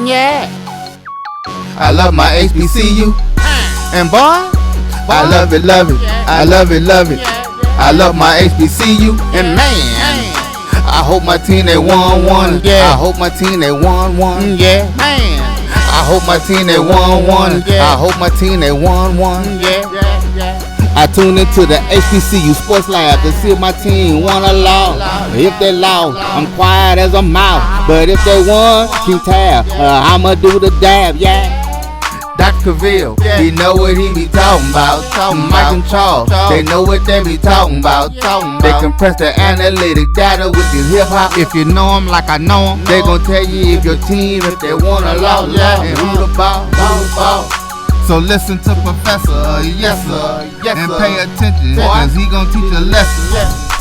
Yeah. I love my HBCU. And boy, I love it, love it. I love it, love it. I love my HBCU. And man, I hope my team they won one. Yeah. I hope my team they won one. Yeah. Man. I hope my team they won one. I hope my team they won one. Yeah. I tune into the HBCU Sports Lab to see if my team won or lost. If they lost, I'm quiet as a mouse. But if they won, keep tab. I'ma do the dab, yeah. Dr. Cavil, he know what he be talking about. Mike and Charles, they know what they be talking about. They compress the analytic data with this hip hop. If you know them like I know them, they gon' tell you if your team, if they won or lost, and who the ball. So listen to Professor, yes sir, and pay attention, cause he gon' teach a lesson.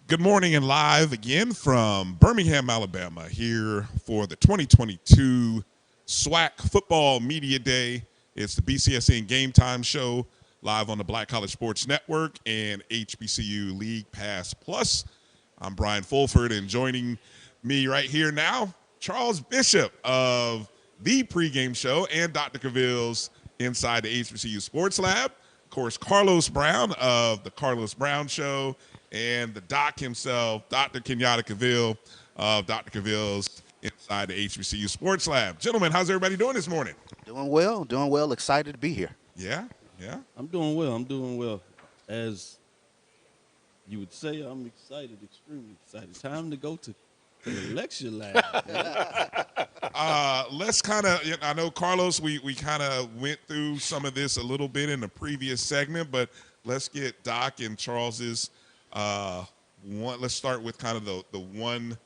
Good morning and live again from Birmingham, Alabama, here for the 2022 SWAC Football Media Day. It's the BCSN GameTime Show, live on the Black College Sports Network and HBCU League Pass Plus. I'm Brian Fulford, and joining me right here now, Charles Bishop of the pregame show and Dr. Cavil's Inside the HBCU Sports Lab. Of course, Carlos Brown of the Carlos Brown Show, and the doc himself, Dr. Kenyatta Cavil of Dr. Cavil's Inside the HBCU Sports Lab. Gentlemen, how's everybody doing this morning? Doing well, excited to be here. Yeah. I'm doing well. As you would say, I'm excited, extremely excited. Time to go to the lecture lab. Let's kind of, I know, Carlos, we kind of went through some of this a little bit in the previous segment, but let's get Doc and Charles's let's start with kind of the one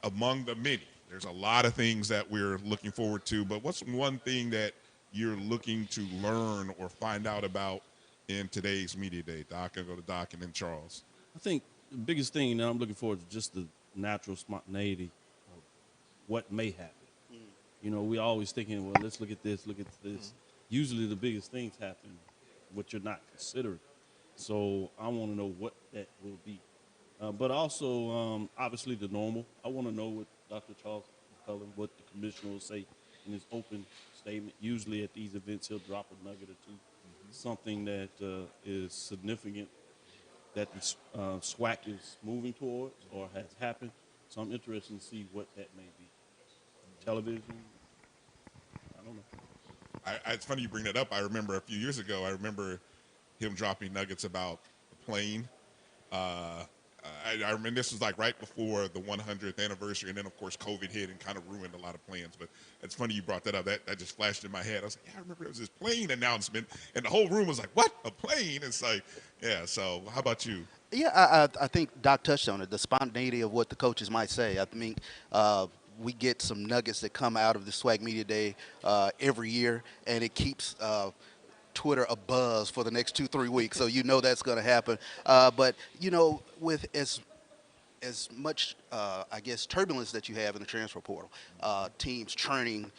among the many. There's a lot of things that we're looking forward to, but what's one thing that you're looking to learn or find out about in today's media day? Doc, I'll go to Doc and then Charles. I think the biggest thing that I'm looking forward to just the natural spontaneity of what may happen. You know, we're always thinking, well, let's look at this. Usually the biggest things happen, what you're not considering. So I want to know what that will be. But also, obviously, the normal. I want to know what Dr. Charles McClellan, what the commissioner will say in his open statement. Usually at these events, he'll drop a nugget or two, something that is significant that the SWAC is moving towards or has happened. So I'm interested to see what that may be. Television, I don't know. It's funny you bring that up. I remember a few years ago, him dropping nuggets about the plane. I remember this was like right before the 100th anniversary, and then, of course, COVID hit and kind of ruined a lot of plans. But it's funny you brought that up. That just flashed in my head. I was like, yeah, I remember there was this plane announcement, and the whole room was like, what, a plane? It's like, yeah, so how about you? Yeah, I think Doc touched on it, the spontaneity of what the coaches might say. I mean, we get some nuggets that come out of the SWAC Media Day every year, and it keeps Twitter abuzz for the next 2-3 weeks, so you know that's going to happen. But you know, with as much I guess turbulence that you have in the transfer portal, teams churning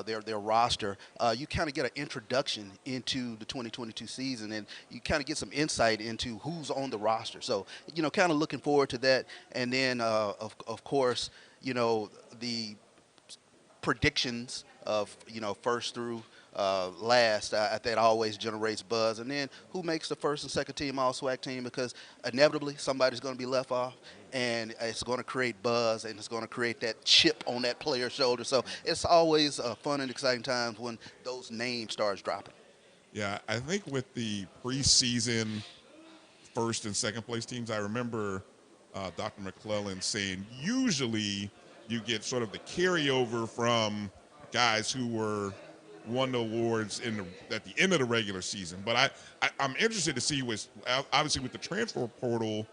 their roster, you kind of get an introduction into the 2022 season, and you kind of get some insight into who's on the roster. So you know, kind of looking forward to that, and then of course, you know, the predictions of, you know, first through last, that always generates buzz. And then who makes the first and second team all-SWAC team, because inevitably somebody's going to be left off, and it's going to create buzz, and it's going to create that chip on that player's shoulder. So it's always fun and exciting times when those names starts dropping. Yeah, I think with the preseason first and second place teams, I remember Dr. McClellan saying usually you get sort of the carryover from guys who won the awards at the end of the regular season. But I'm interested to see, obviously with the transfer portal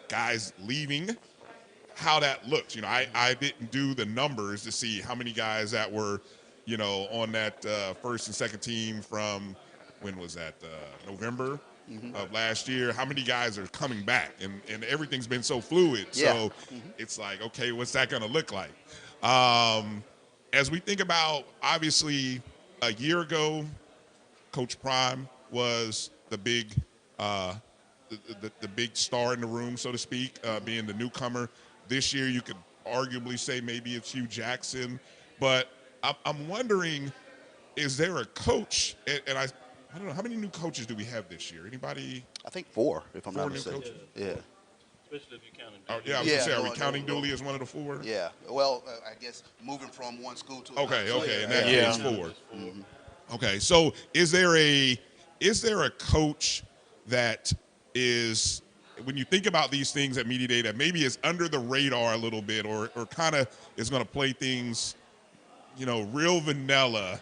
guys leaving, how that looks. You know, I didn't do the numbers to see how many guys that were, you know, on that first and second team from, when was that, November? of last year. How many guys are coming back? And everything's been so fluid. Yeah. So it's like, okay, what's that going to look like? As we think about, obviously, a year ago, Coach Prime was the big the big star in the room, so to speak, being the newcomer. This year, you could arguably say maybe it's Hugh Jackson. But I'm wondering, is there a coach, and I don't know, how many new coaches do we have this year? Anybody? I think 4, if I'm Four not new mistaken. coaches? Yeah. Especially if you count Oh, it. yeah, I was Yeah, going to say, are we no, counting no. Dooley as one of the 4? Yeah. Well, I guess moving from one school to another. Okay, in that Yeah. case, 4. Okay, so is there a coach that is, when you think about these things at Media Day, that maybe is under the radar a little bit, or kind of is going to play things, real vanilla,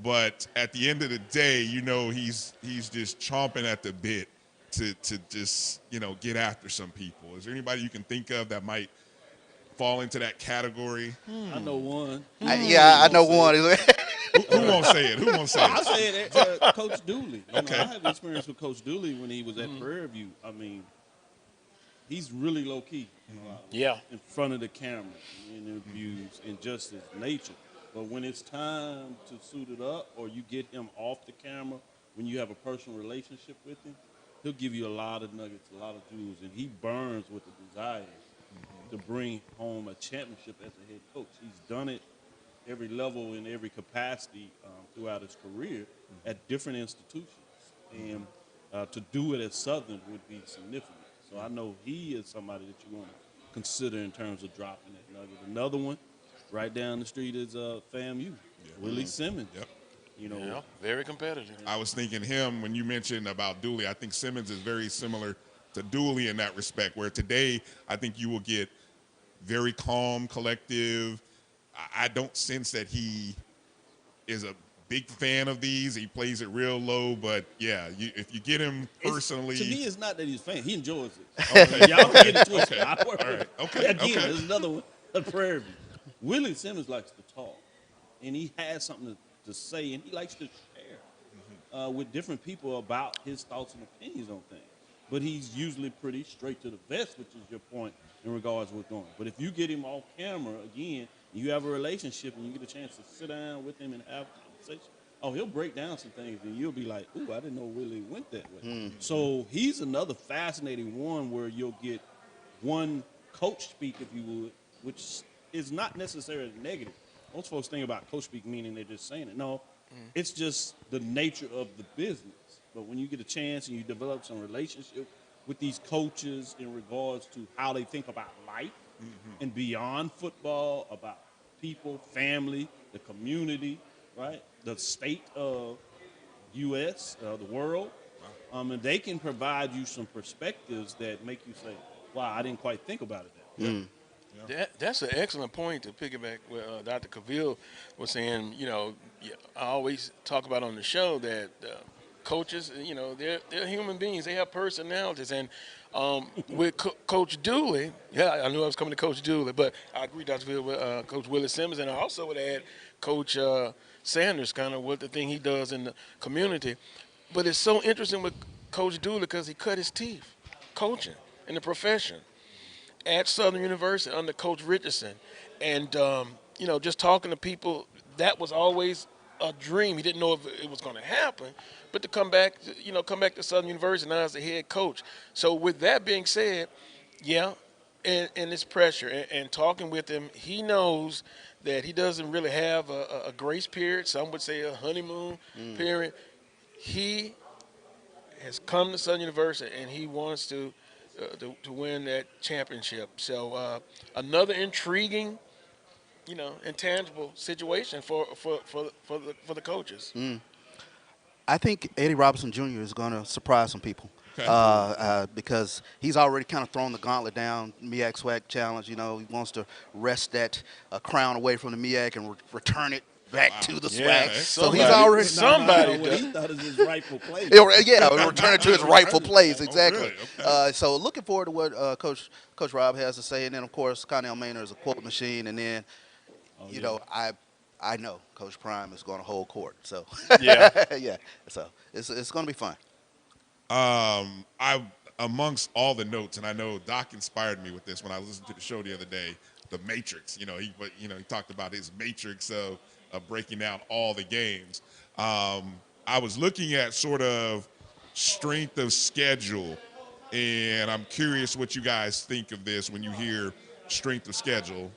but at the end of the day, he's just chomping at the bit to just get after some people? Is there anybody you can think of that might fall into that category? I know one. I know one. Who won't say it? Who won't say I it? say it, Coach Dooley. Okay. I have experience with Coach Dooley when he was at Prairie View. I mean, he's really low key. Yeah. In front of the camera, in interviews, and just his nature. But when it's time to suit it up, or you get him off the camera, when you have a personal relationship with him, he'll give you a lot of nuggets, a lot of jewels, and he burns with the desire to bring home a championship as a head coach. He's done it every level in every capacity throughout his career at different institutions, and to do it at Southern would be significant. So I know he is somebody that you want to consider in terms of dropping that nugget. Another one right down the street is FAMU, Willie Simmons. Yep. Yeah, very competitive. I was thinking him when you mentioned about Dooley. I think Simmons is very similar to Dooley in that respect, where today I think you will get very calm, collective. I don't sense that he is a big fan of these. He plays it real low, but yeah, if you get him personally. To me, it's not that he's a fan. He enjoys it. Okay. Y'all get it twisted. Okay. I work All right. with him. Okay. Again, Okay. there's another one at Prairie View. Willie Simmons likes to talk, and he has something to say, and he likes to share with different people about his thoughts and opinions on things. But he's usually pretty straight to the vest, which is your point in regards to what's going on. But if you get him off camera, again, you have a relationship and you get a chance to sit down with him and have a conversation, he'll break down some things, and you'll be like, ooh, I didn't know Willie went that way. So he's another fascinating one where you'll get one coach speak, if you would, which is not necessarily negative. Most folks think about coach speak meaning they're just saying it. No, it's just the nature of the business. But when you get a chance and you develop some relationship with these coaches in regards to how they think about life and beyond football, about people, family, the community, right, the state of U.S., the world, and they can provide you some perspectives that make you say, wow, I didn't quite think about it that way. That's an excellent point to piggyback what Dr. Cavil was saying. I always talk about on the show that coaches, they're human beings. They have personalities. And with Coach Dooley, I knew I was coming to Coach Dooley, but I agree, Dr. Cavil, with Coach Willie Simmons. And I also would add Coach Sanders, kind of what the thing he does in the community. But it's so interesting with Coach Dooley because he cut his teeth coaching in the profession at Southern University under Coach Richardson. And, just talking to people, that was always a dream. He didn't know if it was going to happen, but to come back to Southern University now as the head coach. So with that being said, and it's pressure. And talking with him, he knows that he doesn't really have a grace period. Some would say a honeymoon period. He has come to Southern University, and he wants to win that championship. So another intriguing, intangible situation for the coaches. I think Eddie Robinson Jr. is going to surprise some people. Okay. Because he's already kind of thrown the gauntlet down, MEAC SWAC challenge. He wants to wrest that crown away from the MEAC and return it back to the SWAC. So he's already What he thought is his rightful place. Return it to his rightful place, exactly. really? Okay. So looking forward to what Coach Rob has to say, and then of course Connell Maynor is a quote machine, and then I know Coach Prime is going to hold court. So Yeah. yeah. So it's going to be fun. I amongst all the notes, and I know Doc inspired me with this when I listened to the show the other day. The matrix, he talked about his matrix of breaking down all the games. I was looking at sort of strength of schedule, and I'm curious what you guys think of this when you hear strength of schedule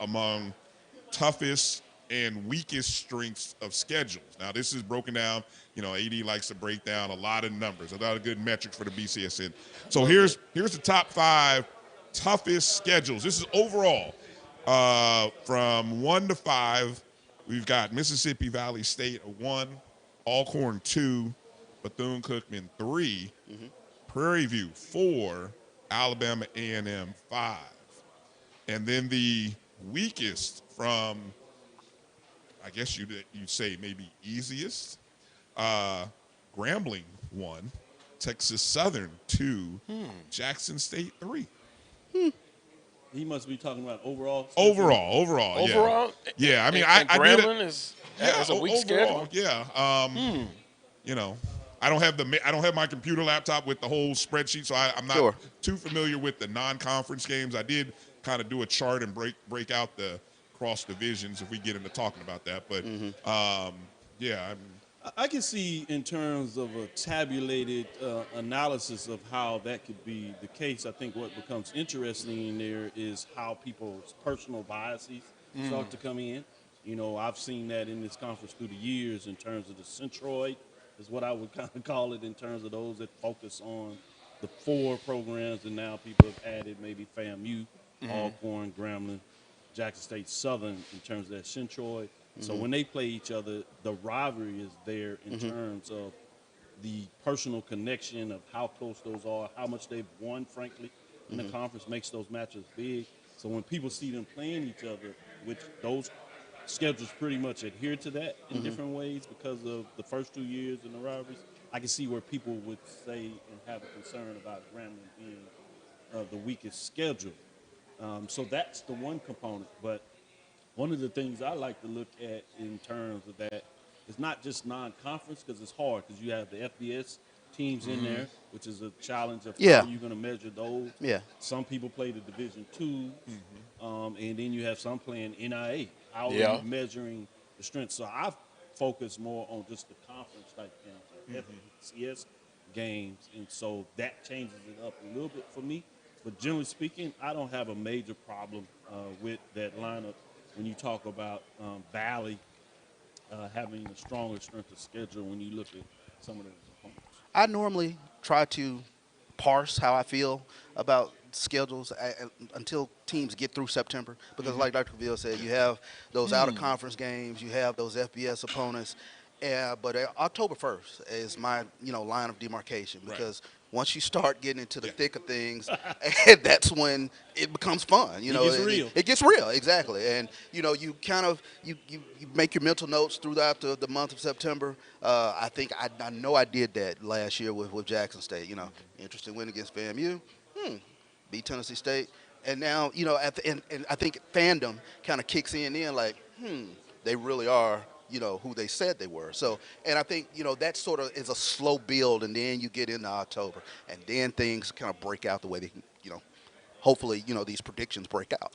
among toughest and weakest strengths of schedules. Now, this is broken down. AD likes to break down a lot of numbers, a lot of good metrics for the BCSN. So here's the top 5 toughest schedules. This is overall. From 1 to 5, we've got Mississippi Valley State 1, Alcorn 2, Bethune-Cookman 3, Prairie View 4, Alabama A&M 5. And then the weakest from, I guess you'd say maybe easiest, Grambling 1, Texas Southern 2, Jackson State 3. He must be talking about overall. Overall. Yeah. I mean, I did it. Has a weak schedule. Yeah. I don't have my computer laptop with the whole spreadsheet, so I'm not too familiar with the non-conference games. I did kind of do a chart and break out the cross divisions if we get into talking about that. But I can see in terms of a tabulated analysis of how that could be the case. I think what becomes interesting in there is how people's personal biases start to come in. I've seen that in this conference through the years in terms of the centroid is what I would kind of call it, in terms of those that focus on the 4 programs, and now people have added maybe FAMU, Alcorn, Grambling, Jackson State Southern in terms of that centroid. So when they play each other, the rivalry is there in terms of the personal connection of how close those are, how much they've won, frankly, in the conference makes those matches big. So when people see them playing each other, which those schedules pretty much adhere to that in different ways because of the first 2 years in the rivalries, I can see where people would say and have a concern about Grambling being the weakest schedule. So that's the one component. But one of the things I like to look at in terms of that is not just non-conference, because it's hard, because you have the FBS teams in there, which is a challenge of how you're going to measure those. Yeah. Some people play the Division II, and then you have some playing NIA. How are you measuring the strength? So I focus more on just the conference type games, FCS games, and so that changes it up a little bit for me. But generally speaking, I don't have a major problem with that lineup when you talk about Valley having a stronger strength of schedule when you look at some of those opponents. I normally try to parse how I feel about schedules until teams get through September, because like Dr. Cavil said, you have those out-of-conference games, you have those FBS opponents, but October 1st is my line of demarcation, because once you start getting into the thick of things, that's when it becomes fun. It gets real. It gets real, exactly. And you kind of you make your mental notes throughout the month of September. I think I know I did that last year with Jackson State. Interesting win against FAMU, beat Tennessee State, and now at the end, and I think fandom kind of kicks in like, they really are who they said they were. So, and I think, that sort of is a slow build, and then you get into October, and then things kind of break out the way they can, hopefully, these predictions break out.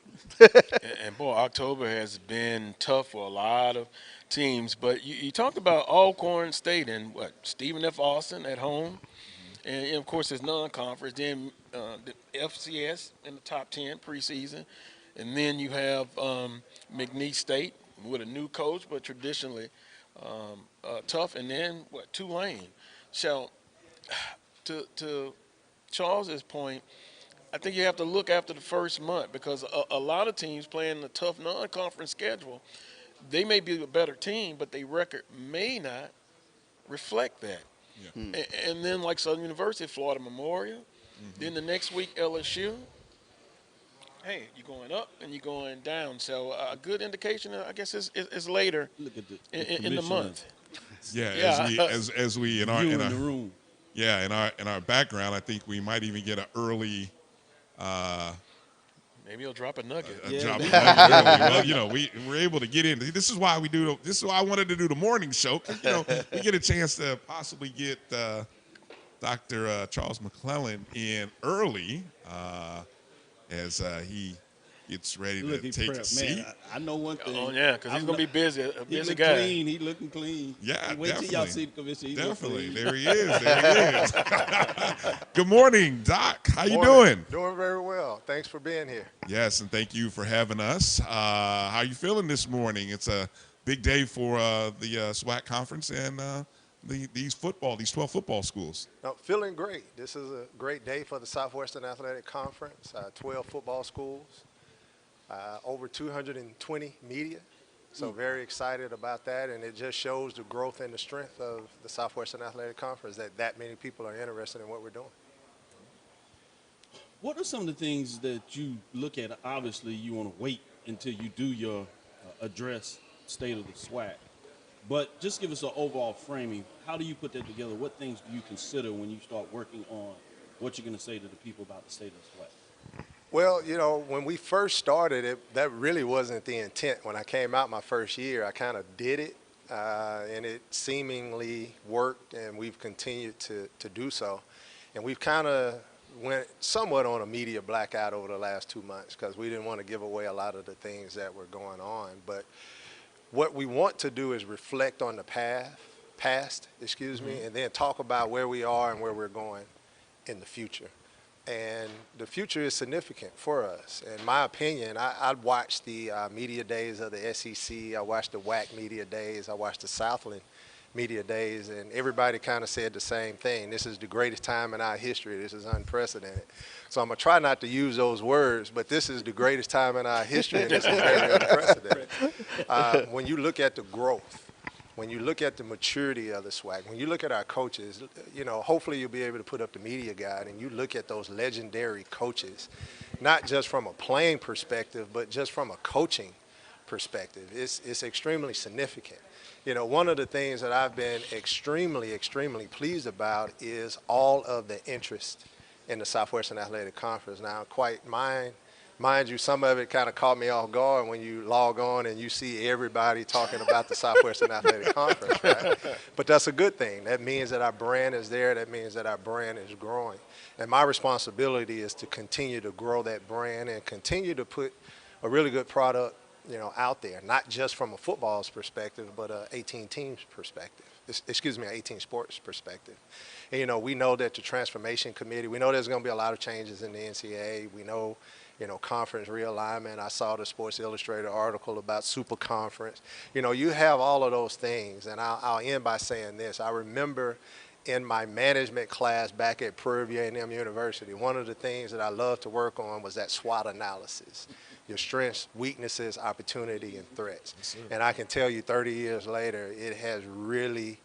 and boy, October has been tough for a lot of teams, but you talked about Alcorn State and Stephen F. Austin at home, and of course it's non-conference, then the FCS in the top 10 preseason, and then you have McNeese State with a new coach, but traditionally tough, and then Tulane. So, to Charles's point, I think you have to look after the first month, because a lot of teams playing a tough non-conference schedule, they may be a better team, but their record may not reflect that. Yeah. And then like Southern University, Florida Memorial, then the next week LSU. Hey, you're going up and you're going down. So a good indication, I guess, is later in the month. As we in our room. Yeah, in our background, I think we might even get an early. Maybe he'll drop a nugget. Drop a nugget early. Well, we're able to get in. This is why we do. This is why I wanted to do the morning show. 'Cause, we get a chance to possibly get Dr. Charles McClellan in early as he gets ready to take a seat. Man, I know one thing. Oh, yeah, because he's going to be busy, a He busy look guy. clean. He looking clean. Yeah, Wait till y'all definitely. see the commissioner. He look Definitely. clean. There he is. There he is. Good morning, Doc. How you Morning. doing? Doing very well. Thanks for being here. Yes, and thank you for having us. How you feeling this morning? It's a big day for the SWAC conference and these 12 football schools. No, feeling great. This is a great day for the Southwestern Athletic Conference. 12 football schools, over 220 media. So very excited about that, and it just shows the growth and the strength of the Southwestern Athletic Conference that many people are interested in what we're doing. What are some of the things that you look at? Obviously, you want to wait until you do your address, State of the SWAC. But just give us an overall framing. How do you put that together? What things do you consider when you start working on what you're going to say to the people about the State of the SWAC? Well, you know, when we first started, that really wasn't the intent. When I came out my first year, I kind of did it, and it seemingly worked, and we've continued to do so. And we've kind of went somewhat on a media blackout over the last 2 months because we didn't want to give away a lot of the things that were going on. But what we want to do is reflect on the past, and then talk about where we are and where we're going in the future. And the future is significant for us. In my opinion, I watched the media days of the SEC. I watched the WAC media days. I watched the Southland media days, and everybody kind of said the same thing. This is the greatest time in our history. This is unprecedented. So I'm going to try not to use those words, but this is the greatest time in our history, and this is very unprecedented. When you look at the growth, when you look at the maturity of the SWAC, when you look at our coaches, you know, hopefully you'll be able to put up the media guide and you look at those legendary coaches, not just from a playing perspective, but just from a coaching perspective. It's extremely significant. You know, one of the things that I've been extremely, extremely pleased about is all of the interest in the Southwestern Athletic Conference. Now, mind you, some of it kind of caught me off guard when you log on and you see everybody talking about the Southwestern Athletic Conference, right? But that's a good thing. That means that our brand is there. That means that our brand is growing. And my responsibility is to continue to grow that brand and continue to put a really good product, you know, out there, not just from a football's perspective, but a 18 teams perspective. Excuse me, an 18 sports perspective. And, you know, we know that the transformation committee, we know there's going to be a lot of changes in the NCAA. We know, you know, conference realignment. I saw the Sports Illustrated article about super conference. You know, you have all of those things. And I'll end by saying this. I remember in my management class back at Prairie View A&M University, one of the things that I loved to work on was that SWOT analysis. Your strengths, weaknesses, opportunity, and threats. Yes, and I can tell you 30 years later, it has really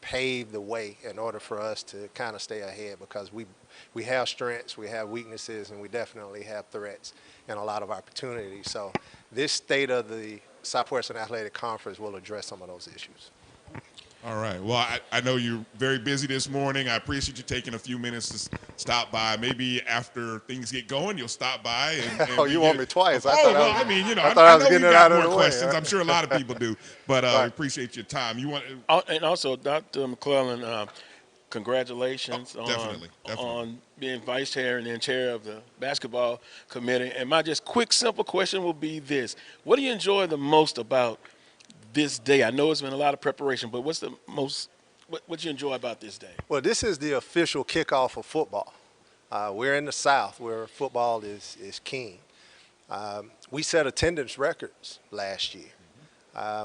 paved the way in order for us to kind of stay ahead because we have strengths, we have weaknesses, and we definitely have threats and a lot of opportunities. So this state of the Southwestern Athletic Conference will address some of those issues. All right. Well, I know you're very busy this morning. I appreciate you taking a few minutes to stop by. Maybe after things get going, you'll stop by. And oh, you want me twice? I mean, you know, I know we got more questions. I'm sure a lot of people do, but I appreciate your time. You want? And also, Dr. McClellan, congratulations definitely. On being vice chair and then chair of the basketball committee. And my just quick, simple question will be this: what do you enjoy the most about this day? I know it's been a lot of preparation, but what's the most, what you enjoy about this day? Well, this is the official kickoff of football. We're in the South where football is king. We set attendance records last year.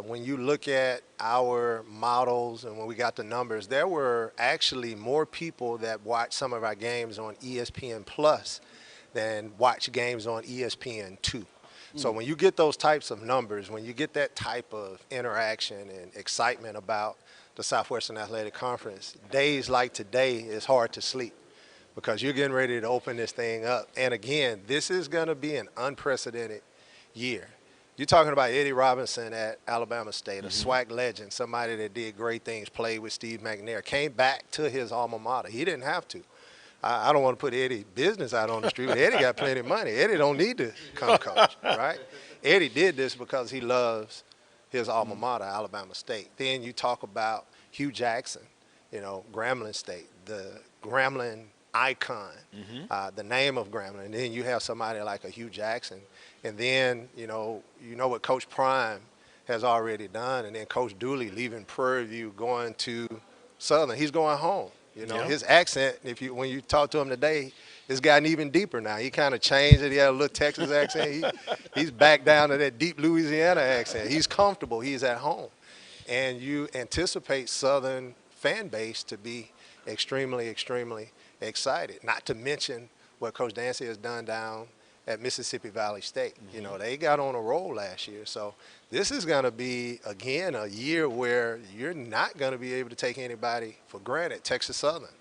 When you look at our models and when we got the numbers, there were actually more people that watched some of our games on ESPN Plus than watch games on ESPN2. So when you get those types of numbers, when you get that type of interaction and excitement about the Southwestern Athletic Conference, days like today is hard to sleep because you're getting ready to open this thing up. And again, this is going to be an unprecedented year. You're talking about Eddie Robinson at Alabama State, a SWAC legend, somebody that did great things, played with Steve McNair, came back to his alma mater. He didn't have to. I don't want to put Eddie's business out on the street, but Eddie got plenty of money. Eddie don't need to come coach, right? Eddie did this because he loves his alma mater, Alabama State. Then you talk about Hugh Jackson Grambling State, the Grambling icon, the name of Grambling. And then you have somebody like a Hugh Jackson. And then, you know what Coach Prime has already done. And then Coach Dooley leaving Prairie View, going to Southern. He's going home. His accent, when you talk to him today, it's gotten even deeper now. He kind of changed it. He had a little Texas accent. He's back down to that deep Louisiana accent. He's comfortable. He's at home. And you anticipate Southern fan base to be extremely, extremely excited, not to mention what Coach Dancy has done down at Mississippi Valley State. They got on a roll last year. So this is going to be, again, a year where you're not going to be able to take anybody for granted. Texas Southern,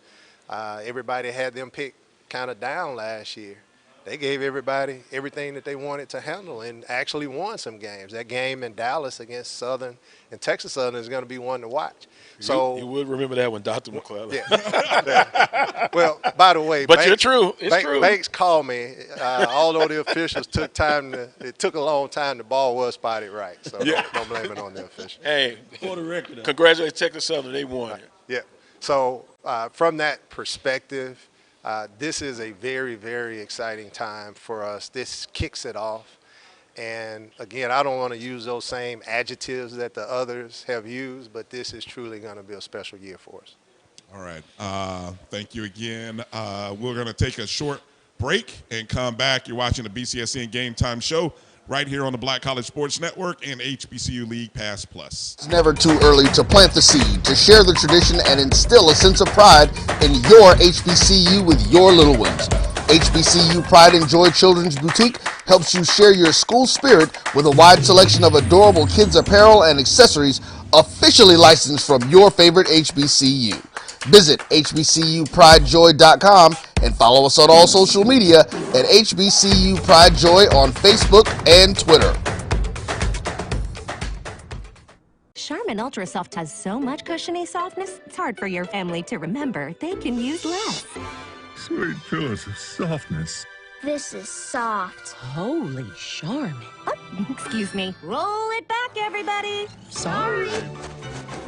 everybody had them picked kind of down last year. They gave everybody everything that they wanted to handle and actually won some games. That game in Dallas against Southern and Texas Southern is going to be one to watch. So you would remember that one, Dr. McClellan. Yeah. Well, by the way, but you're true. It's true. Banks called me, although the officials took a long time. The ball was spotted right, so don't blame it on the officials. Hey, for the record, congratulations, Texas Southern. They won. Yeah. So from that perspective, this is a very, very exciting time for us. This kicks it off. And, again, I don't want to use those same adjectives that the others have used, but this is truly going to be a special year for us. All right. Thank you again. We're going to take a short break and come back. You're watching the BCSN GameTime Show right here on the Black College Sports Network and HBCU League Pass Plus. It's never too early to plant the seed, to share the tradition, and instill a sense of pride in your HBCU with your little ones. HBCU Pride and Joy Children's Boutique helps you share your school spirit with a wide selection of adorable kids apparel and accessories officially licensed from your favorite HBCU. Visit hbcupridejoy.com and follow us on all social media at HBCU Pride Joy on Facebook and Twitter. Charmin Ultra Soft has so much cushiony softness, it's hard for your family to remember they can use less. Sweet pillows of softness. This is soft. Holy Charmin. Oh, excuse me. Roll it back, everybody. Sorry.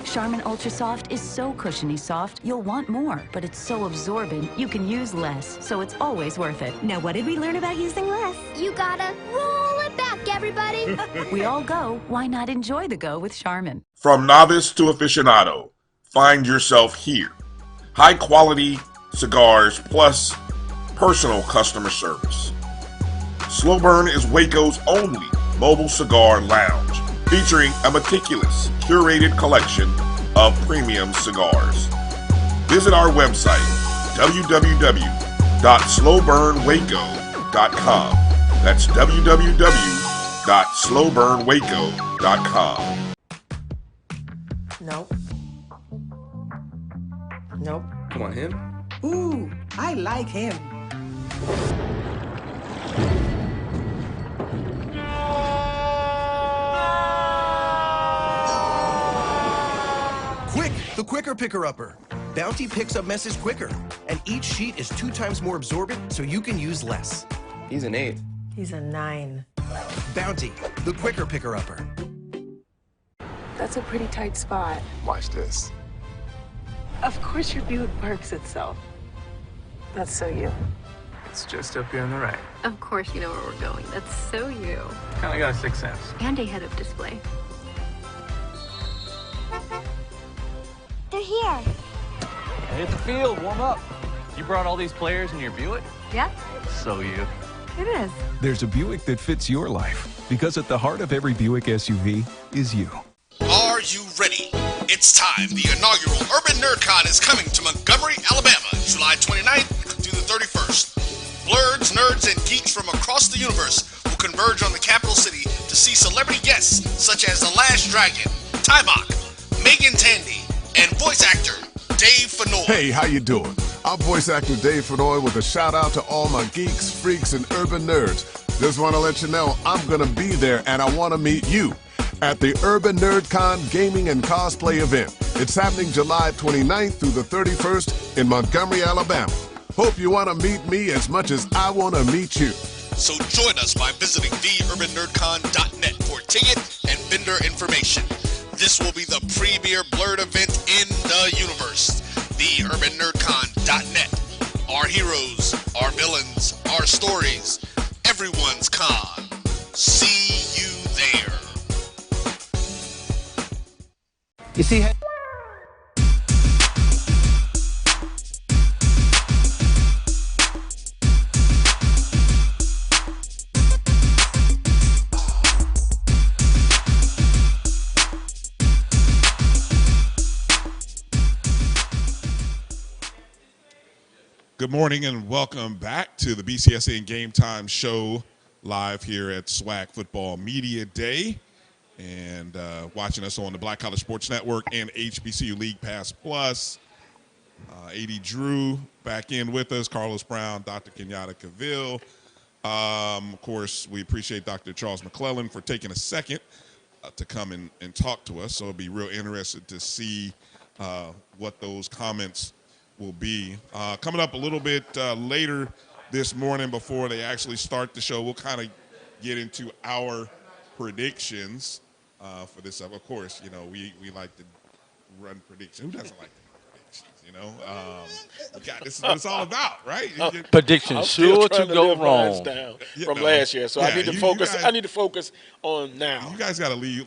Charmin Ultra Soft is so cushiony soft, you'll want more, but it's so absorbent, you can use less, so it's always worth it. Now, what did we learn about using less? You gotta roll it back, everybody. We all go. Why not enjoy the go with Charmin? From novice to aficionado, find yourself here. High quality cigars plus personal customer service. Slow Burn is Waco's only mobile cigar lounge, featuring a meticulous, curated collection of premium cigars. Visit our website, www.slowburnwaco.com. That's www.slowburnwaco.com. Nope. Nope. Come on, him? Ooh, I like him. Quick, the quicker picker-upper. Bounty picks up messes quicker, and each sheet is 2 times more absorbent, so you can use less. He's an 8. He's a 9. Bounty, the quicker picker-upper. That's a pretty tight spot. Watch this. Of course your Buick parks itself. That's so you. It's just up here on the right. Of course you know where we're going. That's so you. Kinda got a 6th sense. And a head-up display. They're here. Hit the field, warm up. You brought all these players in your Buick? Yeah. So you. It is. There's a Buick that fits your life, because at the heart of every Buick SUV is you. Are you ready? It's time. The inaugural Urban NerdCon is coming to Montgomery, Alabama, July 29th through the 31st. Blurs, nerds, and geeks from across the universe will converge on the capital city to see celebrity guests such as The Last Dragon, Timok, Megan Tandy, and voice actor Dave Fennoy. Hey, how you doing? I'm voice actor Dave Fennoy with a shout out to all my geeks, freaks, and urban nerds. Just want to let you know I'm going to be there and I want to meet you at the Urban NerdCon Gaming and Cosplay event. It's happening July 29th through the 31st in Montgomery, Alabama. Hope you want to meet me as much as I want to meet you. So join us by visiting theurbannerdcon.net for ticket and vendor information. This will be the premier Blurred event in the universe. stories. Everyone's Con. See you there. You see, Good morning and welcome back to the BCSN GameTime Show live here at SWAC Football Media Day, and watching us on the Black College Sports Network and HBCU League Pass Plus. AD Drew back in with us, Carlos Brown, Dr. Kenyatta Cavil. Of course, we appreciate Dr. Charles McClellan for taking a second to come and talk to us, so it'll be real interested to see what those comments will be. Coming up a little bit later this morning before they actually start the show, we'll kind of get into our predictions for this. Of course, you know, we like to run predictions. Who doesn't like to run predictions, you know? God, this is what it's all about, right? Predictions sure to go wrong. From last year, so I need to focus. I need to focus on now. You guys got to leave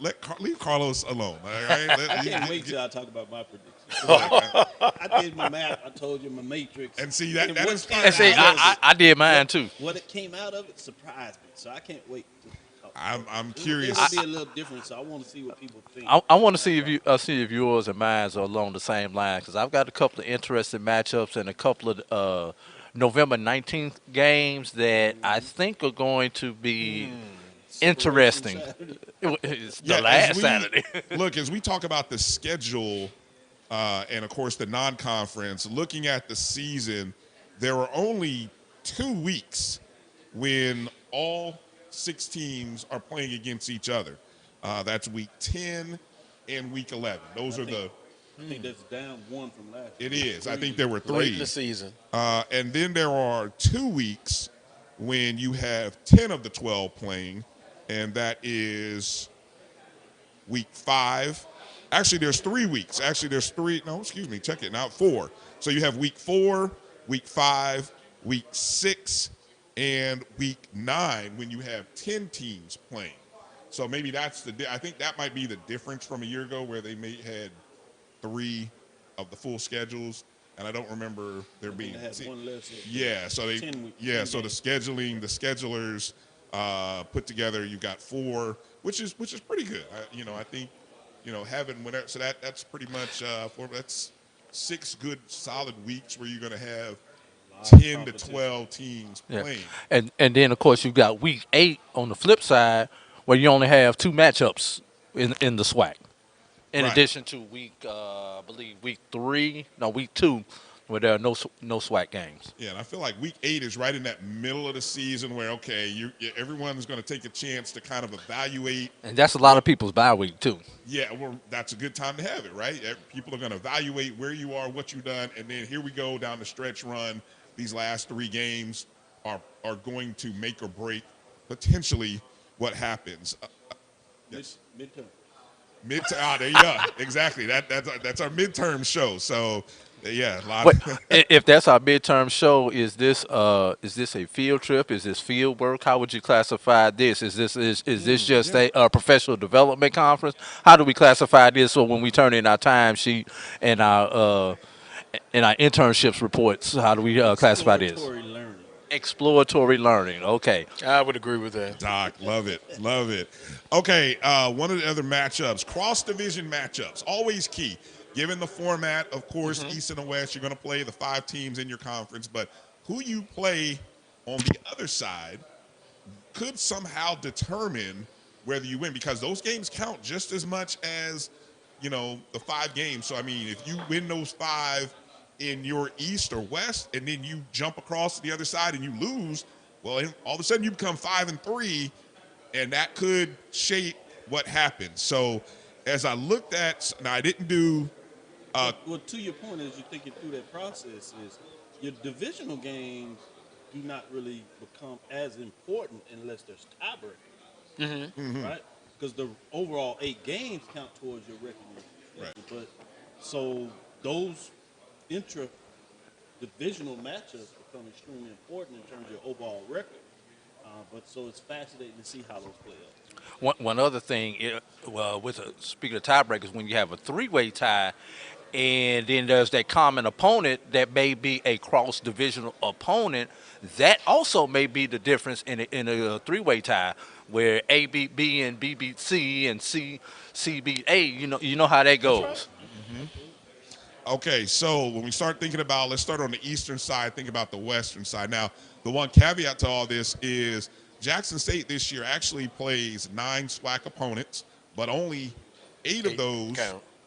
Carlos alone. All right? I can't wait till I talk about my predictions. I did my math. I told you my matrix. And see that is fun. And see, I did mine too. What it came out of it surprised me, so I can't wait to talk. I'm curious. It'll be a little different, so I want to see what people think. I want to see if yours and mine are along the same line, because I've got a couple of interesting matchups and a couple of November 19th games that I think are going to be interesting. It's the last Saturday. Look, as we talk about the schedule and, of course, the non-conference, looking at the season, there are only 2 weeks when all 6 teams are playing against each other. That's week 10 and week 11. Those are the... I think that's down 1 from last year. It is. I think there were 3. Late in the season. And then there are 2 weeks when you have 10 of the 12 playing, and that is week 5. Actually, there's 3 weeks. Actually, there's 3. No, excuse me. Check it now. 4. So you have week 4, week 5, week 6, and week 9 when you have 10 teams playing. So maybe that's I think that might be the difference from a year ago where they had 3 of the full schedules, and I don't remember there being. They had 1 less. Yeah. So the schedulers put together. You got 4, which is pretty good. I think. Having whatever, so that's pretty much that's 6 good solid weeks where you're going to have 10 to 12 teams playing. And then of course you've got week 8 on the flip side where you only have 2 matchups in the SWAC. In addition to week 2 where there are no SWAC games. Yeah, and I feel like week 8 is right in that middle of the season where everyone's going to take a chance to kind of evaluate. And that's a lot of people's bye week too. Yeah, well, that's a good time to have it, right? People are going to evaluate where you are, what you've done, and then here we go down the stretch run. These last 3 games are going to make or break potentially what happens. Yes. Midterm. There you go. Exactly. That's our midterm show. So. Yeah, a lot. If that's our midterm show, is this a field trip? Is this field work? How would you classify this? Is this just a professional development conference? How do we classify this? So when we turn in our timesheet and our internships reports, how do we classify this? Exploratory learning. Exploratory learning. Okay. I would agree with that. Doc, love it. Okay, one of the other matchups, cross-division matchups, always key. Given the format, of course, East and the West, you're going to play the 5 teams in your conference, but who you play on the other side could somehow determine whether you win, because those games count just as much as, the 5 games. So, I mean, if you win those 5 in your East or West, and then you jump across to the other side and you lose, well, all of a sudden you become 5-3, and that could shape what happens. So, as I looked at, now I didn't do. Well, to your point, as you're thinking through that process, is your divisional games do not really become as important unless there's tiebreakers, right? Because the overall 8 games count towards your recognition. Right. But so those divisional matchups become extremely important in terms of your overall record. But so it's fascinating to see how those play out. One other thing, speaking of tiebreakers, when you have a three-way tie, and then there's that common opponent that may be a cross-divisional opponent, that also may be the difference in a three-way tie, where A beat B and B beat C and C beat A. You know how that goes. Okay, so when we start thinking about, let's start on the eastern side, think about the western side. Now, the one caveat to all this is Jackson State this year actually plays 9 SWAC opponents, but only 8 of those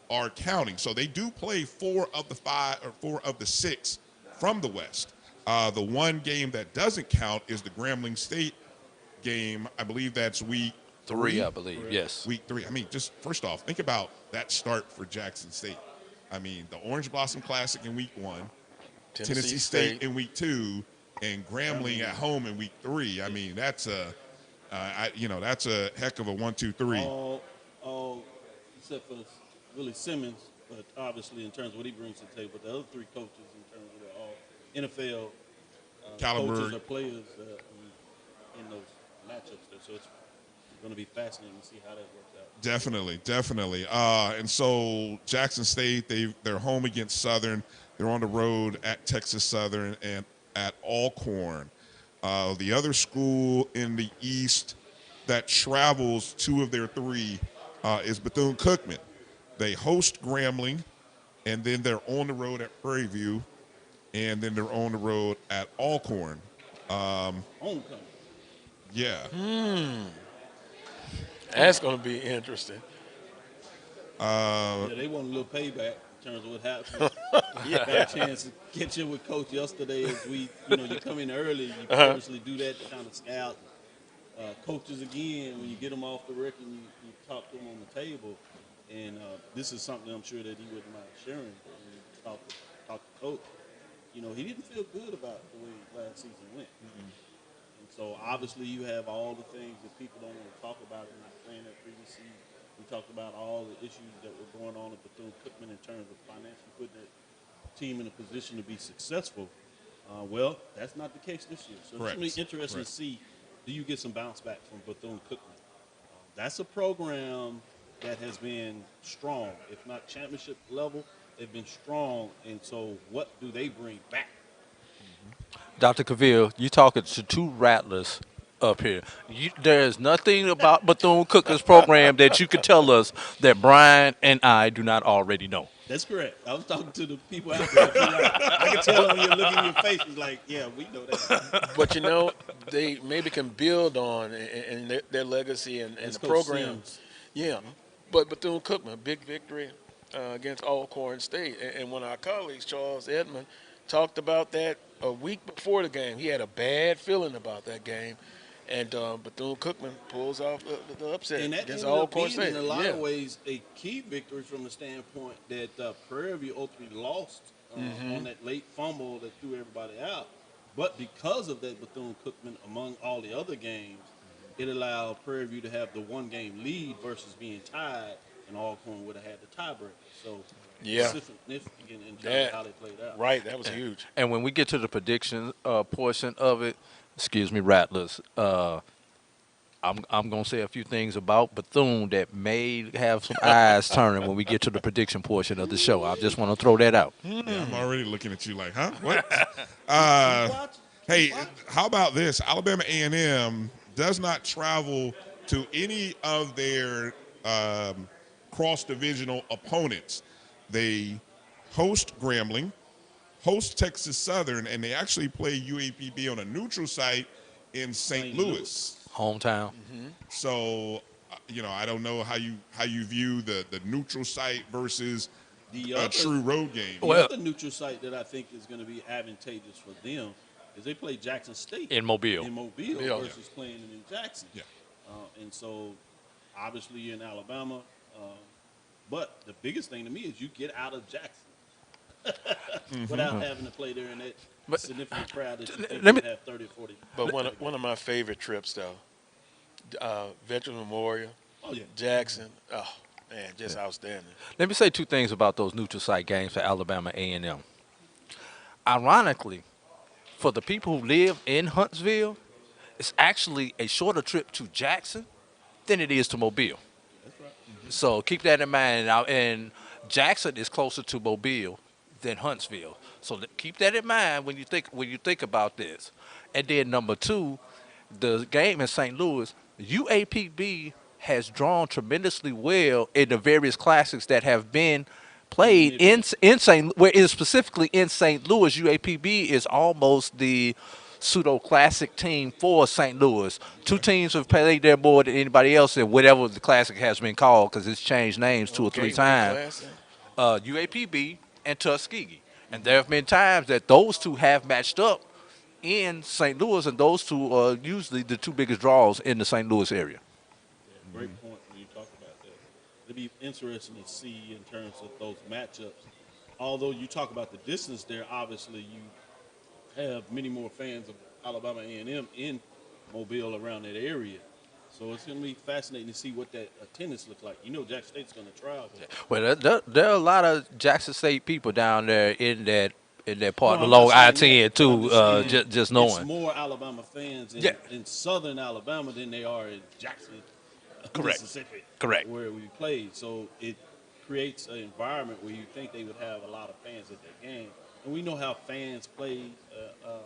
are counting. So they do play 4 of the 6 from the west. The one game that doesn't count is the Grambling State game. I believe that's week 3. I believe, yes. Week 3. I mean, just first off, think about that start for Jackson State. I mean, the Orange Blossom Classic in week 1, Tennessee State in week 2, and Grambling at home in week 3. I mean, that's a heck of a 1, 2, 3. All except for Willie Simmons, but obviously in terms of what he brings to the table. But the other 3 coaches, in terms of they're all NFL caliber coaches or players in those matchups there. So it's going to be fascinating to see how that works out. Definitely. And so Jackson State, they're home against Southern. They're on the road at Texas Southern and at Alcorn. The other school in the East that travels 2 of their 3 is Bethune-Cookman. They host Grambling, and then they're on the road at Prairie View, and then they're on the road at Alcorn. Homecoming. Yeah. That's going to be interesting. They want a little payback in terms of what happened. Got a chance to catch up with Coach yesterday as you come in early. You purposely do that to kind of scout coaches again when you get them off the record and you talk to them on the table. And this is something I'm sure that he wouldn't mind sharing. When you talk to Coach, he didn't feel good about the way last season went. And so obviously you have all the things that people don't want to talk about and not playing that previous season. We talked about all the issues that were going on at Bethune-Cookman in terms of financially putting that team in a position to be successful. Well, that's not the case this year. So it's going to be interesting to see, do you get some bounce back from Bethune-Cookman? That's a program that has been strong, if not championship level, they've been strong. And so what do they bring back? Dr. Cavil, you talking to 2 rattlers up here. There is nothing about Bethune-Cookman's program that you could tell us that Brian and I do not already know. That's correct. I was talking to the people out there. I can tell when you're looking in your face, it's like, yeah, we know that. But, they maybe can build on and their legacy and the program. Simmons. Yeah. But Bethune-Cookman, big victory against Alcorn State. And one of our colleagues, Charles Edmond, talked about that a week before the game. He had a bad feeling about that game. And Bethune-Cookman pulls off the upset against Alcorn State. In a lot of ways, a key victory from the standpoint that Prairie View ultimately lost on that late fumble that threw everybody out. But because of that Bethune-Cookman, among all the other games, it allowed Prairie View to have the 1-game lead versus being tied, and Alcorn would have had the tiebreaker. So significant in terms of how they played out. Right, that was huge. And when we get to the prediction portion of it, excuse me, Rattlers, I'm going to say a few things about Bethune that may have some eyes turning when we get to the prediction portion of the show. I just want to throw that out. Yeah, I'm already looking at you like, huh? What? Hey, how about this? Alabama A&M does not travel to any of their cross-divisional opponents. They host Grambling, host Texas Southern, and they actually play UAPB on a neutral site in St. Louis. Hometown. So, I don't know how you view the neutral site versus a true road game. The other neutral site that I think is going to be advantageous for them is they play Jackson State in Mobile versus playing them in Jackson. Yeah. And so, obviously, you're in Alabama. But the biggest thing to me is you get out of Jackson without having to play there in that significant crowd that you think you have 30 or 40. But one of my favorite trips, though, Veterans Memorial, Jackson, man, just outstanding. Let me say 2 things about those neutral site games for Alabama A&M. Ironically, for the people who live in Huntsville, it's actually a shorter trip to Jackson than it is to Mobile. So keep that in mind. And Jackson is closer to Mobile than Huntsville. So keep that in mind when you think about this. And then number two, the game in St. Louis, UAPB has drawn tremendously well in the various classics that have been played in St. Where is specifically in St. Louis. UAPB is almost the pseudo classic team for St. Louis. Two teams have played there more than anybody else in whatever the classic has been called, because it's changed names 2 or 3 times. UAPB and Tuskegee. And there have been times that those two have matched up in St. Louis, and those two are usually the two biggest draws in the St. Louis area. Yeah, great point when you talk about that. It'll be interesting to see in terms of those matchups. Although you talk about the distance there, obviously you have many more fans of Alabama A&M in Mobile around that area. So it's going to be fascinating to see what that attendance looks like. You know Jackson State's going to travel. Well, there are a lot of Jackson State people down there in that part along I-10 too. Just knowing. It's more Alabama fans in southern Alabama than they are in Jackson, Mississippi. Correct. Where we played. So it creates an environment where you think they would have a lot of fans at that game. And we know how fans play a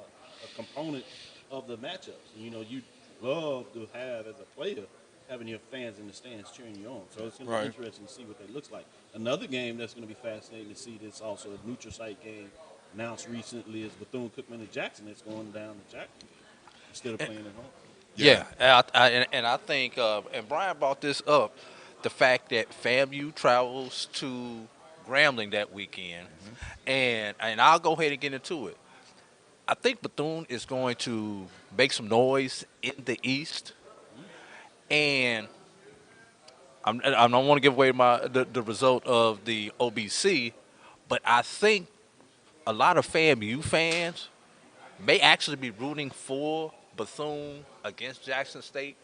component of the matchups. And, you know, you love to have, as a player, having your fans in the stands cheering you on. So it's going to be interesting to see what that looks like. Another game that's going to be fascinating to see, that's also a neutral site game announced recently, is Bethune-Cookman and Jackson. That's going down to Jackson instead of playing at home. Yeah, and I think, and Brian brought this up, the fact that FAMU travels to Grambling that weekend, and I'll go ahead and get into it. I think Bethune is going to make some noise in the East, and I don't want to give away the result of the OBC, but I think a lot of FAMU fans may actually be rooting for Bethune against Jackson State,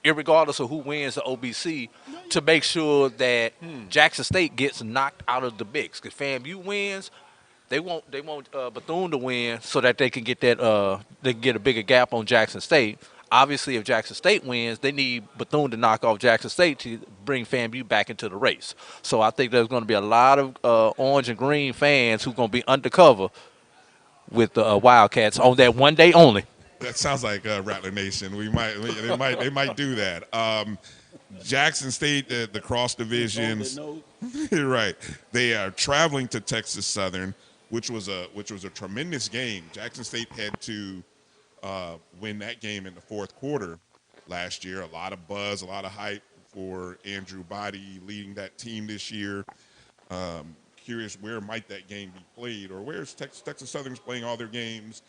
irregardless of who wins the OBC, to make sure that Jackson State gets knocked out of the mix. Because FAMU wins, they want Bethune to win so that they can get a bigger gap on Jackson State. Obviously, if Jackson State wins, they need Bethune to knock off Jackson State to bring FAMU back into the race. So I think there's going to be a lot of orange and green fans who are going to be undercover with the Wildcats on that one day only. That sounds like Rattler Nation. They might do that. Jackson State, the cross divisions, right? They are traveling to Texas Southern, which was a tremendous game. Jackson State had to win that game in the fourth quarter last year. A lot of buzz, a lot of hype for Andrew Body leading that team this year. Curious, where might that game be played, or where's Texas Southern's playing all their games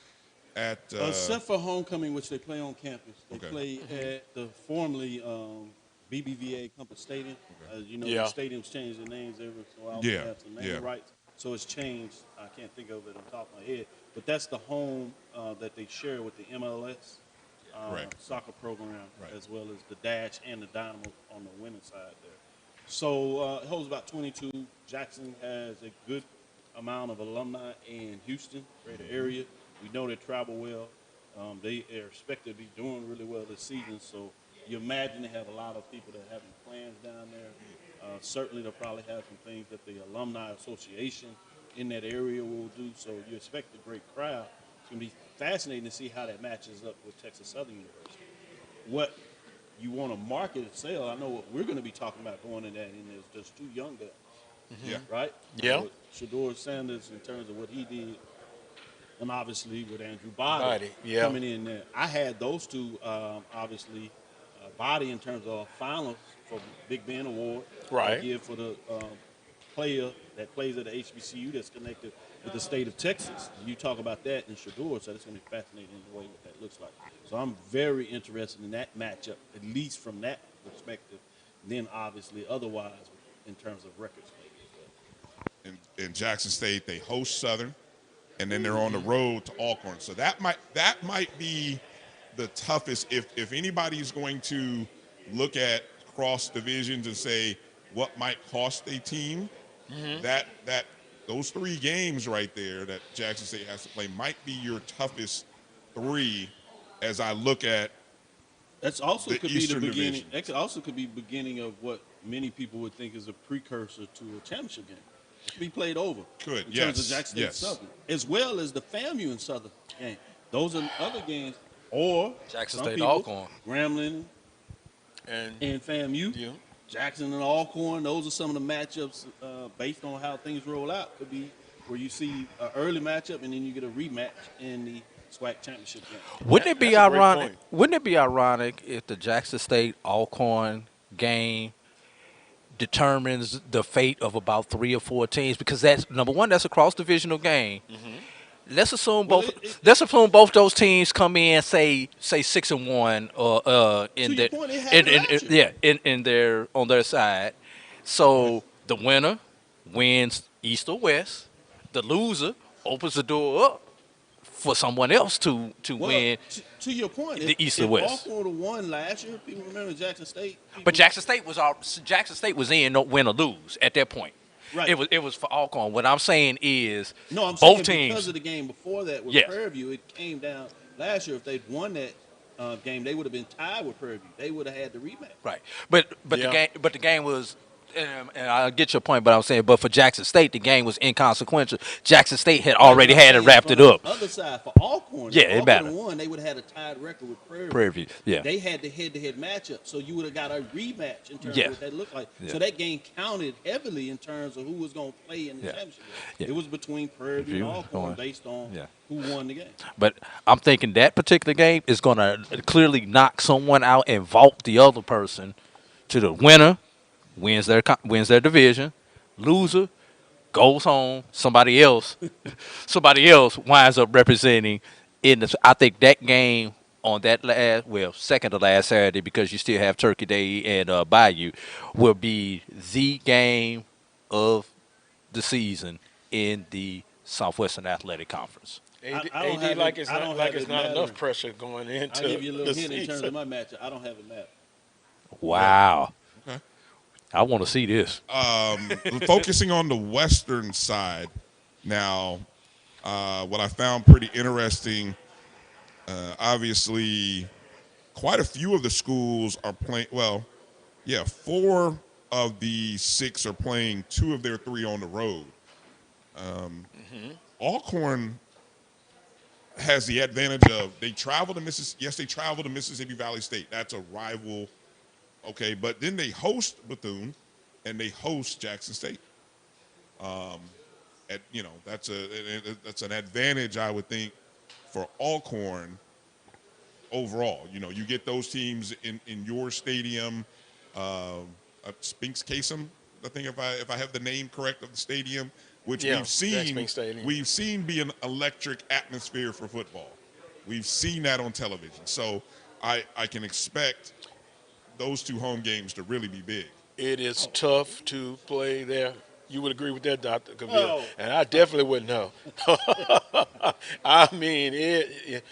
at? Except for homecoming, which they play on campus. They play at the formerly BBVA Compass Stadium. As you know, the stadium's changed their names every so often. Have some name rights. So it's changed. I can't think of it on top of my head. But that's the home that they share with the MLS soccer program, as well as the Dash and the Dynamo on the women's side there. So it holds about 22. Jackson has a good amount of alumni in Houston, greater area. We know they travel well. They are expected to be doing really well this season. So you imagine they have a lot of people that are having plans down there. Certainly they'll probably have some things that the Alumni Association in that area will do. So you expect a great crowd. It's going to be fascinating to see how that matches up with Texas Southern University. What you want to market and sell, I know what we're going to be talking about going in that, and there's just two young guys, right? Yeah. Shador Sanders, in terms of what he did, and obviously with Andrew Body coming in there. I had those two, obviously, Body in terms of finals for Big Ben Award. Right. Here for the player that plays at the HBCU that's connected with the state of Texas. And you talk about that in Shador, so it's going to be fascinating in the way what that looks like. So I'm very interested in that matchup, at least from that perspective. And then obviously otherwise in terms of records. In Jackson State, they host Southern, and then they're on the road to Alcorn. So that might be the toughest. If anybody's going to look at cross divisions and say what might cost a team, that those 3 games right there that Jackson State has to play might be your toughest 3 as I look at That's also the could Eastern be the beginning. Division. That also could be beginning of what many people would think is a precursor to a championship game. It could be played over. Could, in yes, terms of Jackson State yes. Southern, as well as the FAMU and Southern game. Those are other games. Or Jackson some State people, Alcorn. Grambling and FAMU. Yeah. Jackson and Alcorn. Those are some of the matchups based on how things roll out. Could be where you see an early matchup and then you get a rematch in the SWAC championship game. Wouldn't it be ironic? Wouldn't it be ironic if the Jackson State Alcorn game determines the fate of about 3 or 4 teams? Because that's number one, that's a cross divisional game. Let's assume both those teams come in say 6-1 or in their on their side. So the winner wins East or West. The loser opens the door up for someone else to win. To your point, the East or West. Alcorn won last year. People remember Jackson State. But Jackson State was in no win or lose at that point. Right. It was for Alcorn. What I'm saying is I'm both saying teams. because of the game before that with Prairie View, it came down last year. If they'd won that game, they would have been tied with Prairie View. They would have had the rematch. Right. But the game was. And I get your point, but I'm saying, but for Jackson State, the game was inconsequential. Jackson State had already had it wrapped it up. Other side for Alcorn, it mattered. Won, they would have had a tied record with Prairie View. Prairie View, yeah. They had the head-to-head matchup, so you would have got a rematch in terms of what that looked like. Yeah. So that game counted heavily in terms of who was going to play in the championship. Yeah. It was between Prairie View and Alcorn based on who won the game. But I'm thinking that particular game is going to clearly knock someone out and vault the other person to the winner. Wins their division, loser goes home. Somebody else winds up representing in the. I think that game on that second to last Saturday, because you still have Turkey Day and Bayou, will be the game of the season in the Southwestern Athletic Conference. AD like it's not enough pressure going into. I'll give you a little hint season. in terms of my matchup. I don't have it mapped. Wow. Okay. I want to see this. Focusing on the western side now, what I found pretty interesting, obviously, quite a few of the schools are playing. Well, 4 of the 6 are playing 2 of their 3 on the road. Alcorn has the advantage of they travel to Mississippi. Yes, they travel to Mississippi Valley State. That's a rival. Okay, but then they host Bethune, and they host Jackson State. That's an advantage, I would think, for Alcorn overall. You get those teams in your stadium. Spinks Kasem, I think if I have the name correct of the stadium, which we've seen be an electric atmosphere for football. We've seen that on television, so I can expect those 2 home games to really be big. It is tough to play there. You would agree with that, Dr. Cavil, and I definitely wouldn't know. I mean, it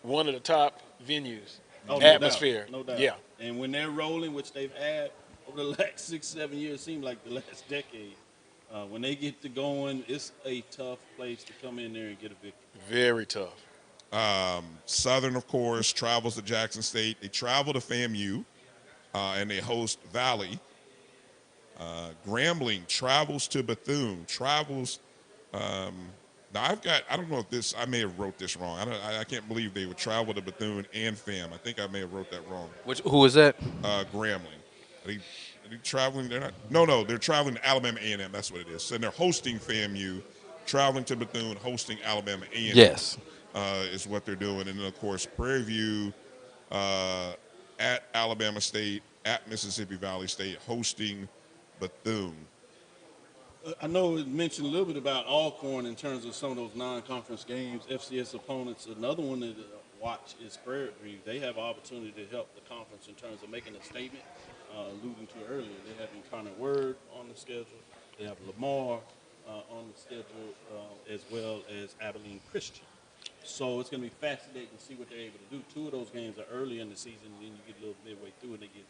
one of the top venues, atmosphere. No doubt. Yeah. And when they're rolling, which they've had over the last 6-7 years, seems like the last decade, when they get to going, it's a tough place to come in there and get a victory. Very tough. Southern, of course, travels to Jackson State. They travel to FAMU. And they host Valley. Grambling travels to Bethune. Now I don't know if I may have wrote this wrong. I can't believe they would travel to Bethune and FAM. I think I may have wrote that wrong. Who is that? Grambling. Are they traveling? They're not. No, they're traveling to Alabama A&M. That's what it is. And they're hosting FAMU, traveling to Bethune, hosting Alabama A&M. Yes. Is what they're doing. And then, of course, Prairie View, at Alabama State, at Mississippi Valley State, hosting Bethune. I know it mentioned a little bit about Alcorn in terms of some of those non-conference games, FCS opponents. Another one to watch is Prairie View. They have an opportunity to help the conference in terms of making a statement, alluding to earlier. They have Connell Word on the schedule. They have Lamar on the schedule, as well as Abilene Christian. So it's going to be fascinating to see what they're able to do. 2 of those games are early in the season, and then you get a little midway through, and they get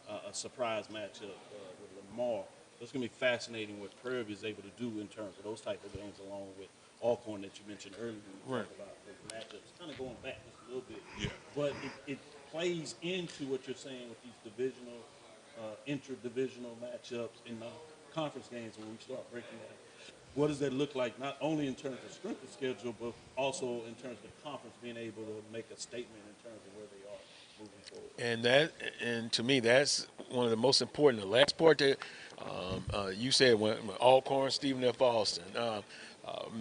a surprise matchup with Lamar it's going to be fascinating what Prairie View is able to do in terms of those type of games, along with Alcorn that you mentioned earlier when we talked about those matchups. Kind of going back just a little bit, but it plays into what you're saying with these divisional, interdivisional matchups in the conference games when we start breaking that. What does that look like, not only in terms of strength of schedule, but also in terms of the conference being able to make a statement in terms of where they are moving forward? And to me, that's one of the most important. The last part that you said when Alcorn, Stephen F. Austin,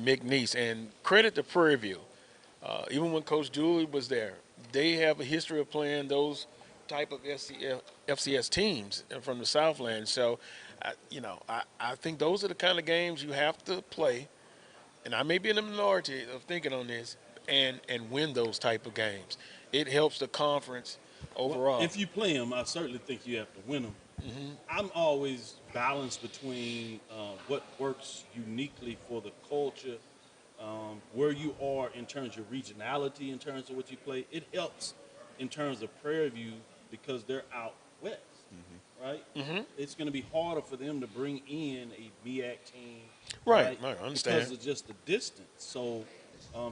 McNeese, and credit to Prairie View. Even when Coach Dooley was there, they have a history of playing those type of FCS teams from the Southland. So, I think those are the kind of games you have to play, and I may be in the minority of thinking on this, and win those type of games. It helps the conference overall. Well, if you play them, I certainly think you have to win them. I'm always balanced between what works uniquely for the culture, where you are in terms of regionality, in terms of what you play. It helps in terms of Prairie View because they're out west, right? It's going to be harder for them to bring in a MEAC team, right? I understand. Because of just the distance. So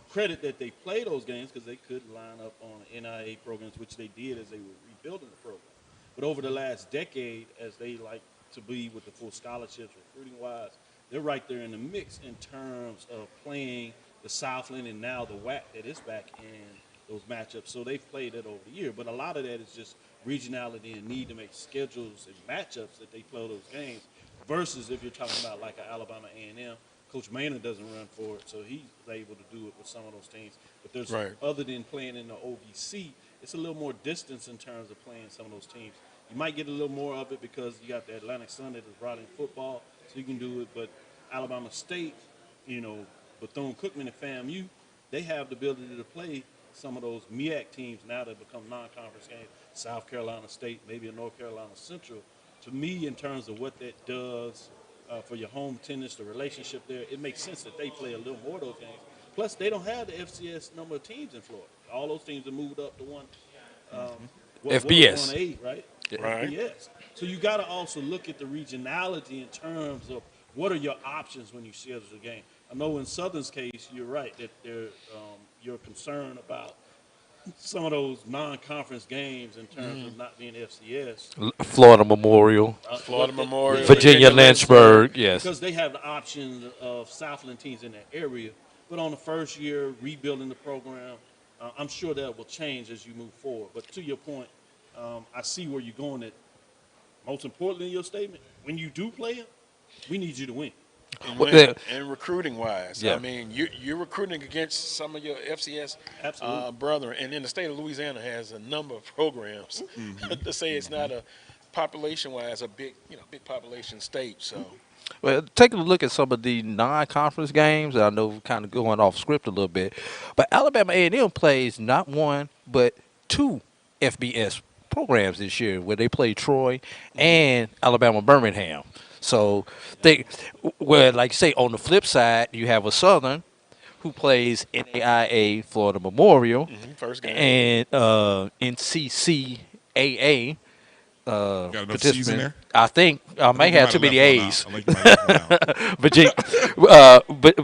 credit that they play those games because they could line up on NIA programs, which they did as they were rebuilding the program. But over the last decade, as they like to be with the full scholarships, recruiting-wise, they're right there in the mix in terms of playing the Southland and now the WAC that is back in those matchups. So they've played it over the year. But a lot of that is just regionality and need to make schedules and matchups that they play those games versus if you're talking about like an Alabama A&M. Coach Maynor doesn't run for it, so he's able to do it with some of those teams. But there's other than playing in the OVC, it's a little more distance in terms of playing some of those teams. You might get a little more of it because you got the Atlantic Sun that is brought in football, so you can do it. But Alabama State, Bethune-Cookman and FAMU, they have the ability to play some of those MEAC teams now that become non-conference games. South Carolina State, maybe a North Carolina Central. To me, in terms of what that does for your home tennis, the relationship there, it makes sense that they play a little more of those games. Plus, they don't have the FCS number of teams in Florida. All those teams have moved up to one. FBS. 1A, right? Right. FBS. So you got to also look at the regionality in terms of what are your options when you schedule a game. I know in Southern's case, you're right that you're concerned about some of those non-conference games in terms of not being FCS. Florida Memorial. Virginia Lynchburg, yes. Because they have the option of Southland teams in that area. But on the first year, rebuilding the program, I'm sure that will change as you move forward. But to your point, I see where you're going at. Most importantly in your statement, when you do play them, we need you to win. And recruiting-wise, I mean, you're recruiting against some of your FCS brethren, and then the state of Louisiana has a number of programs. To say it's not a population-wise a big population state. So, well, taking a look at some of the non-conference games, I know we're kind of going off script a little bit, but Alabama A&M plays not one but two FBS programs this year, where they play Troy and Alabama Birmingham. So, like you say, on the flip side, you have a Southern who plays NAIA Florida Memorial first game. and NCCAA. Got enough C's in there? I think I may have too many A's.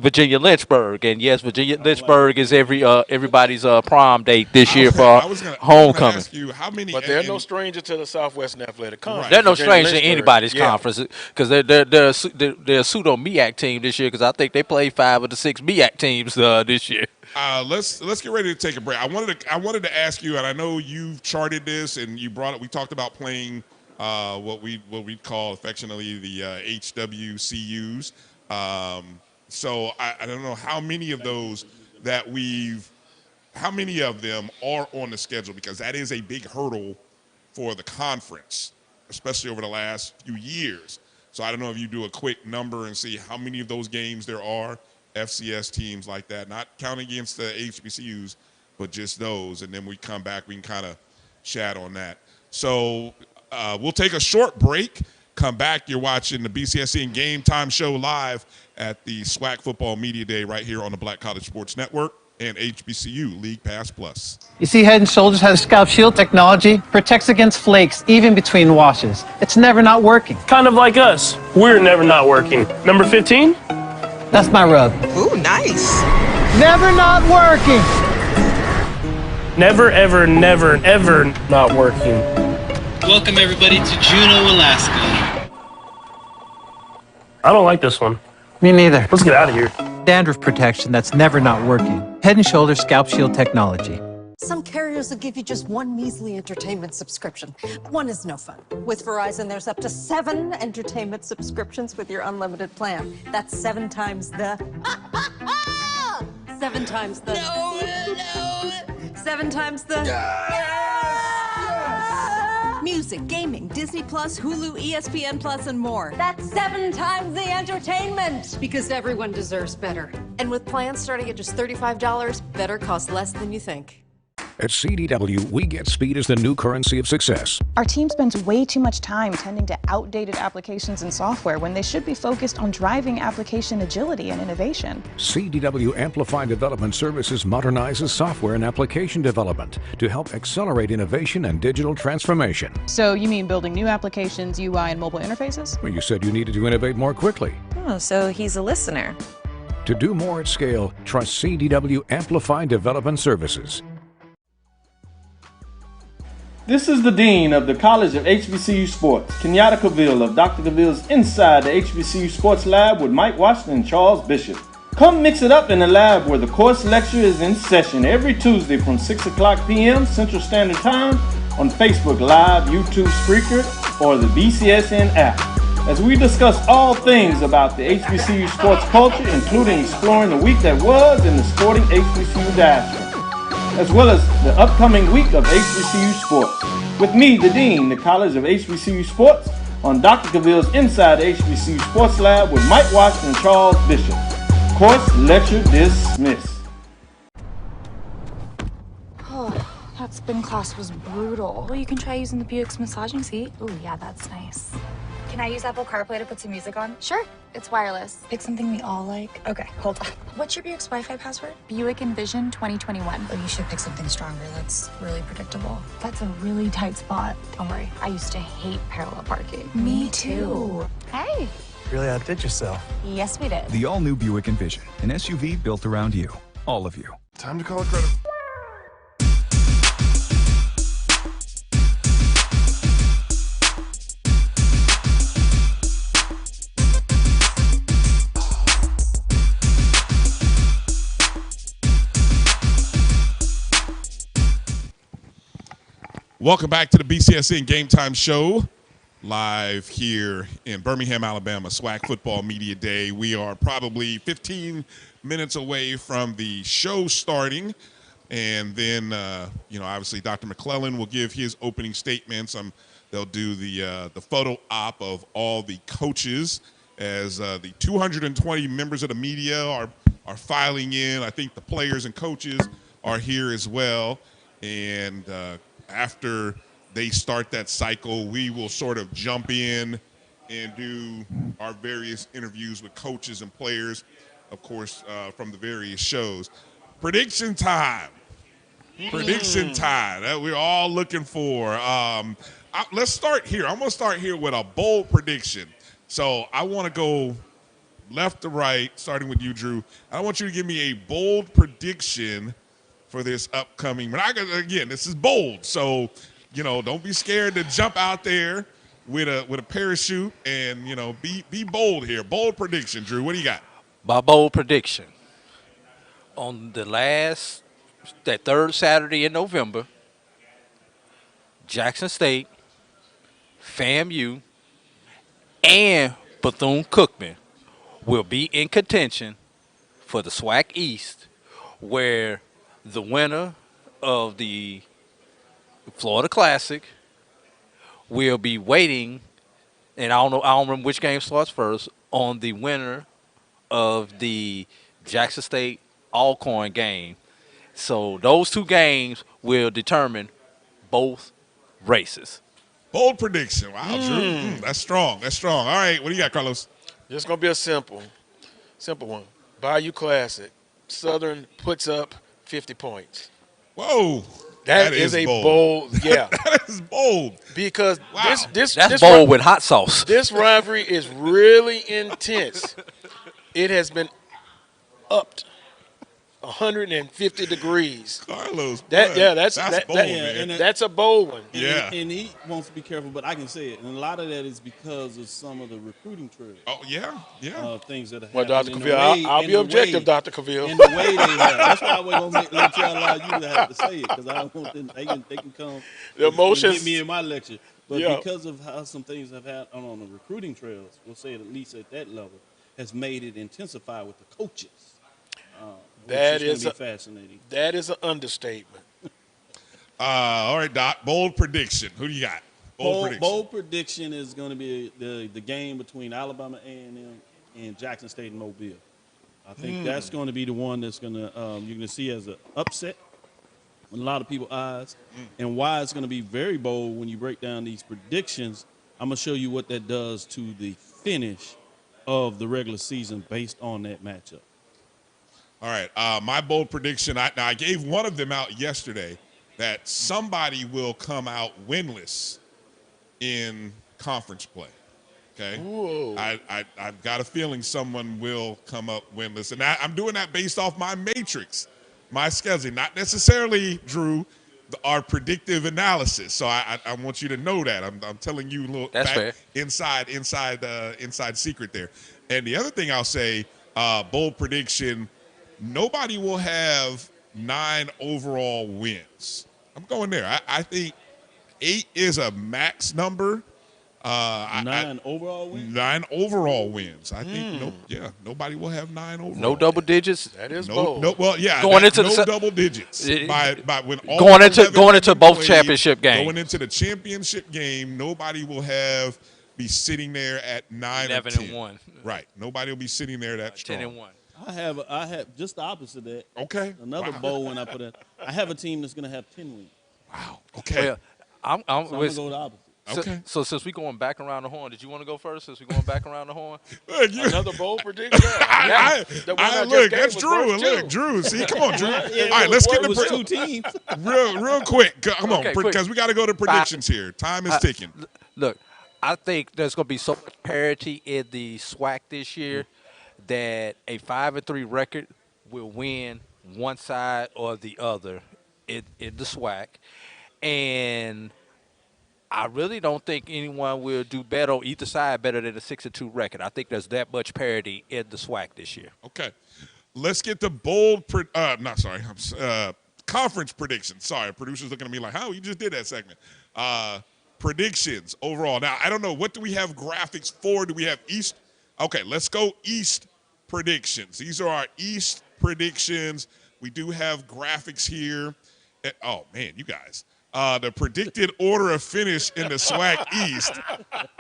Virginia Lynchburg, and yes, Virginia Lynchburg is everybody's prom date this year for homecoming. Ask you, how many? But they're no stranger to the Southwestern Athletic Conference. They're no stranger to anybody's conference because they're a pseudo MEAC team this year because I think they played 5 of the 6 MEAC teams this year. Let's get ready to take a break. I wanted to ask you, and I know you've charted this, and you brought it. We talked about playing what we call affectionately the HWCUs. So I don't know how many of those how many of them are on the schedule, because that is a big hurdle for the conference, especially over the last few years. So I don't know if you do a quick number and see how many of those games there are. FCS teams like that, not counting against the HBCUs, but just those. And then we come back, we can kind of chat on that. So we'll take a short break, come back. You're watching the BCSN GameTime Show live at the SWAC Football Media Day right here on the Black College Sports Network. and HBCU League Pass Plus. You see, Head & Shoulders has Scalp Shield technology, protects against flakes even between washes. It's never not working. Kind of like us. We're never not working. Number 15? That's my rub. Ooh, nice. Never not working. Never, ever, never, ever not working. Welcome everybody to Juneau, Alaska. I don't like this one. Me neither. Let's get out of here. Dandruff protection that's never not working. Head & Shoulders Scalp Shield technology. Some carriers will give you just one measly entertainment subscription. One is no fun. With Verizon, there's up to 7 entertainment subscriptions with your unlimited plan. That's 7 times the... 7 times the... No! 7 times the... Music, gaming, Disney Plus, Hulu, ESPN Plus, and more. That's 7 times the entertainment! Because everyone deserves better. And with plans starting at just $35, better costs less than you think. At CDW, we get speed as the new currency of success. Our team spends way too much time tending to outdated applications and software when they should be focused on driving application agility and innovation. CDW Amplify Development Services modernizes software and application development to help accelerate innovation and digital transformation. So you mean building new applications, UI, and mobile interfaces? Well, you said you needed to innovate more quickly. Oh, so he's a listener. To do more at scale, trust CDW Amplify Development Services. This is the Dean of the College of HBCU Sports, Kenyatta Cavil of Dr. Cavill's Inside the HBCU Sports Lab with Mike Washington and Charles Bishop. Come mix it up in the lab where the course lecture is in session every Tuesday from 6 o'clock p.m. Central Standard Time on Facebook Live, YouTube Spreaker, or the BCSN app. As we discuss all things about the HBCU sports culture, including exploring the week that was in the sporting HBCU diaspora, as well as the upcoming week of HBCU sports. With me, the Dean, the College of HBCU Sports, on Dr. Cavill's Inside the HBCU Sports Lab with Mike Washington and Charles Bishop. Course lecture dismissed. Oh, that spin class was brutal. Well, you can try using the Buick's massaging seat. Ooh, yeah, that's nice. Can I use Apple CarPlay to put some music on? Sure, it's wireless. Pick something we all like. Okay, hold on. What's your Buick's Wi-Fi password? Buick Envision 2021. Oh, you should pick something stronger. That's really predictable. That's a really tight spot. Don't worry, I used to hate parallel parking. Me too. Hey. Really outdid yourself. Yes, we did. The all-new Buick Envision, an SUV built around you. All of you. Time to call it credit. Welcome back to the BCSN GameTime Show, live here in Birmingham, Alabama, SWAC Football Media Day. We are probably 15 minutes away from the show starting, and then, obviously Dr. McClellan will give his opening statements. They'll do the photo op of all the coaches as the 220 members of the media are filing in. I think the players and coaches are here as well, and after they start that cycle, we will sort of jump in and do our various interviews with coaches and players, of course, from the various shows. Prediction time. Prediction time that we're all looking for. Let's start here. I'm going to start here with a bold prediction. So I want to go left to right, starting with you, Drew. I want you to give me a bold prediction for this upcoming. But again, this is bold, so don't be scared to jump out there with a parachute and be bold here. Bold prediction, Drew. What do you got? My bold prediction: on that third Saturday in November, Jackson State, FAMU, and Bethune-Cookman will be in contention for the SWAC East, where the winner of the Florida Classic will be waiting, and I don't remember which game starts first, on the winner of the Jackson State Alcorn game. So those two games will determine both races. Bold prediction. Wow, Drew. That's strong. That's strong. All right, what do you got, Carlos? It's going to be a simple one. Bayou Classic. Southern puts up 50 points. Whoa. That is a bold, yeah. That is bold. Because that's bold with hot sauce. This rivalry is really intense. It has been upped 150 degrees. Carlos, that's bold, man. That's a bold one. And he wants to be careful, but I can say it. And a lot of that is because of some of the recruiting trails. Oh, yeah. Things that have well, happened. Dr. Cavil, I'll be objective, Dr. Cavil. And the way they have. That's why I wasn't going to let you allow you to have to say it, because I don't want them, they can come the emotions. And get me in my lecture. But because of how some things have happened on the recruiting trails, we'll say it at least at that level, has made it intensify with the coaches. That is fascinating. That is an understatement. All right, Doc. Bold prediction. Who do you got? Bold prediction is going to be the game between Alabama A&M and Jackson State and Mobile. I think that's going to be the one that's going to you're going to see as an upset in a lot of people's eyes. And why it's going to be very bold when you break down these predictions. I'm going to show you what that does to the finish of the regular season based on that matchup. All right, my bold prediction, I gave one of them out yesterday, that somebody will come out winless in conference play, okay? Whoa. I've got a feeling someone will come up winless, and I'm doing that based off my matrix, my schedule, not necessarily, Drew, our predictive analysis. So I want you to know that. I'm telling you a little inside secret there. And the other thing I'll say, bold prediction, nobody will have 9 overall wins. I'm going there. I think 8 is a max number. 9 overall wins? 9 overall wins. I think nobody will have 9 overall. No double digits. That is bold. Going into double digits. By when all going into both championship games. Going into the championship game, nobody will be sitting there at 9 or 10. 11-1. Right. Nobody will be sitting there that strong. 10-1. I have just the opposite of that. Okay. Another bold one I put in. I have a team that's going to have 10 wins. Wow. Okay. Well, I'm going to go the opposite. Okay. So since we're going back around the horn, did you want to go first? Since we're going back around the horn, another bold prediction. Look, that's Drew. Look, Drew. See, come on, Drew. All right, let's get the 2 teams. real quick. Come on, because we got to go to predictions here. Time is ticking. Look, I think there's going to be so much parity in the SWAC this year that a 5-3 record will win one side or the other in the SWAC, and I really don't think anyone will do better on either side better than a 6-2 record. I think there's that much parity in the SWAC this year. Okay, let's get the conference predictions. Sorry, producers looking at me like, "How you just did that segment?" Predictions overall. Now I don't know, what do we have graphics for? Do we have East? Okay, let's go East predictions. These are our East predictions. We do have graphics here. Oh man, you guys. The predicted order of finish in the SWAC East.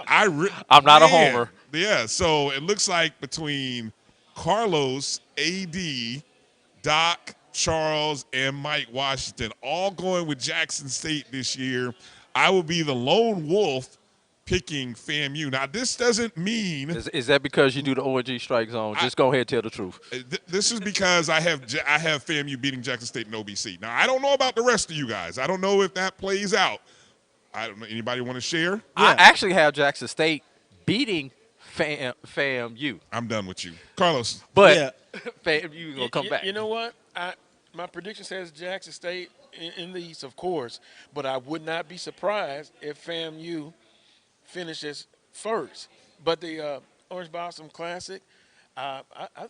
I'm not a homer. Yeah, so it looks like between Carlos, AD, Doc, Charles, and Mike Washington, all going with Jackson State this year. I will be the lone wolf picking FAMU. Now, this doesn't mean... Is that because you do the ONG strike zone? Just go ahead and tell the truth. This is because I have FAMU beating Jackson State and OBC. Now, I don't know about the rest of you guys. I don't know if that plays out. I don't know. Anybody want to share? Yeah. I actually have Jackson State beating FAMU. I'm done with you. Carlos. But FAMU going to come back. You know what? My prediction says Jackson State in the East, of course, but I would not be surprised if FAMU finishes first. But the Orange Blossom Classic, I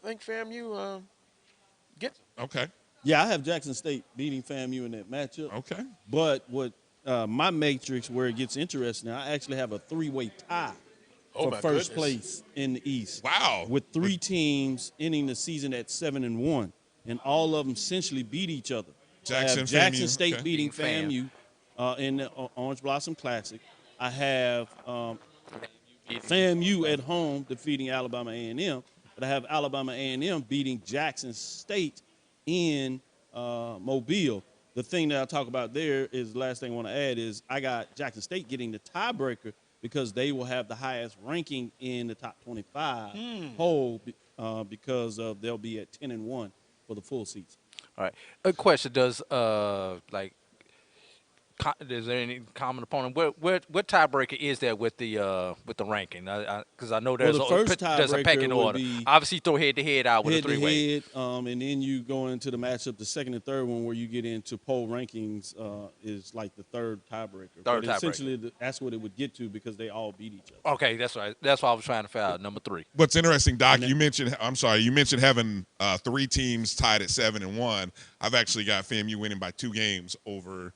think FAMU gets it. Okay. Yeah, I have Jackson State beating FAMU in that matchup. Okay. But what my matrix, where it gets interesting, I actually have a 3-way tie for first place in the East. Wow. With 3 teams ending the season at 7-1, and all of them essentially beat each other. Jackson State beating FAMU in the Orange Blossom Classic. I have FAMU at home defeating Alabama A&M, but I have Alabama A&M beating Jackson State in Mobile. The thing that I'll talk about there is the last thing I want to add is I got Jackson State getting the tiebreaker because they will have the highest ranking in the top 25 poll because they'll be at 10-1 for the full season. All right. A question: Does is there any common opponent? What tiebreaker is there with the ranking? Because I know Well, the first there's a pecking tiebreaker would order. be Obviously, throw head-to-head out with a three-way. Head-to-head, and then you go into the matchup. The second and third one, where you get into poll rankings, is like the third tiebreaker. Third tiebreaker. Essentially, that's what it would get to because they all beat each other. Okay, that's right. That's what I was trying to figure out. Number 3. What's interesting, Doc, you mentioned having 3 teams tied at 7-1. I've actually got FAMU winning by 2 games over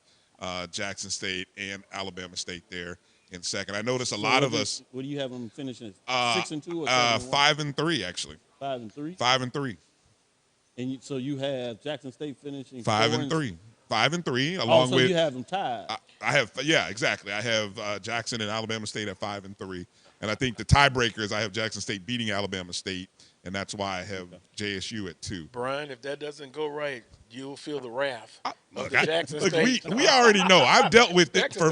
Jackson State and Alabama State there in second. I noticed a lot of us. What do you have them finishing? 6-2 or 7-1? 5-3 actually. 5-3. 5-3. And so you have Jackson State finishing 5-3. 5-3. Along with you have them tied. I have exactly. I have Jackson and Alabama State at 5-3, and I think the tiebreaker is I have Jackson State beating Alabama State, and that's why I have JSU at 2. Brian, if that doesn't go right, you'll feel the wrath. Look, Jackson State. we already know. I've dealt with it for.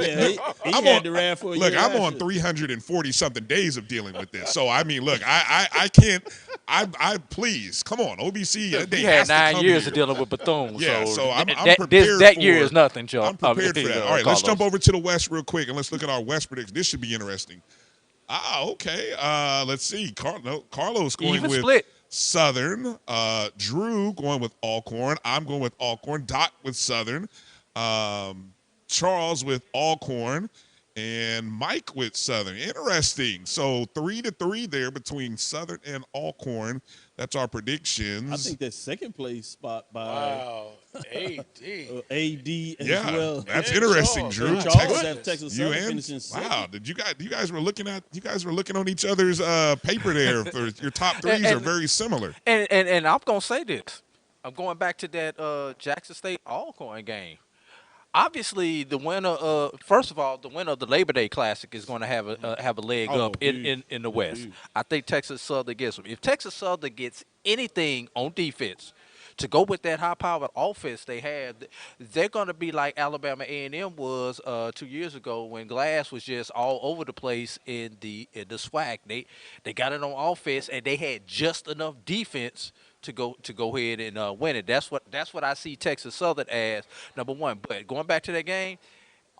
I'm on the wrath for a year. Look, I'm on 340 something days of dealing with this. So I mean, look, I can't. I please come on, OBC. They had 9 years of dealing with Bethune. Yeah, so I'm prepared. That year is nothing, Joe. I'm prepared for that. All right, let's jump over to the West real quick and let's look at our West predictions. This should be interesting. Okay. Let's see. Carlos going even with split. Southern. Drew going with Alcorn. I'm going with Alcorn. Doc with Southern. Charles with Alcorn. And Mike with Southern. Interesting. So 3-3 there between Southern and Alcorn. That's our predictions. I think that second place spot by AD as yeah, well. That's interesting, Drew. Texas you Southern and finishing second. wow, you guys were looking on each other's paper there. For your top threes are very similar. And I'm gonna say this. I'm going back to that Jackson State Alcorn game. Obviously, the winner first of all, the winner of the Labor Day Classic is going to have a leg up in the West. I think Texas Southern gets them. If Texas Southern gets anything on defense to go with that high-powered offense they had, they're going to be like Alabama A&M was 2 years ago when Glass was just all over the place in the SWAC. They got it on offense and they had just enough defense to go ahead and win it. That's what I see Texas Southern as number one. But going back to that game,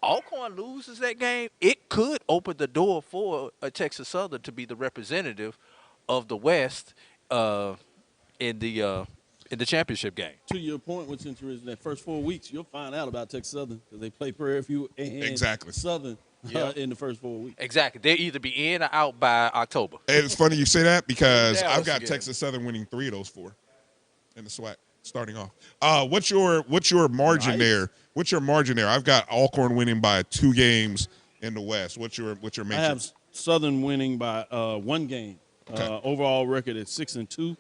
Alcorn loses that game, it could open the door for a Texas Southern to be the representative of the West in the championship game. To your point, what's interesting in that first 4 weeks, you'll find out about Texas Southern because they play Prairie View and Southern in the first 4 weeks. Exactly. They'll either be in or out by October. And it's funny you say that because I've got Texas Southern winning 3 of those 4 in the SWAC starting off. What's your margin there? What's your margin there? I've got Alcorn winning by 2 games in the West. What's your matrix? I have Southern winning by 1 game. Okay. Overall record is 6-2,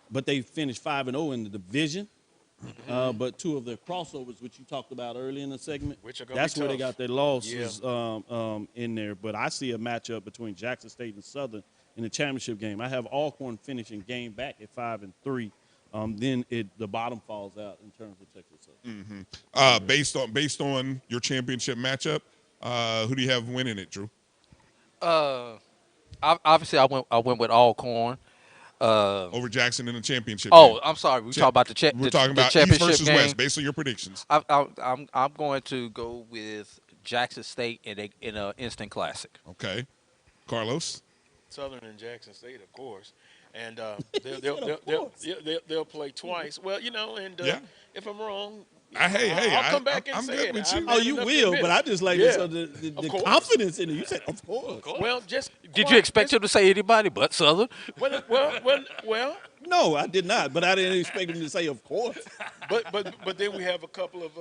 but they finished 5-0 in the division. But 2 of their crossovers, which you talked about earlier in the segment, that's where they got their losses in there. But I see a matchup between Jackson State and Southern in the championship game. I have Alcorn finishing game back at 5-3. Then the bottom falls out in terms of Texas Southern. Based on your championship matchup, who do you have winning it, Drew? Obviously, I went with Alcorn. Over Jackson in the championship. Oh, I'm sorry. We're talking about the We're talking about championship East versus game. West. Based on your predictions, I'm going to go with Jackson State in an instant classic. Okay, Carlos. Southern and Jackson State, of course, and they'll play twice. Well, and if I'm wrong. I'll come back and say it. With you. You will, but I just like the confidence in it. You said, of course. Well, did you expect him to say anybody but Southern? Well. No, I did not, but I didn't expect him to say, of course. But then we have a couple of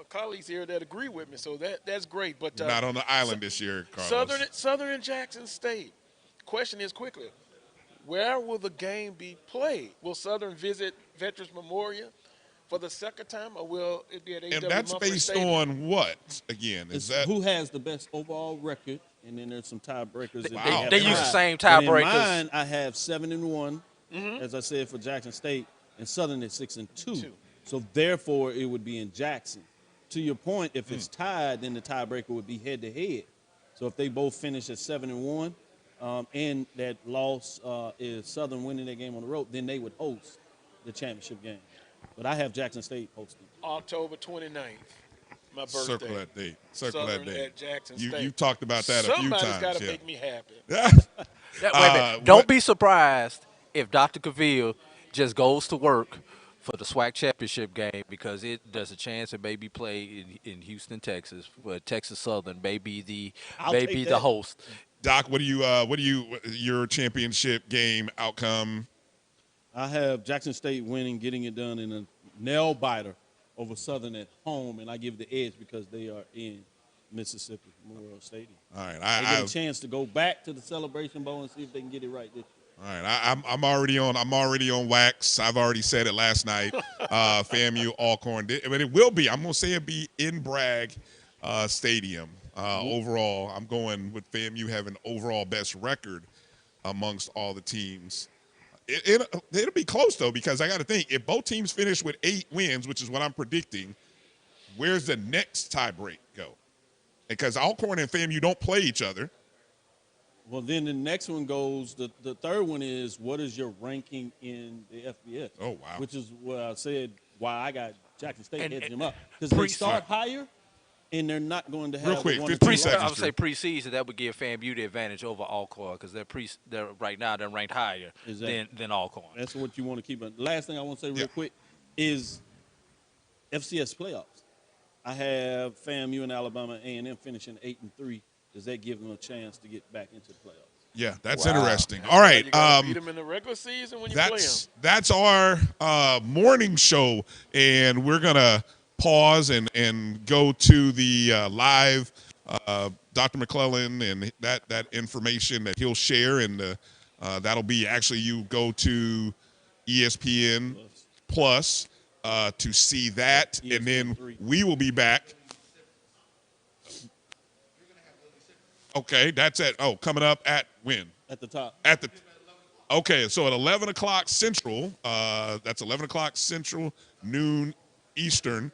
colleagues here that agree with me, so that's great. But not on the island this year, Carlos. Southern and Jackson State. Question is quickly, where will the game be played? Will Southern visit Veterans Memorial for the second time, or will it be at AW And that's Mumford based Stadium? on what? Again, is that who has the best overall record? And then there's some tiebreakers. They use the same tiebreakers. In mine, I have 7-1, as I said, for Jackson State, and Southern at 6-2. So therefore, it would be in Jackson. To your point, if it's tied, then the tiebreaker would be head-to-head. So if they both finish at 7-1, and that loss is Southern winning their game on the road, then they would host the championship game. But I have Jackson State hosting. October 29th, my birthday. Circle that date. Circle Southern that date. at Jackson State. You talked about that a few times. Somebody's got to make me happy. Wait a minute. Don't be surprised if Dr. Cavil just goes to work for the SWAC championship game, because there's a chance it may be played in Houston, Texas, where Texas Southern may be the host. Doc, what do you your championship game outcome? I have Jackson State winning, getting it done in a nail biter over Southern at home, and I give the edge because they are in Mississippi Memorial Stadium. All right, they get a chance to go back to the Celebration Bowl and see if they can get it right this year. All right, I'm already on wax. I've already said it last night. FAMU Alcorn, but it will be. I'm gonna say it'll be in Bragg Stadium. Overall, I'm going with FAMU having overall best record amongst all the teams. It'll be close, though, because I got to think, if both teams finish with 8 wins, which is what I'm predicting, where's the next tie break go? Because Alcorn and FAMU don't play each other. Well, then the next one goes, the third one is, what is your ranking in the FBS? Oh, wow. Which is what I said, why I got Jackson State hedging them up. Because they start higher, and they're not going to have real quick, 15 seconds. I would say preseason, that would give FAMU the advantage over Alcorn, because they're right now they're ranked higher than Alcorn. That's what you want to keep. The last thing I want to say real quick is FCS playoffs. I have FAMU and Alabama A&M finishing 8-3. Does that give them a chance to get back into the playoffs? Yeah, that's interesting. All right, beat them in the regular season when you play them. That's our morning show, and we're gonna pause and go to the live Dr. McClellan and that information that he'll share, and that'll be actually you go to ESPN Plus to see that, ESPN and then 3. We will be back. Okay, that's coming up at when? At the top. Okay, so at 11 o'clock Central, that's 11 o'clock Central, noon Eastern.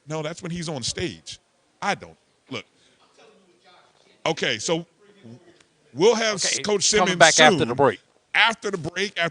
No, that's when he's on stage. I don't. Look. Okay, so we'll have Coach Simmons coming back soon. after the break. After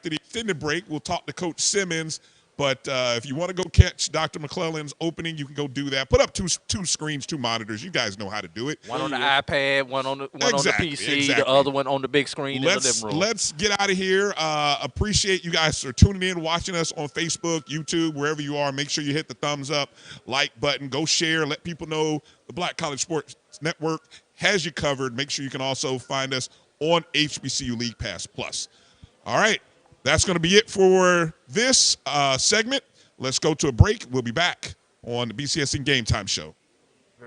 the extended break, we'll talk to Coach Simmons. But if you want to go catch Dr. McClellan's opening, you can go do that. Put up two screens, 2 monitors. You guys know how to do it. One on the iPad, one on the PC, the other one on the big screen in the living room. Let's get out of here. Appreciate you guys for tuning in, watching us on Facebook, YouTube, wherever you are. Make sure you hit the thumbs up, like button. Go share. Let people know the Black College Sports Network has you covered. Make sure you can also find us on HBCU League Pass Plus. All right. That's going to be it for this segment. Let's go to a break. We'll be back on the BCSN GameTime Show.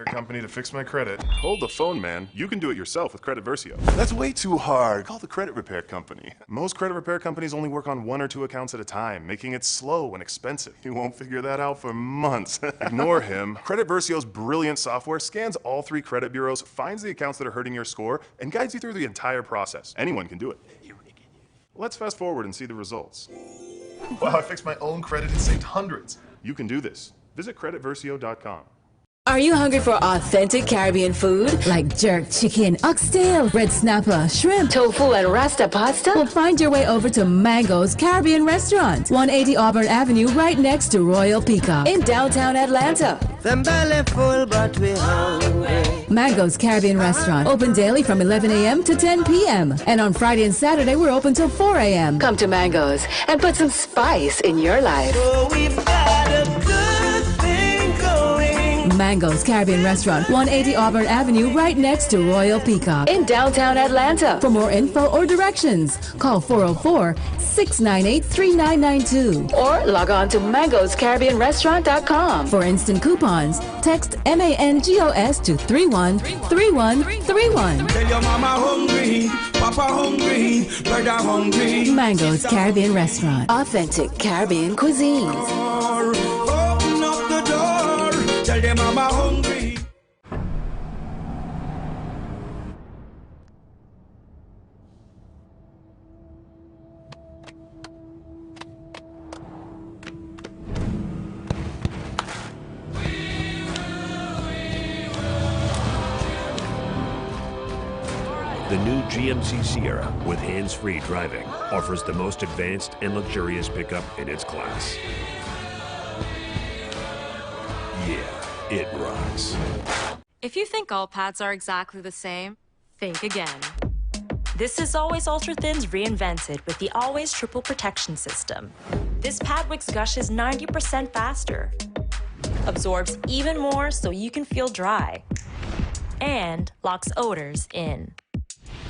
Company to fix my credit. Hold the phone, man. You can do it yourself with Credit Versio. That's way too hard. Call the credit repair company. Most credit repair companies only work on 1 or 2 accounts at a time, making it slow and expensive. You won't figure that out for months. Ignore him. Credit Versio's brilliant software scans all 3 credit bureaus, finds the accounts that are hurting your score, and guides you through the entire process. Anyone can do it. Let's fast forward and see the results. Wow, I fixed my own credit and saved hundreds. You can do this. Visit creditversio.com. Are you hungry for authentic Caribbean food like jerk chicken, oxtail, red snapper, shrimp, tofu, and rasta pasta? Well, find your way over to Mango's Caribbean Restaurant, 180 Auburn Avenue, right next to Royal Peacock in downtown Atlanta. Them belly full, but we hungry. Mango's Caribbean Restaurant, open daily from 11 a.m. to 10 p.m. And on Friday and Saturday, we're open till 4 a.m. Come to Mango's and put some spice in your life. Oh, we've got a good thing going. Mango's Caribbean Restaurant, 180 Auburn Avenue, right next to Royal Peacock in downtown Atlanta. For more info or directions, call 404-698-3992 or log on to mangoscaribbeanrestaurant.com. For instant coupons, text MANGOS to 313131. Tell your mama hungry, papa hungry, brother hungry. Mango's Caribbean Restaurant, authentic Caribbean cuisines. Open up the door, tell them mama hungry. The new GMC Sierra with hands-free driving offers the most advanced and luxurious pickup in its class. Yeah, it rocks. If you think all pads are exactly the same, think again. This is Always Ultra Thins reinvented with the Always Triple Protection System. This pad wicks gushes 90% faster, absorbs even more so you can feel dry, and locks odors in.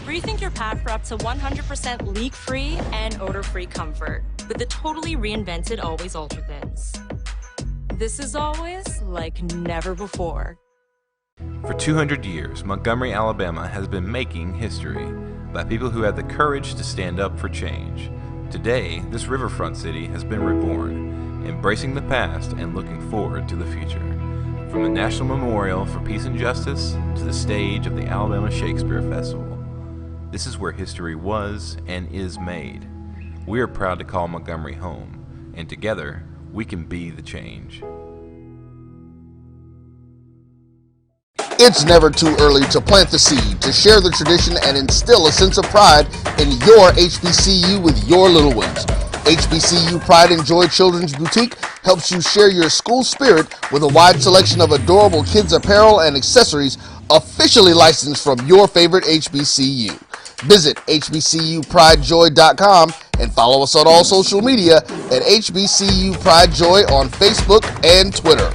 Rethink your pad for up to 100% leak-free and odor-free comfort with the totally reinvented Always Ultra Thins. This is always like never before. For 200 years, Montgomery, Alabama has been making history by people who had the courage to stand up for change. Today, this riverfront city has been reborn, embracing the past and looking forward to the future. From the National Memorial for Peace and Justice to the stage of the Alabama Shakespeare Festival, this is where history was and is made. We are proud to call Montgomery home, and together, we can be the change. It's never too early to plant the seed, to share the tradition, and instill a sense of pride in your HBCU with your little ones. HBCU Pride and Joy Children's Boutique helps you share your school spirit with a wide selection of adorable kids' apparel and accessories officially licensed from your favorite HBCU. Visit hbcupridejoy.com and follow us on all social media at HBCU Pride Joy on Facebook and Twitter.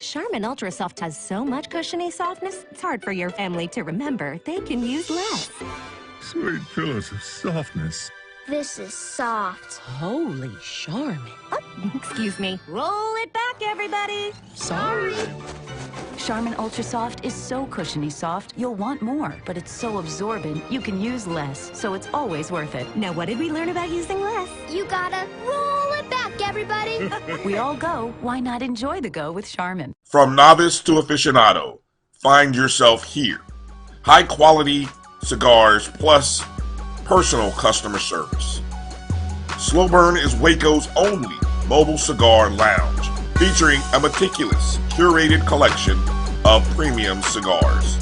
Charmin Ultra Soft has so much cushiony softness, it's hard for your family to remember they can use less. Sweet pillows of softness. This is soft. Holy Charmin. Oh, excuse me. Roll it back, everybody. Sorry. Charmin Ultra Soft is so cushiony soft, you'll want more, but it's so absorbent, you can use less, so it's always worth it. Now, what did we learn about using less? You gotta roll it back, everybody. We all go. Why not enjoy the go with Charmin? From novice to aficionado, find yourself here. High quality cigars plus personal customer service. Slow Burn is Waco's only mobile cigar lounge, featuring a meticulous, curated collection of premium cigars.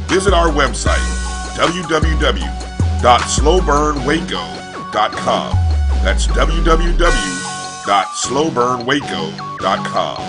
Visit our website, www.slowburnwaco.com. That's www.slowburnwaco.com.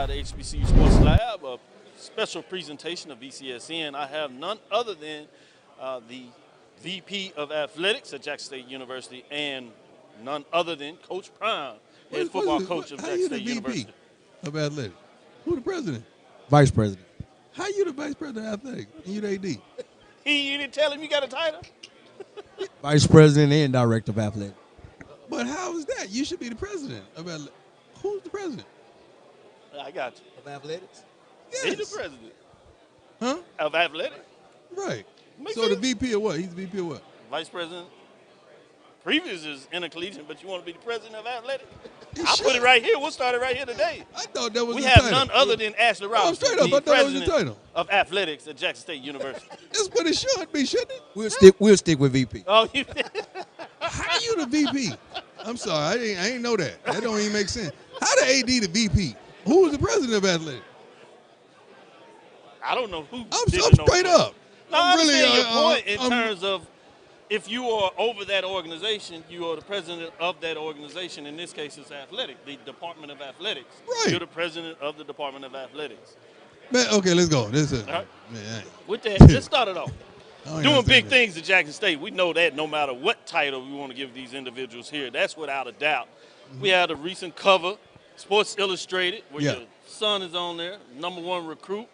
The HBCU Sports Lab, a special presentation of BCSN. I have none other than the VP of Athletics at Jackson State University and none other than Coach Prime, head football coach of Jackson State University. Of Athletics? Who the president? Vice president. How you the vice president of Athletics and you the AD? You didn't tell him you got a title? Vice president and director of athletics. But how is that? You should be the president of Athletics. Who's the president? I got you. Of athletics? Yes. He's the president. Huh? Of athletics. Right. Makes so sense. the VP of what? He's the VP of what? Vice president. Previous is intercollegiate, but you want to be the president of athletics? I'll put it right here. We'll start it right here today. I thought that was we the have title. none other than Ashley Rouse, straight up, I the thought that was the president title. of athletics at Jackson State University. That's what it should be, shouldn't it? We'll stick with VP. Oh, you How you the VP? I'm sorry, I ain't know that. That don't even make sense. How the AD the VP? Who was the president of athletics? I don't know who. I'm straight up. No, I I'm understand really, your point in I'm- terms of if you are over that organization, you are the president of that organization. In this case, it's athletic, the Department of Athletics. Right. You're the president of the Department of Athletics. Man, okay, let's go. This is, All right. man, With that, let's start it off. I don't Doing understand big that. things at Jackson State. We know that no matter what title we want to give these individuals here, that's without a doubt. We had a recent cover, Sports Illustrated, where Yeah. your son is on there, #1 recruit.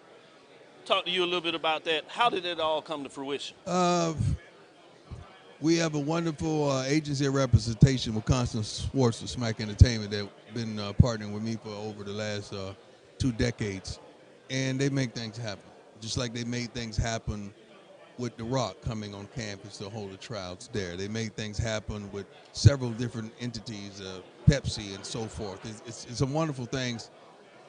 Talk to you a little bit about that. How did it all come to fruition? We have a wonderful agency of representation with Constant Sports and SMAC Entertainment that's been partnering with me for over the last 2 decades. And they make things happen, just like they made things happen with The Rock coming on campus to hold the tryouts there. They made things happen with several different entities, Pepsi and so forth. It's some wonderful things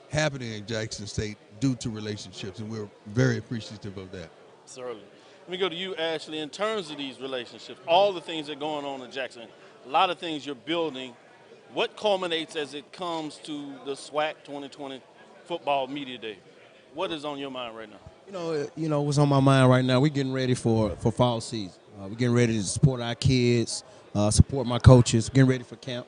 happening in Jackson State due to relationships, and we're very appreciative of that. Certainly. Let me go to you, Ashley. In terms of these relationships, all the things that are going on in Jackson, a lot of things you're building. What culminates as it comes to the SWAC 2020 Football Media Day? What is on your mind right now? You know what's on my mind right now. We're getting ready for fall season. We're getting ready to support our kids, support my coaches, getting ready for camp.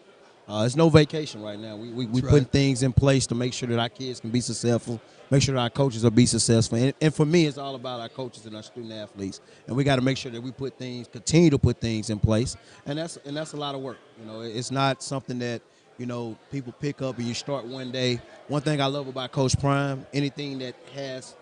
It's no vacation right now. We putting things in place to make sure that our kids can be successful, make sure that our coaches will be successful. And for me, it's all about our coaches and our student athletes. And we got to make sure that we continue to put things in place. And that's a lot of work. It's not something that people pick up and you start one day. One thing I love about Coach Prime, anything that has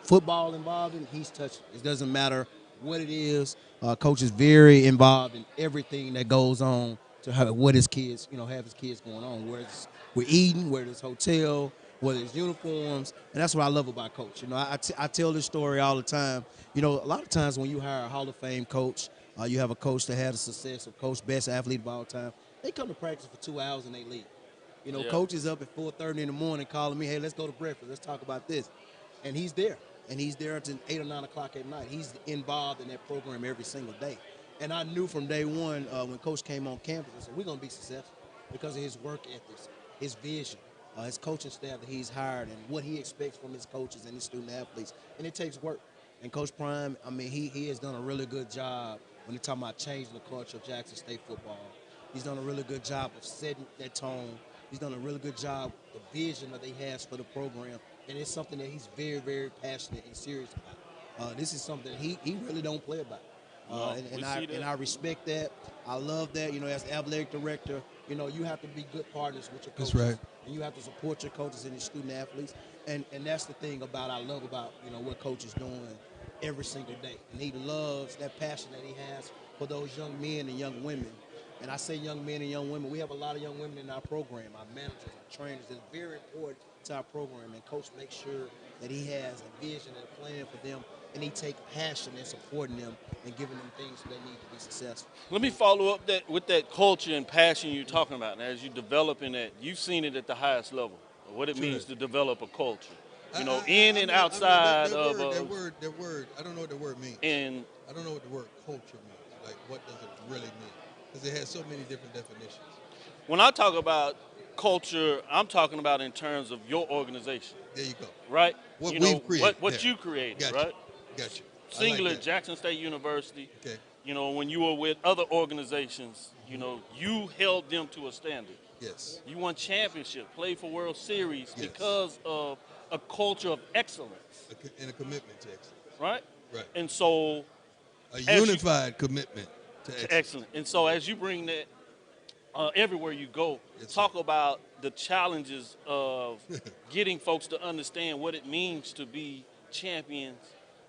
football involved in, he's touching. It doesn't matter what it is. Coach is very involved in everything that goes on to have what his kids, have his kids going on. Whether we're eating, whether it's hotel, whether it's uniforms, and that's what I love about Coach. I tell this story all the time. A lot of times when you hire a Hall of Fame coach, you have a coach that had a success, a coach best athlete of all time. They come to practice for 2 hours and they leave. Coach is up at 4:30 in the morning calling me, hey, let's go to breakfast. Let's talk about this. And he's there. And he's there until 8 or 9 o'clock at night. He's involved in that program every single day. And I knew from day one when Coach came on campus, I said, we're going to be successful because of his work ethics, his vision, his coaching staff that he's hired, and what he expects from his coaches and his student athletes. And it takes work. And Coach Prime, he has done a really good job when you're talking about changing the culture of Jackson State football. He's done a really good job of setting that tone. He's done a really good job, the vision that he has for the program. And it's something that he's very, very passionate and serious about. This is something he really don't play about. And I respect that. I love that. As the athletic director, you have to be good partners with your coaches. That's right. And you have to support your coaches and your student athletes. And that's the thing I love about, what Coach is doing every single day. And he loves that passion that he has for those young men and young women. And I say young men and young women. We have a lot of young women in our program, our managers, our trainers. It's very important to our program. And Coach makes sure that he has a vision and a plan for them. And he takes passion in supporting them and giving them things they need to be successful. Let me follow up with that culture and passion you're talking about. And as you developing that, you've seen it at the highest level, what it means to develop a culture. In and outside of that word. I don't know what the word means. And I don't know what the word culture means. Like, what does it really mean? Because it has so many different definitions. When I talk about culture, I'm talking about in terms of your organization. There you go. Right? What we've created. What you created, Gotcha. right? Gotcha. Singular, like Jackson State University. Okay. When you were with other organizations, you held them to a standard. Yes. You won championship, played for World Series because of a culture of excellence. And a commitment to excellence. Right? Right. And so a unified commitment to excellence. And so as you bring that everywhere you go, talk about the challenges of getting folks to understand what it means to be champions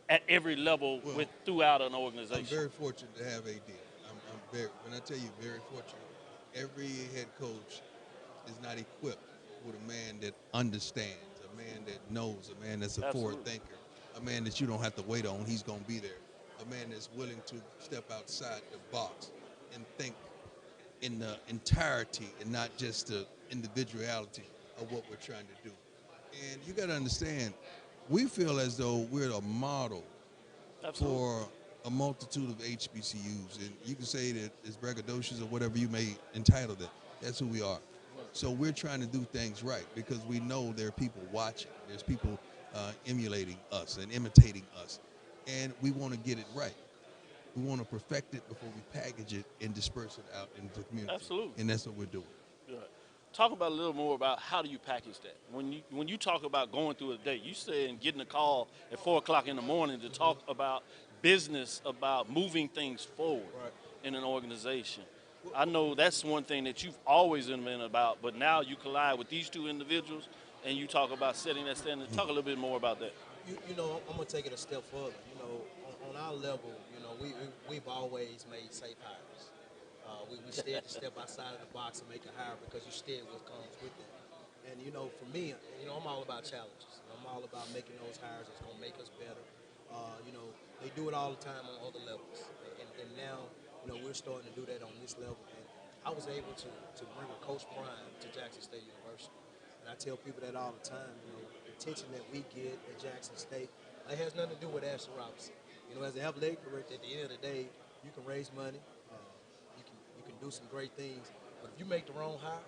at every level throughout an organization. I'm very fortunate to have AD. When I tell you very fortunate, every head coach is not equipped with a man that understands, a man that knows, a man that's a forward thinker, a man that you don't have to wait on, he's going to be there, a man that's willing to step outside the box and think in the entirety and not just the individuality of what we're trying to do. And you got to understand, we feel as though we're a model for a multitude of HBCUs. And you can say that it's braggadocious or whatever you may entitle it. That's who we are. So we're trying to do things right because we know there are people watching. There's people emulating us and imitating us. And we want to get it right. We want to perfect it before we package it and disperse it out into the community. Absolutely. And that's what we're doing. Good. Talk about a little more about how do you package that? When you talk about going through a day, you said getting a call at 4 o'clock in the morning to talk about business, about moving things forward in an organization. I know that's one thing that you've always been about, but now you collide with these two individuals and you talk about setting that standard. Talk a little bit more about that. I'm going to take it a step further. On our level, we've always made safe hires. We scared to step outside of the box and make a hire because you scared what comes with it. And, for me, I'm all about challenges. I'm all about making those hires that's going to make us better. They do it all the time on other levels. And now, we're starting to do that on this level. And I was able to bring a Coach Prime to Jackson State University. And I tell people that all the time, the attention that we get at Jackson State, it has nothing to do with Ashley Robinson. You know, as an athletic director, at the end of the day, you can raise money, you can do some great things, but if you make the wrong hire,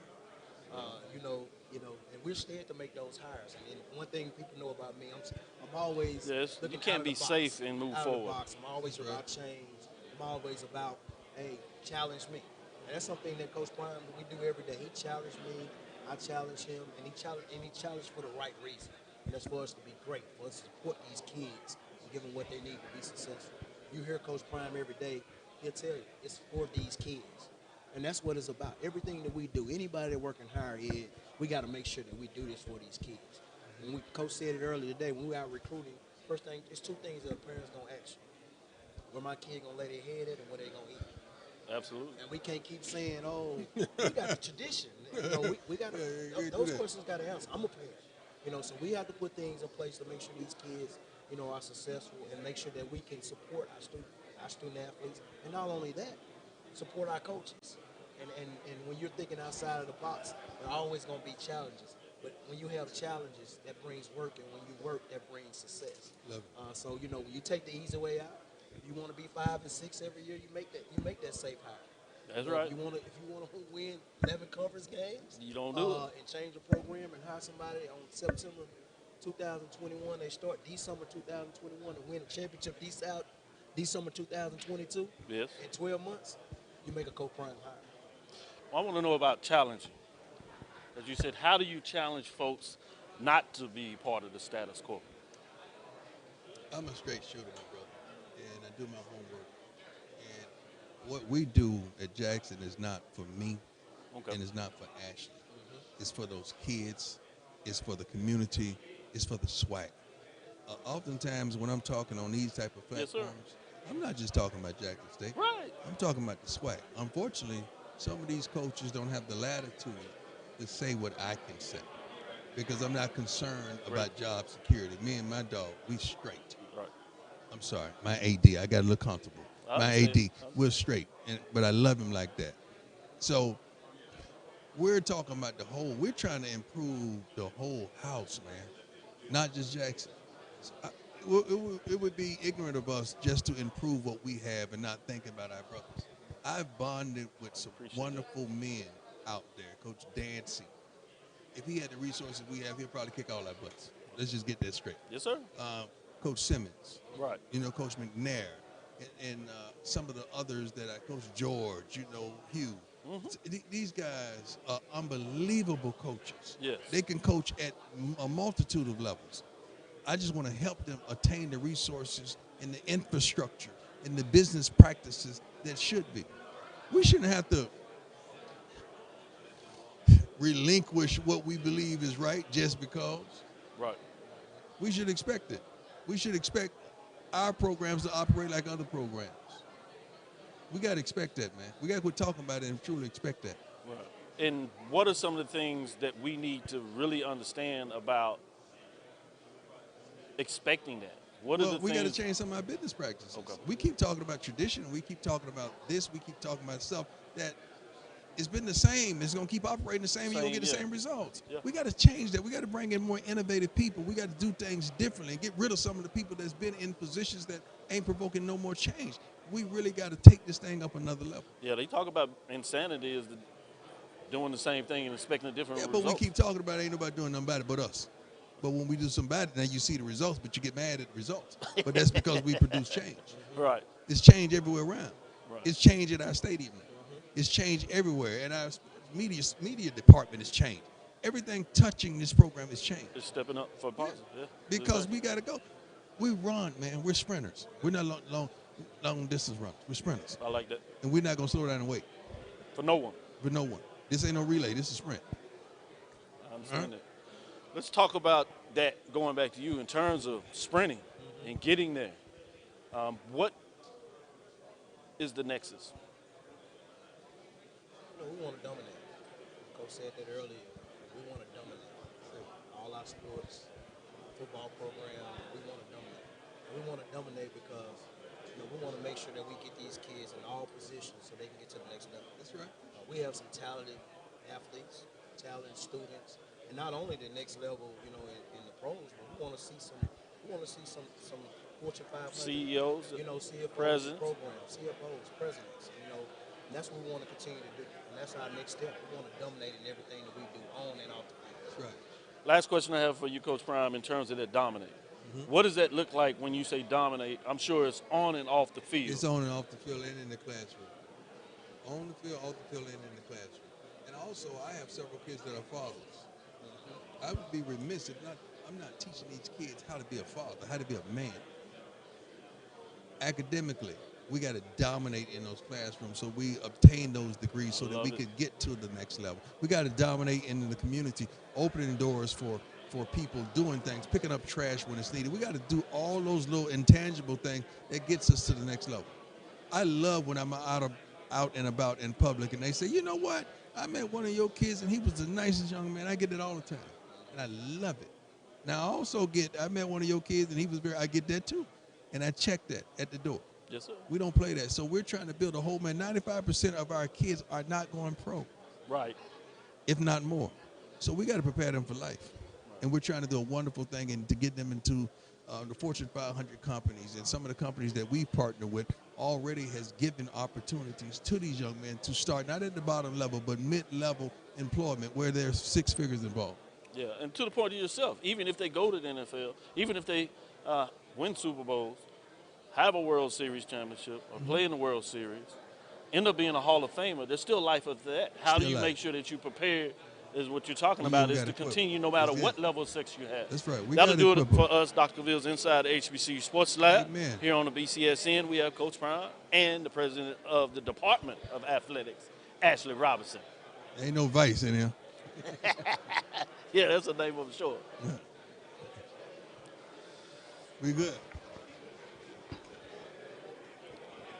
and we're scared to make those hires. And one thing people know about me, I'm always looking you can't out of be the box, safe and move out forward. Of the box. I'm always about change. I'm always about, hey, challenge me. And that's something that Coach Prime, we do every day. He challenged me, I challenge him, and he challenged for the right reason. And that's for us to be great, for us to support these kids and give them what they need to be successful. You hear Coach Prime every day, he'll tell you, it's for these kids. And that's what it's about. Everything that we do, anybody that work in higher ed, we got to make sure that we do this for these kids. And Coach said it earlier today, when we out recruiting, first thing, it's two things that parents going to ask you. Where my kid going to lay their head at and what they going to eat. Absolutely. And we can't keep saying, oh, we got the tradition. You know, we got those questions got to answer. I'm a parent. You know, so we have to put things in place to make sure these kids, you know, are successful and make sure that we can support our student athletes. And not only that, support our coaches. And when you're thinking outside of the box, there are always going to be challenges. But when you have challenges, that brings work. And when you work, that brings success. So, you know, when you take the easy way out, if you want to be 5 and 6 every year, you make that safe hire. That's right. If you want to win 11 conference games, you don't do it. And change the program and hire somebody on September 2021. They start December 2021 to win a championship December 2022. Yes. In 12 months, you make a co-prime hire. Well, I want to know about challenging. As you said, how do you challenge folks not to be part of the status quo? I'm a straight shooter, my brother, and I do my homework. And what we do at Jackson is not for me, and it's not for Ashley. It's for those kids. It's for the community. It's for the SWAC. Oftentimes, when I'm talking on these type of platforms, I'm not just talking about Jackson State. Right. I'm talking about the SWAC. Unfortunately, some of these coaches don't have the latitude to say what I can say because I'm not concerned about job security. Me and my dog, we straight. Right. I'm sorry, my AD, I got a little comfortable. My AD, we're straight, but I love him like that. So we're talking about we're trying to improve the whole house, man, not just Jackson. It would be ignorant of us just to improve what we have and not think about our brothers. I've bonded with some wonderful men out there. Coach Dancy. If he had the resources we have, he'll probably kick all our butts. Let's just get that straight. Yes, sir. Coach Simmons. Right. You know, Coach McNair. And some of the others that Coach George, you know, Hugh. Mm-hmm. These guys are unbelievable coaches. Yes. They can coach at a multitude of levels. I just want to help them attain the resources and the infrastructure and the business practices that should be. We shouldn't have to relinquish what we believe is right just because. Right. We should expect it. We should expect our programs to operate like other programs. We got to expect that, man. We got to quit talking about it and truly expect that. Right. And what are some of the things that we need to really understand about expecting that? We got to change some of our business practices. Okay. We keep talking about tradition. We keep talking about this. We keep talking about stuff that it's been the same. It's going to keep operating the same. You're going to get the same results. Yeah. We got to change that. We got to bring in more innovative people. We got to do things differently and get rid of some of the people that's been in positions that ain't provoking no more change. We really got to take this thing up another level. Yeah, they talk about insanity is doing the same thing and expecting a different result. But we keep talking about it. Ain't nobody doing nothing about it but us. But when we do something bad, now you see the results, but you get mad at the results. But that's because we produce change. Right. It's change everywhere around. Right. It's change at our stadium now. It's change everywhere. And our media department is changed. Everything touching this program is changed. It's stepping up for positive. Yeah. Because we got to go. We run, man. We're sprinters. We're not long distance runners. We're sprinters. I like that. And we're not going to slow down and wait. For no one. For no one. This ain't no relay. This is sprint. I understand that. Let's talk about that, going back to you, in terms of sprinting and getting there. What is the nexus? We want to dominate. Coach said that earlier. We want to dominate. All our sports, football program, we want to dominate. And we want to dominate because we want to make sure that we get these kids in all positions so they can get to the next level. That's right. We have some talented athletes, talented students. And not only the next level, in the pros, but we want to see some Fortune 500. CEOs, CFOs, presidents. programs, CFOs, presidents, and that's what we want to continue to do. And that's our next step. We want to dominate in everything that we do on and off the field. Right. Last question I have for you, Coach Prime, in terms of that dominate. What does that look like when you say dominate? I'm sure it's on and off the field. It's on and off the field and in the classroom. On the field, off the field, and in the classroom. And also, I have several kids that are fathers. I would be remiss if I'm not teaching these kids how to be a father, how to be a man. Academically, we got to dominate in those classrooms so we obtain those degrees so that we could get to the next level. We got to dominate in the community, opening doors for people doing things, picking up trash when it's needed. We got to do all those little intangible things that gets us to the next level. I love when I'm out and about in public and they say, you know what? I met one of your kids and he was the nicest young man. I get it all the time. And I love it. Now I also I met one of your kids and he was I get that too. And I check that at the door. Yes, sir. We don't play that. So we're trying to build a whole man. 95% of our kids are not going pro. Right. If not more. So we got to prepare them for life. And we're trying to do a wonderful thing and to get them into the Fortune 500 companies. And some of the companies that we partner with already has given opportunities to these young men to start not at the bottom level, but mid-level employment where there's 6 figures involved. Yeah, and to the point of yourself, even if they go to the NFL, even if they win Super Bowls, have a World Series championship, or play in the World Series, end up being a Hall of Famer, there's still life after that. How do you make sure that you prepare? Is what you're talking about is to continue no matter what level of sex you have. That's right. That'll do it for us, Dr. Cavill's Inside the HBCU Sports Lab. Amen. Here on the BCSN, we have Coach Prime and the president of the Department of Athletics, Ashley Robinson. Ain't no vice in here. Yeah, that's the name of the show. Yeah. We good.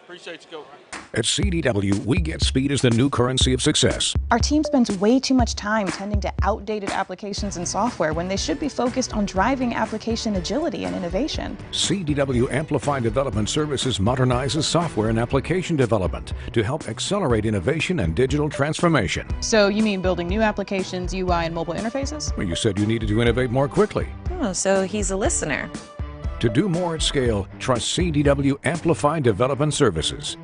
Appreciate you, Coach. At CDW, we get speed as the new currency of success. Our team spends way too much time tending to outdated applications and software when they should be focused on driving application agility and innovation. CDW Amplified Development Services modernizes software and application development to help accelerate innovation and digital transformation. So you mean building new applications, UI, and mobile interfaces? Well, you said you needed to innovate more quickly. Oh, so he's a listener. To do more at scale, trust CDW Amplified Development Services.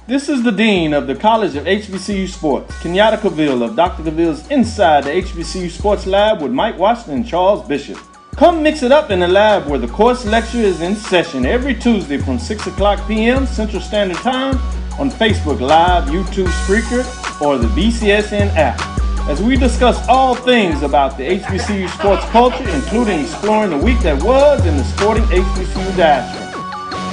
This is the Dean of the College of HBCU Sports, Kenyatta Cavil of Dr. Cavill's Inside the HBCU Sports Lab with Mike Washington and Charles Bishop. Come mix it up in the lab where the course lecture is in session every Tuesday from 6 o'clock p.m. Central Standard Time on Facebook Live, YouTube Spreaker, or the BCSN app, as we discuss all things about the HBCU sports culture, including exploring the week that was in the sporting HBCU diaspora,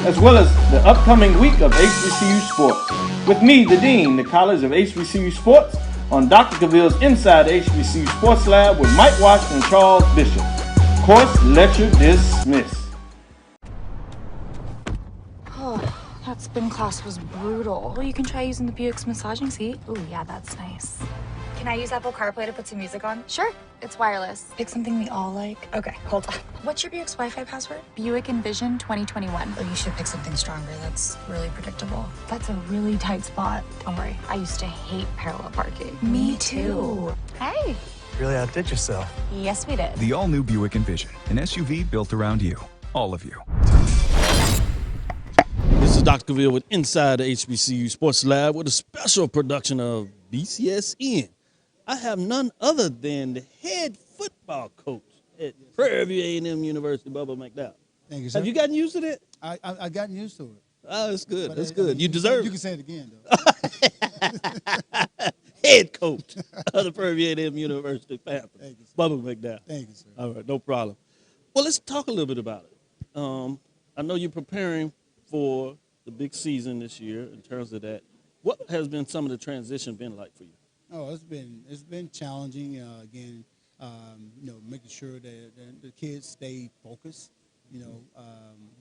as well as the upcoming week of HBCU sports. With me, the Dean, the College of HBCU Sports, on Dr. Cavill's Inside the HBCU Sports Lab with Mike Washington and Charles Bishop. Course lecture dismissed. Oh, that spin class was brutal. Well, you can try using the Buick's massaging seat. Ooh, yeah, that's nice. Can I use Apple CarPlay to put some music on? Sure. It's wireless. Pick something we all like. Okay, hold on. What's your Buick's Wi-Fi password? Buick Envision 2021. Oh, you should pick something stronger. That's really predictable. That's a really tight spot. Don't worry, I used to hate parallel parking. Me too. Hey. Really outdid yourself. Yes, we did. The all-new Buick Envision, an SUV built around you, all of you. This is Dr. Cavil with Inside the HBCU Sports Lab with a special production of BCSN. I have none other than the head football coach at Prairie View A&M University, Bubba McDowell. Thank you, sir. Have you gotten used to that? I've gotten used to it. Oh, that's good. But That's good. You deserve it. You can say it again, though. Head coach of the Prairie View A&M University Panthers, Thank you, Bubba McDowell. Thank you, sir. All right, no problem. Well, let's talk a little bit about it. I know you're preparing for the big season this year in terms of that. What has been some of the transition been like for you? Oh, it's been challenging. Again, making sure that the kids stay focused.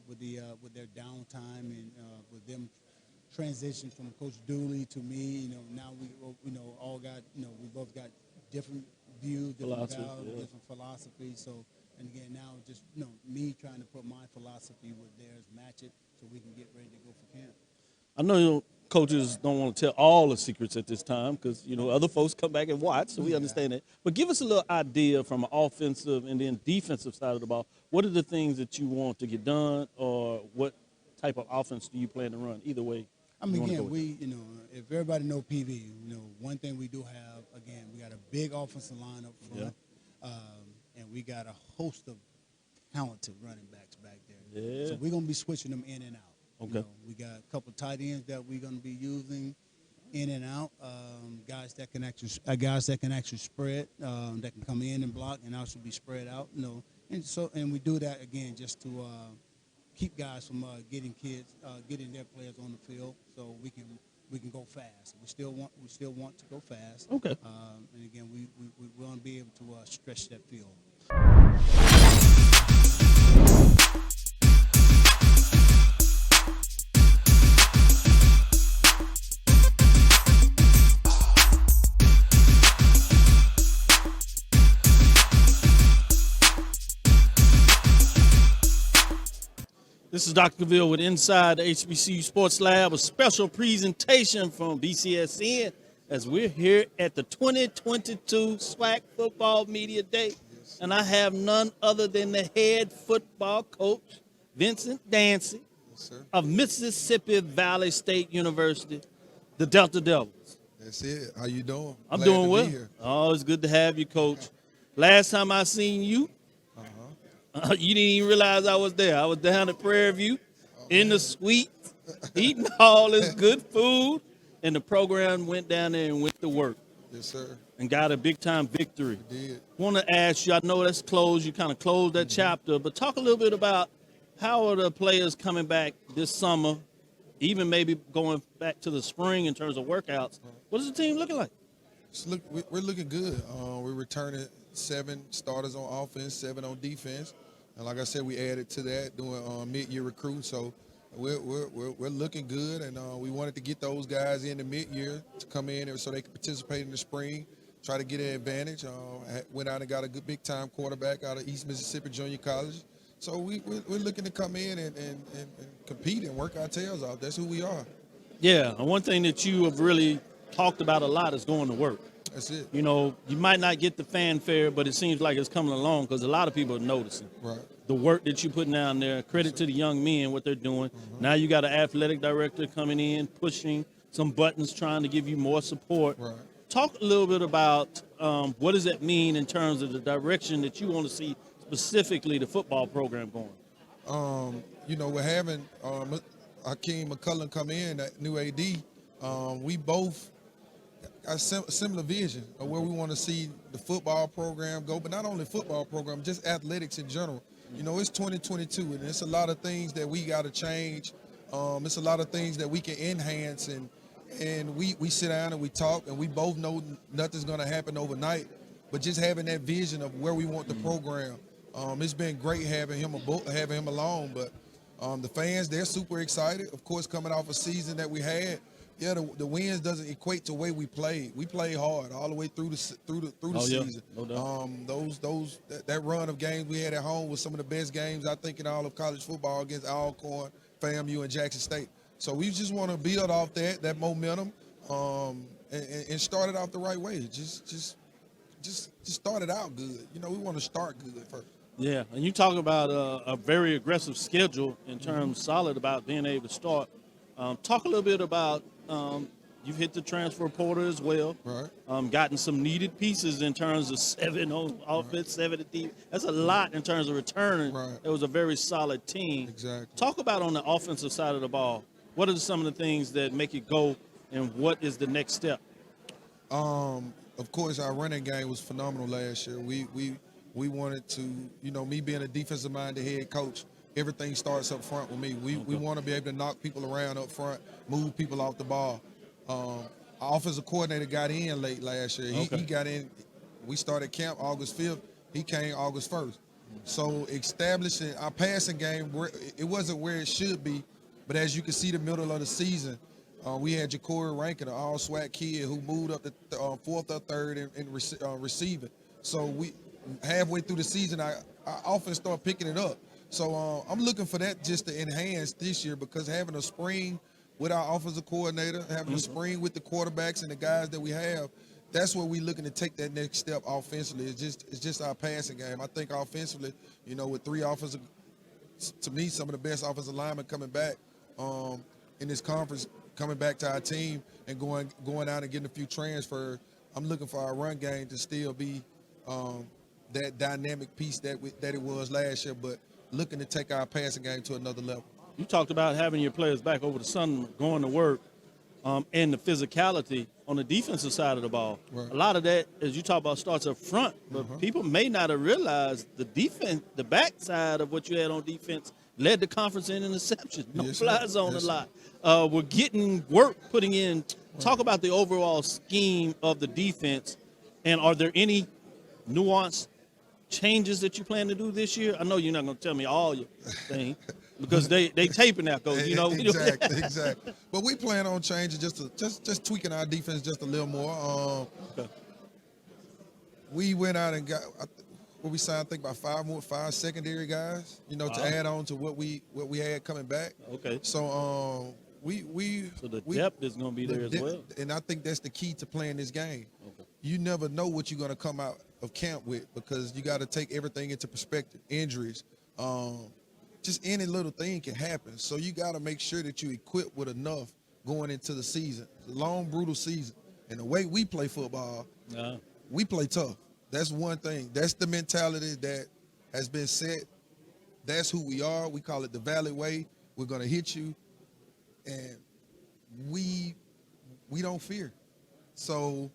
With their downtime and with them transition from Coach Dooley to me. Now we all got we both got different views, different values, different philosophies. So and again now just me trying to put my philosophy with theirs, match it, so we can get ready to go for camp. I know coaches don't want to tell all the secrets at this time because, you know, other folks come back and watch, so we understand that. But give us a little idea from an offensive and then defensive side of the ball. What are the things that you want to get done, or what type of offense do you plan to run? Either way. I mean, again, if everybody know PV, one thing we do have, again, we got a big offensive line up front, and we got a host of talented running backs back there. Yeah. So we're going to be switching them in and out. Okay. We got a couple tight ends that we're going to be using in and out, guys that can actually spread, that can come in and block and also be spread out, and we do that again just to keep guys from getting their players on the field, so we can go fast. We still want to go fast. Okay. And again, we want to be able to stretch that field. This is Dr. Cavil with Inside the HBCU Sports Lab, a special presentation from BCSN as we're here at the 2022 SWAC Football Media Day. And I have none other than the head football coach, Vincent Dancy, of Mississippi Valley State University, the Delta Devils. That's it. How you doing? I'm Glad doing to well. be here. Always good to have you, Coach. Last time I seen you, you didn't even realize I was there. I was down at Prairie View in the suite, eating all this good food, and the program went down there and went to work. Yes, sir. And got a big-time victory. We did. Want to ask you, I know that's closed. You kind of closed that chapter, but talk a little bit about how are the players coming back this summer, even maybe going back to the spring in terms of workouts. What is the team looking like? We're looking good. We're returning 7 starters on offense, 7 on defense. And like I said, we added to that doing mid-year recruits. So we're looking good, and we wanted to get those guys in the mid-year to come in so they could participate in the spring, try to get an advantage. Went out and got a good big-time quarterback out of East Mississippi Junior College. So we're looking to come in and compete and work our tails off. That's who we are. Yeah, and one thing that you have really talked about a lot is going to work. That's it. You know, you might not get the fanfare, but it seems like it's coming along because a lot of people are noticing. Right. The work that you're putting down there. Credit to the young men, what they're doing. Now you got an athletic director coming in, pushing some buttons, trying to give you more support. Right. Talk a little bit about what does that mean in terms of the direction that you want to see specifically the football program going? We're having Hakeem McClellan come in, that new AD. We both got a similar vision of where we want to see the football program go, but not only football program, just athletics in general. It's 2022, and it's a lot of things that we got to change. It's a lot of things that we can enhance, and we sit down and we talk, and we both know nothing's going to happen overnight, but just having that vision of where we want the program. It's been great having him along, but the fans, they're super excited. Of course, coming off a season that we had, the wins doesn't equate to the way we played. We played hard all the way through the season. No doubt. That run of games we had at home was some of the best games I think in all of college football against Alcorn, FAMU, and Jackson State. So we just want to build off that momentum, and start it off the right way. Just start it out good. We want to start good first. Yeah, and you talk about a very aggressive schedule in terms solid about being able to start. Talk a little bit about you've hit the transfer portal as well. Right. Gotten some needed pieces in terms of 7 on offense, 7 at defense. That's a lot in terms of returning. Right. It was a very solid team. Exactly. Talk about on the offensive side of the ball. What are some of the things that make it go, and what is the next step? Of course, our running game was phenomenal last year. We wanted to, me being a defensive-minded head coach, everything starts up front with me. We want to be able to knock people around up front, move people off the ball. Our offensive coordinator got in late last year. He got in. We started camp August 5th. He came August 1st. So establishing our passing game, it wasn't where it should be, but as you can see, the middle of the season, we had Ja'Cory Rankin, an all-SWAC kid who moved up to 4th or 3rd in receiving. So we halfway through the season, our offense started picking it up. So I'm looking for that just to enhance this year, because having a spring with our offensive coordinator, having a spring with the quarterbacks and the guys that we have. That's where we're looking to take that next step offensively. It's just our passing game. I think offensively, you know, with 3 offensive, to me, some of the best offensive linemen coming back in this conference, coming back to our team and going out and getting a few transfers. I'm looking for our run game to still be that dynamic piece that it was last year, but looking to take our passing game to another level. You talked about having your players back over the summer, going to work, and the physicality on the defensive side of the ball. Right. A lot of that, as you talk about, starts up front, but people may not have realized the defense, the backside of what you had on defense led the conference in interceptions. No fly zone a lot. We're getting work putting in. Talk about the overall scheme of the defense, and are there any nuanced changes that you plan to do this year? I know you're not going to tell me all your things because they taping that, Coach. You know, exactly. But we plan on changing, just tweaking our defense just a little more. Okay. We went out and got what we signed, I think about 5 secondary guys. You know, to add on to what we had coming back. Okay. So So the depth is going to be there as well. And I think that's the key to playing this game. Okay. You never know what you're going to come out of camp with because you got to take everything into perspective. Injuries, just any little thing can happen. So you got to make sure that you equipped with enough going into the season. It's a long, brutal season. And the way we play football, we play tough. That's one thing. That's the mentality that has been set. That's who we are. We call it the Valley Way. We're going to hit you. And we don't fear. So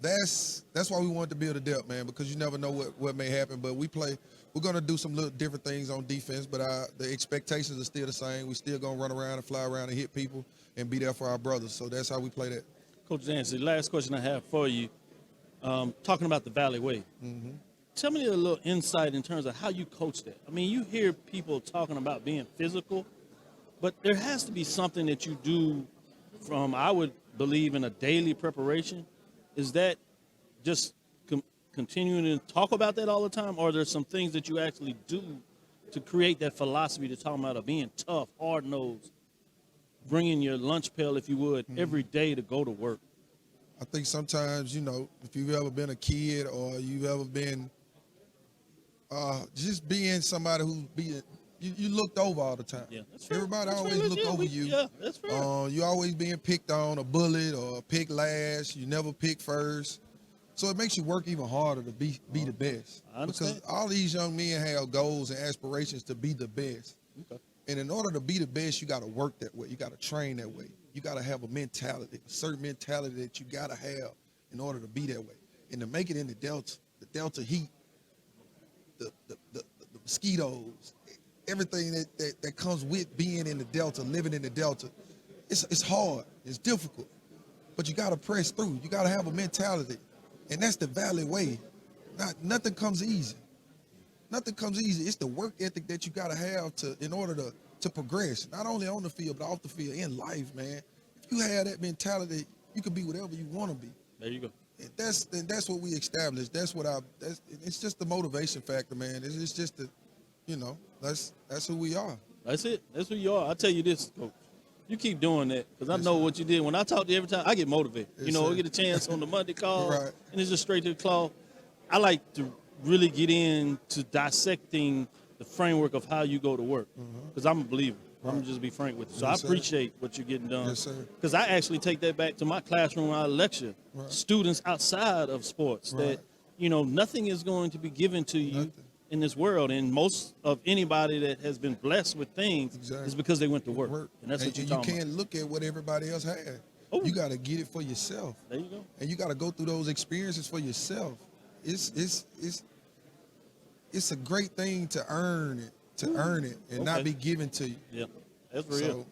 that's why we wanted to build a depth, man, because you never know what may happen. But we're going to do some little different things on defense, but the expectations are still the same. We're still going to run around and fly around and hit people and be there for our brothers. So that's how we play that. Coach Dancy, last question I have for you, talking about the Valley Way. Mm-hmm. Tell me a little insight in terms of how you coach that. I mean, you hear people talking about being physical, but there has to be something that you do from, I would believe, in a daily preparation. Is that just continuing to talk about that all the time, or are there some things that you actually do to create that philosophy to talk about of being tough, hard-nosed, bringing your lunch pail, if you would, every day to go to work? I think sometimes, you know, if you've ever been a kid or you've ever been just being somebody who's being – you looked over all the time. Yeah, that's fair. Everybody that's always look over you. Yeah, that's fair. You always being picked on, or bullied, or picked last. You never pick first. So it makes you work even harder to be the best. I understand. Because all these young men have goals and aspirations to be the best. Okay. And in order to be the best, you got to work that way. You got to train that way. You got to have a mentality, a certain mentality that you got to have in order to be that way. And to make it in the Delta heat, the mosquitoes, everything that comes with being in the Delta, living in the Delta, it's hard, it's difficult, but you got to press through. You got to have a mentality, and that's the Valley Way. Nothing comes easy. Nothing comes easy. It's the work ethic that you got to have in order to progress, not only on the field, but off the field, in life, man. If you have that mentality, you can be whatever you want to be. There you go. And that's what we established. It's just the motivation factor, man. It's just the, you know, that's who we are. That's it. That's who you are. I'll tell you this, Coach. You keep doing that because I know what you did. When I talk to you every time, I get motivated. You know, we get a chance on the Monday call, right, and it's just straight to the claw. I like to really get into dissecting the framework of how you go to work because I'm a believer. I'm going to just be frank with you. So Yes, I appreciate what you're getting done. Yes, sir. Because I actually take that back to my classroom when I lecture students outside of sports that, you know, nothing is going to be given to you in this world. And most of anybody that has been blessed with things is because they went to work. And that's what you're talking about. You can't look at what everybody else had. You got to get it for yourself. There you go. And you got to go through those experiences for yourself. It's a great thing to earn it. And not be given to you. Yeah, that's real.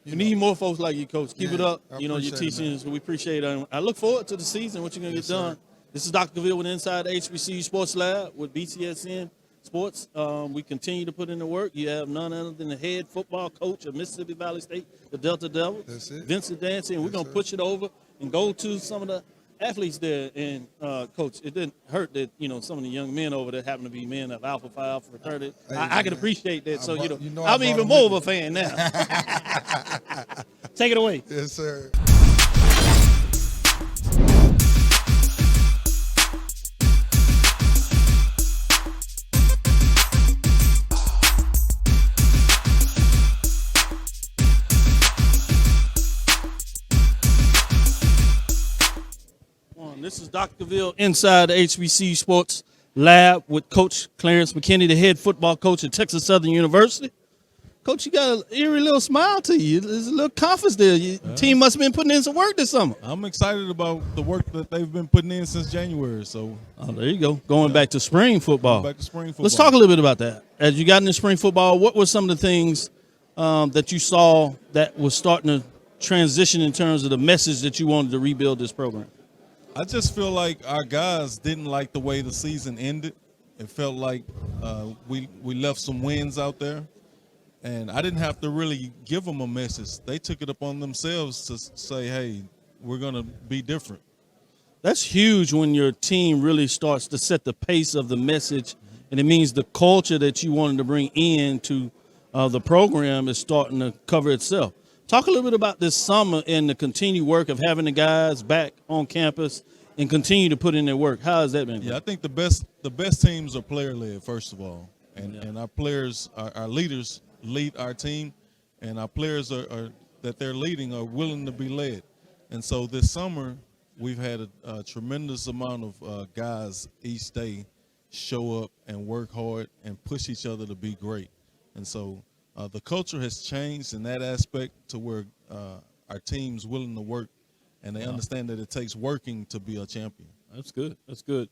You need more folks like you, Coach. Keep it up. You know, your teachings, we appreciate it. I look forward to the season, what you're going to get done. This is Dr. Cavil with Inside the HBCU Sports Lab with BCSN Sports. We continue to put in the work. You have none other than the head football coach of Mississippi Valley State, the Delta Devils, That's it. Vincent Dancy, and we're going to push it over and go to some of the athletes there, and Coach, it didn't hurt that some of the young men over there happen to be men of Alpha Phi Alpha fraternity. I can appreciate that. So I'm even more of a fan now. Take it away. Yes, sir. This is Dr. Cavil inside the HBCU Sports Lab with Coach Clarence McKinney, the head football coach at Texas Southern University. Coach, you got an eerie little smile to you. There's a little confidence there. Your team must have been putting in some work this summer. I'm excited about the work that they've been putting in since January. So, there you go. Going back to spring football. Back to spring football. Let's talk a little bit about that. As you got into spring football, what were some of the things that you saw that was starting to transition in terms of the message that you wanted to rebuild this program? I just feel like our guys didn't like the way the season ended. It felt like we left some wins out there, and I didn't have to really give them a message. They took it upon themselves to say, hey, we're going to be different. That's huge when your team really starts to set the pace of the message, and it means the culture that you wanted to bring into the program is starting to cover itself. Talk a little bit about this summer and the continued work of having the guys back on campus and continue to put in their work. How has that been? Yeah, I think the best teams are player-led, first of all. And our players, our leaders lead our team, and our players are that they're leading are willing to be led. And so this summer we've had a tremendous amount of guys each day show up and work hard and push each other to be great. And so the culture has changed in that aspect to where our team's willing to work, and they understand that it takes working to be a champion. That's good. That's good.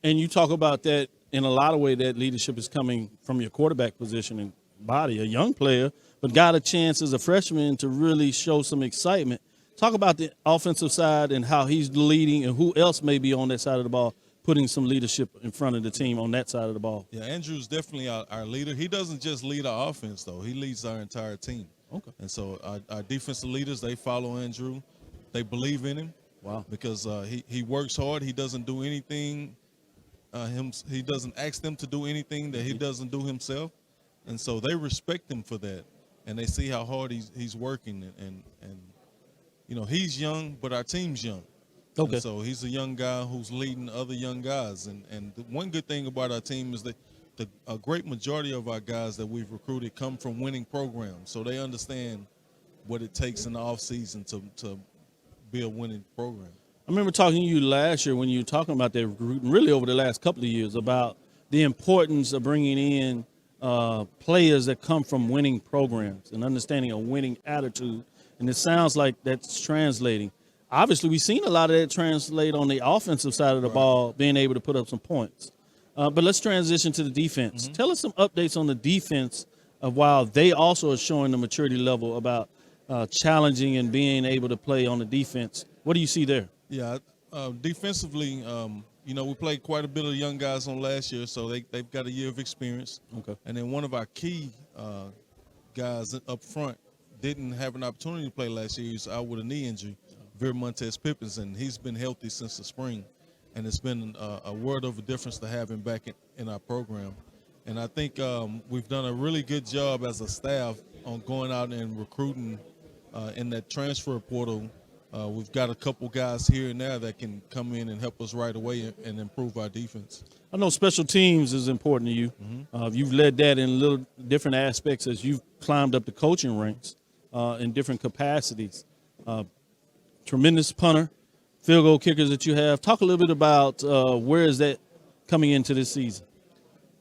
And you talk about that in a lot of ways. That leadership is coming from your quarterback position and body, a young player, but got a chance as a freshman to really show some excitement. Talk about the offensive side and how he's leading, and who else may be on that side of the ball, putting some leadership in front of the team on that side of the ball. Yeah, Andrew's definitely our leader. He doesn't just lead our offense, though. He leads our entire team. Okay. And so our defensive leaders, they follow Andrew. They believe in him. Wow. Because he works hard. He doesn't do anything. He doesn't ask them to do anything that he doesn't do himself. And so they respect him for that. And they see how hard he's working. And he's young, but our team's young. Okay. And so he's a young guy who's leading other young guys. And the one good thing about our team is that a great majority of our guys that we've recruited come from winning programs. So they understand what it takes in the offseason to be a winning program. I remember talking to you last year when you were talking about that recruiting, really over the last couple of years, about the importance of bringing in players that come from winning programs and understanding a winning attitude. And it sounds like that's translating. Obviously, we've seen a lot of that translate on the offensive side of the ball, being able to put up some points. But let's transition to the defense. Mm-hmm. Tell us some updates on the defense of while they also are showing the maturity level about challenging and being able to play on the defense. What do you see there? Yeah, defensively, we played quite a bit of young guys on last year, so they've got a year of experience. Okay. And then one of our key guys up front didn't have an opportunity to play last year. He was out with a knee injury. Montez Pippins, and he's been healthy since the spring, and it's been a world of a difference to have him back in our program. And I think we've done a really good job as a staff on going out and recruiting in that transfer portal. We've got a couple guys here and there that can come in and help us right away and improve our defense. I know special teams is important to you. Mm-hmm. You've led that in little different aspects as you've climbed up the coaching ranks in different capacities. Tremendous punter, field goal kickers that you have. Talk a little bit about where is that coming into this season?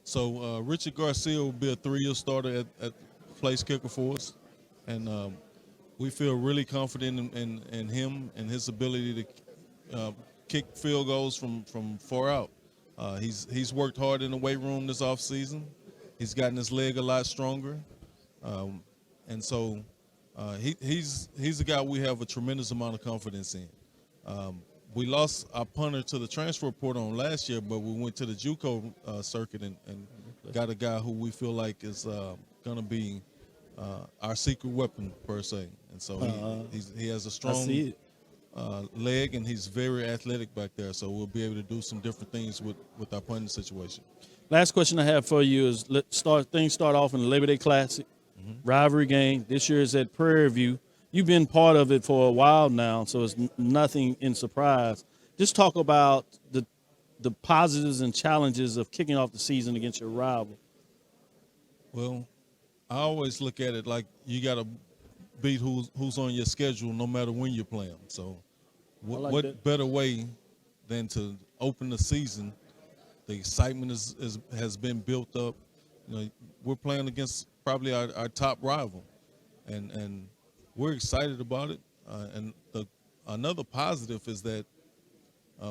So Richard Garcia will be a 3-year starter at place kicker for us. And we feel really confident in him and his ability to kick field goals from far out. He's worked hard in the weight room this offseason. He's gotten his leg a lot stronger. And so he's a guy we have a tremendous amount of confidence in. We lost our punter to the transfer portal on last year, but we went to the JUCO circuit and got a guy who we feel like is going to be our secret weapon, per se. And so he has a strong leg, and he's very athletic back there. So we'll be able to do some different things with our punting situation. Last question I have for you is things start off in the Labor Day Classic, rivalry game. This year is at Prairie View. You've been part of it for a while now, so it's nothing in surprise. Just talk about the positives and challenges of kicking off the season against your rival. Well, I always look at it like you got to beat who's on your schedule no matter when you're playing. So what better way than to open the season? The excitement has been built up. You know, we're playing against probably our top rival, and we're excited about it. And another positive is that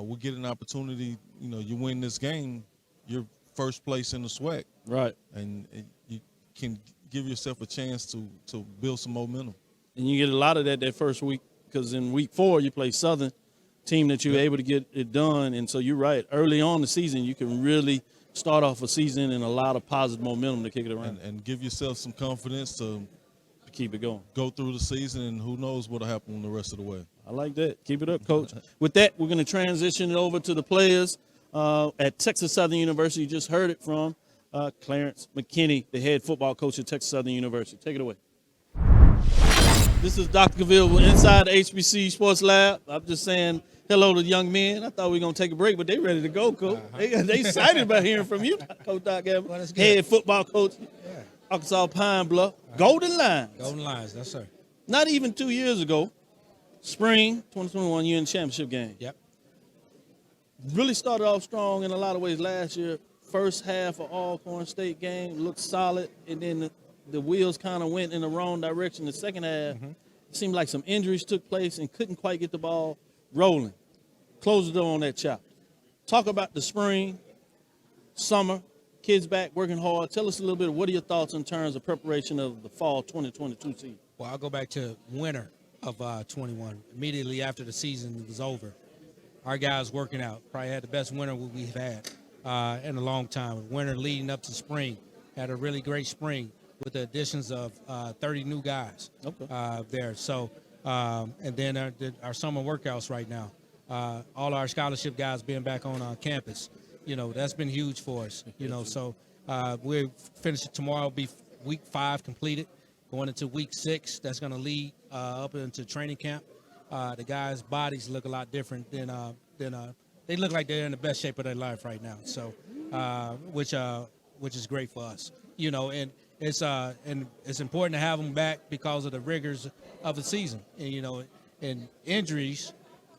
we get an opportunity. You know, you win this game, you're first place in the SWAC, right? And you can give yourself a chance to build some momentum. And you get a lot of that first week, because in week 4 you play Southern, team that you're able to get it done. And so you're right, early on in the season you can really start off a season and a lot of positive momentum to kick it around. And give yourself some confidence to keep it going. Go through the season, and who knows what'll happen the rest of the way. I like that. Keep it up, Coach. With that, we're going to transition it over to the players at Texas Southern University. You just heard it from Clarence McKinney, the head football coach at Texas Southern University. Take it away. This is Dr. Cavil inside the HBCU Sports Lab. I'm just saying hello to the young men. I thought we were going to take a break, but they ready to go, Coach. They excited about hearing from you, Coach Doc Gavin, head football coach, Arkansas Pine Bluff. Golden Lions. Golden Lions, yes, sir. Not even 2 years ago, spring 2021, you're in the championship game. Yep. Really started off strong in a lot of ways last year. First half of Alcorn State game looked solid, and then the wheels kind of went in the wrong direction. The second half, it seemed like some injuries took place and couldn't quite get the ball rolling. Close the door on that chapter. Talk about the spring, summer, kids back working hard. Tell us a little bit, what are your thoughts in terms of preparation of the fall 2022 season? Well, I'll go back to winter of 21. Immediately after the season was over, our guys working out. Probably had the best winter we've had in a long time. Winter leading up to spring. Had a really great spring with the additions of 30 new guys there. So, and then our summer workouts right now. All our scholarship guys being back on campus. You know, that's been huge for us. You know, so we're finishing tomorrow, be week 5 completed. Going into week 6, that's going to lead up into training camp. The guys' bodies look a lot different than they look like they're in the best shape of their life right now. So, which is great for us. You know, and it's important to have them back because of the rigors of the season. And, you know, and injuries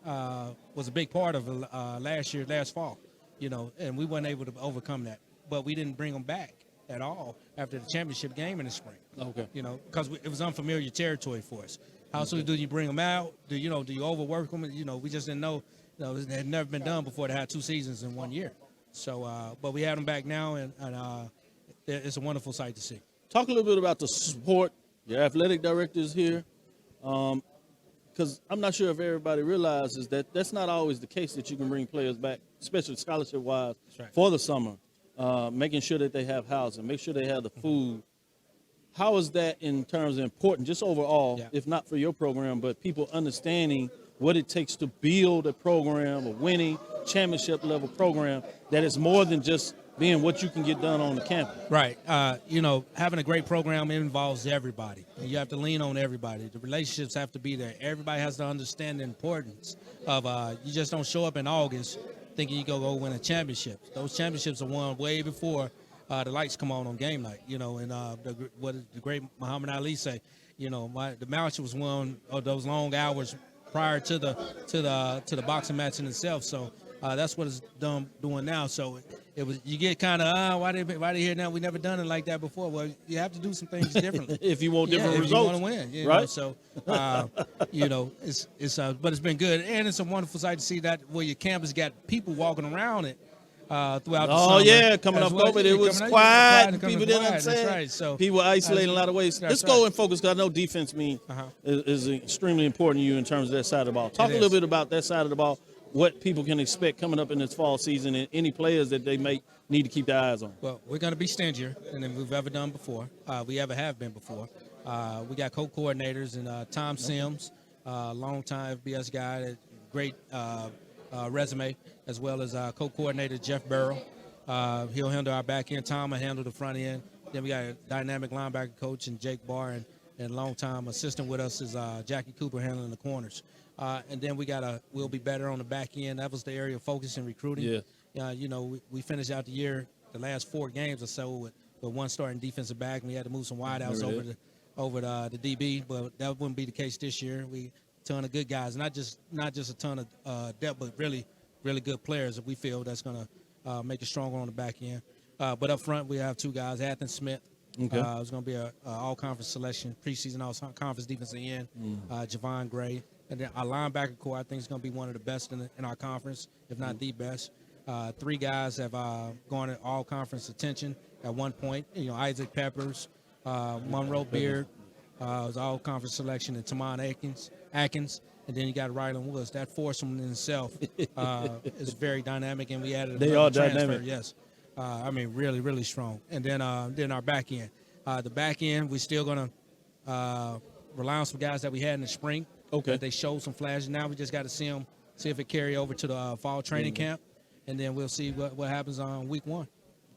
was a big part of last fall. You know, and we weren't able to overcome that. But we didn't bring them back at all after the championship game in the spring. Okay. You know, because it was unfamiliar territory for us. How soon do you bring them out? Do you overwork them? You know, we just didn't know. You know, it had never been done before to have 2 seasons in 1 year. So, but we have them back now, and it's a wonderful sight to see. Talk a little bit about the support. Your athletic director is here. Because I'm not sure if everybody realizes that that's not always the case, that you can bring players back, especially scholarship-wise, for the summer, making sure that they have housing, make sure they have the food. How is that in terms of important, just overall, if not for your program, but people understanding what it takes to build a program, a winning championship-level program, that is more than just being what you can get done on the campus? Right. You know, having a great program involves everybody. And you have to lean on everybody. The relationships have to be there. Everybody has to understand the importance of you just don't show up in August thinking you go win a championship. Those championships are won way before the lights come on game night. You know, and what the great Muhammad Ali say, you know, the match was won those long hours prior to the boxing match in itself. So that's what it's doing now. So it was, you get kind of why they here now? We never done it like that before. Well, you have to do some things differently if you want different results. If you want to win, you right? know? So you know, it's but it's been good, and it's a wonderful sight to see that where your campus got people walking around it throughout the summer. Oh yeah, coming up COVID, it was quiet. And people didn't understand. That's right. So people isolated in a lot of ways. Let's go and focus, because I know defense is extremely important to you in terms of that side of the ball. Talk a little bit about that side of the ball. What people can expect coming up in this fall season, and any players that they may need to keep their eyes on. Well, we're going to be stingier than we've ever done before. We ever have been before. We got co-coordinators and Tom Sims, longtime FBS guy, great resume, as well as co-coordinator Jeff Burrow. He'll handle our back end. Tom will handle the front end. Then we got a dynamic linebacker coach and Jake Barr, and longtime assistant with us is Jackie Cooper handling the corners. And then we'll be better on the back end. That was the area of focus in recruiting. Yeah. We finished out the year, the last 4 games or so with one starting defensive back, and we had to move some wideouts over the DB, but that wouldn't be the case this year. We ton of good guys, not just a ton of depth, but really, really good players that we feel that's going to make us stronger on the back end. But up front, we have 2 guys, Athen Smith. Okay. It's going to be a all-conference selection, preseason all-conference defensive end, Javon Gray. And then our linebacker core, I think, is going to be one of the best in our conference, if not the best. 3 guys have garnered all-conference attention at one point. Isaac Peppers, Monroe Beard was all-conference selection, and Tamon Atkins, and then you got Rylan Woods. That foursome in itself is very dynamic, and we added all transfer. dynamic. Yes, really, really strong. And then our back end. The back end, we're still going to rely on some guys that we had in the spring. Okay. They showed some flashes. Now we just got to see if it carry over to the fall training camp, and then we'll see what happens on week 1.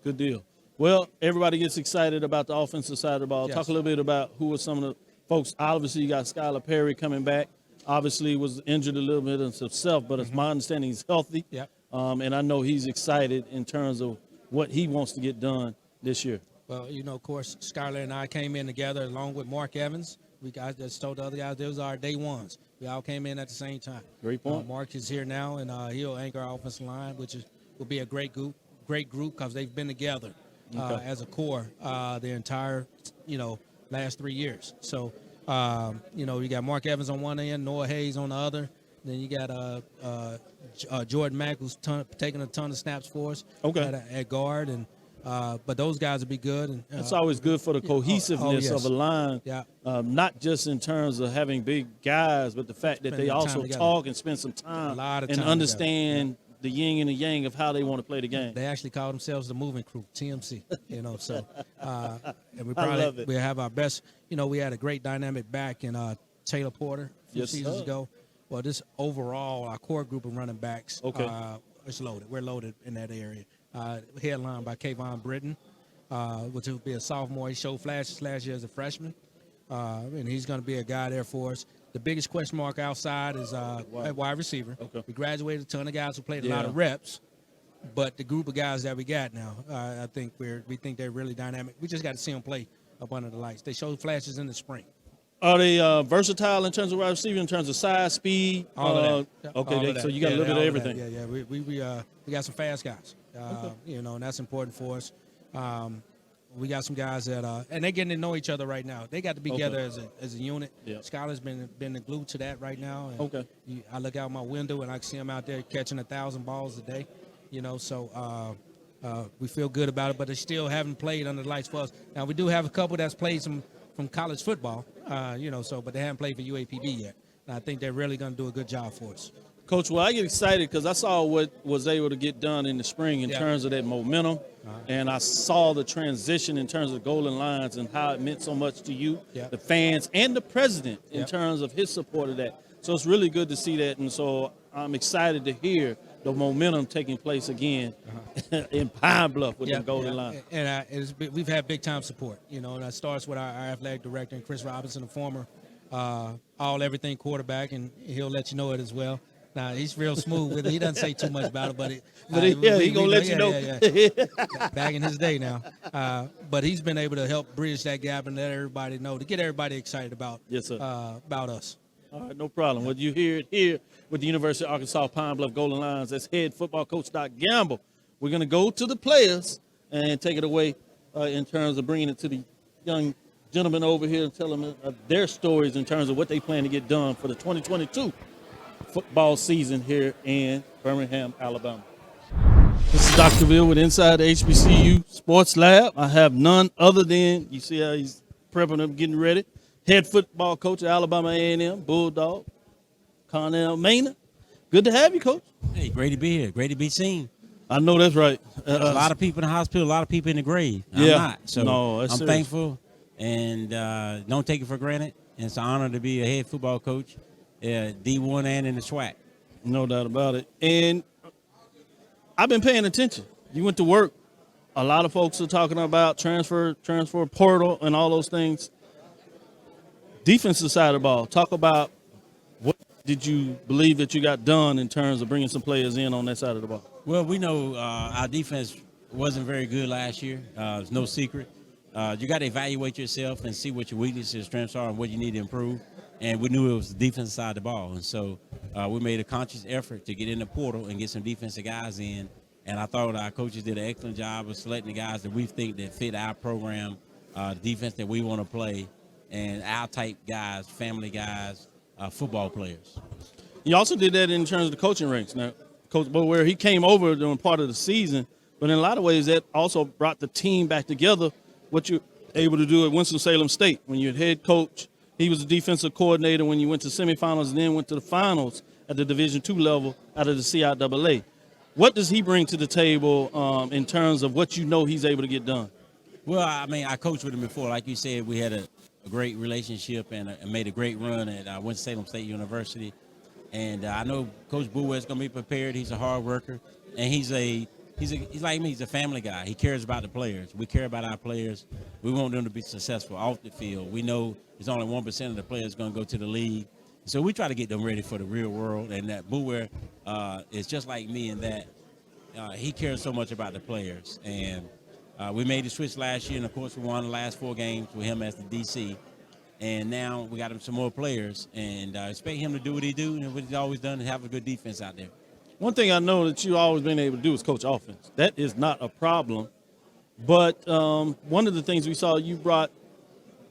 Good deal. Well, everybody gets excited about the offensive side of the ball. Yes. Talk a little bit about who are some of the folks. Obviously, you got Skylar Perry coming back. Obviously, was injured a little bit himself, but it's my understanding he's healthy. Yep. And I know he's excited in terms of what he wants to get done this year. Well, of course, Skylar and I came in together along with Mark Evans. We guys just told the other guys those are our day ones. We all came in at the same time. Great point. Mark is here now, and he'll anchor our offensive line, which will be a great group because they've been together as a core the entire, last 3 years. So, you got Mark Evans on one end, Noah Hayes on the other. Then you got Jordan Mack, who's taking a ton of snaps for us at guard, and but those guys will be good. And it's always good for the cohesiveness of a line, not just in terms of having big guys, but the fact that they also talk and spend some time and understand the yin and the yang of how they want to play the game. They actually call themselves the moving crew, TMC. So and love it. we have our best. We had a great dynamic back in Taylor Porter a few seasons ago. Well, this overall, our core group of running backs, is loaded. We're loaded in that area. Headlined by Kayvon Britton, which will be a sophomore. He showed flashes last year as a freshman, and he's going to be a guy there for us. The biggest question mark outside is at wide receiver. Okay. We graduated a ton of guys who played a lot of reps, but the group of guys that we got now, I think we think they're really dynamic. We just got to see them play up under the lights. They showed flashes in the spring. Are they versatile in terms of wide receiver, in terms of size, speed? All of that. Okay, all of that. So you got a little bit of everything. Yeah. We got some fast guys. And that's important for us. We got some guys that and they're getting to know each other right now. They got to be together as a unit. Yeah. Skylar's been the glue to that right now. And I look out my window and I see him out there catching 1,000 balls a day. So we feel good about it, but they still haven't played under the lights for us. Now we do have a couple that's played from college football, but they haven't played for UAPB yet. And I think they're really going to do a good job for us. Coach, well, I get excited because I saw what was able to get done in the spring in terms of that momentum, and I saw the transition in terms of Golden Lines and how it meant so much to you, the fans, and the president in terms of his support of that. So it's really good to see that, and so I'm excited to hear the momentum taking place again in Pine Bluff with the Golden Line. And we've had big-time support, and that starts with our athletic director, and Chris Robinson, a former all-everything quarterback, and he'll let you know it as well. Now, he's real smooth with it. He doesn't say too much about it, but he's going to let you know. Back in his day now. But he's been able to help bridge that gap and let everybody know, to get everybody excited about us. All right, no problem. Well, you hear it here with the University of Arkansas Pine Bluff Golden Lions. That's head football coach Doc Gamble. We're going to go to the players and take it away in terms of bringing it to the young gentlemen over here and tell them their stories in terms of what they plan to get done for the 2022 football season here in Birmingham, Alabama. This is Dr. Bill with Inside the HBCU Sports Lab. I have none other than, you see how he's prepping them, getting ready, head football coach at Alabama A&M, Bulldog, Connell, Maynor. Good to have you, Coach. Hey, great to be here. Great to be seen. I know that's right. There's a lot of people in the hospital, a lot of people in the grave. I'm not. So I'm thankful and don't take it for granted. And it's an honor to be a head football coach D1 and in the SWAC. No doubt about it. And I've been paying attention. You went to work. A lot of folks are talking about transfer portal, and all those things. Defensive side of the ball. Talk about what did you believe that you got done in terms of bringing some players in on that side of the ball? Well, we know our defense wasn't very good last year. It's no secret. You got to evaluate yourself and see what your weaknesses, strengths are, and what you need to improve. And we knew it was the defensive side of the ball. And so we made a conscious effort to get in the portal and get some defensive guys in. And I thought our coaches did an excellent job of selecting the guys that we think that fit our program, the defense that we want to play, and our type guys, family guys, football players. You also did that in terms of the coaching ranks. Now, Coach Bubba, where he came over during part of the season, but in a lot of ways that also brought the team back together, what you're able to do at Winston-Salem State. When you're head coach, he was the defensive coordinator when you went to semifinals and then went to the finals at the Division II level out of the CIAA. What does he bring to the table in terms of what you know he's able to get done? Well, I mean, I coached with him before. Like you said, we had a great relationship and made a great run at Winston-Salem State University. And I know Coach Bouwet is going to be prepared. He's a hard worker, and he's like me. He's a family guy. He cares about the players. We care about our players. We want them to be successful off the field. We know there's only 1% of the players going to go to the league. So we try to get them ready for the real world. And that Bouwet is just like me in that he cares so much about the players. And we made the switch last year, and, of course, we won the last 4 games with him as the DC. And now we got him some more players, and expect him to do what he do and what he's always done and have a good defense out there. One thing I know that you've always been able to do is coach offense. That is not a problem. But one of the things we saw you brought,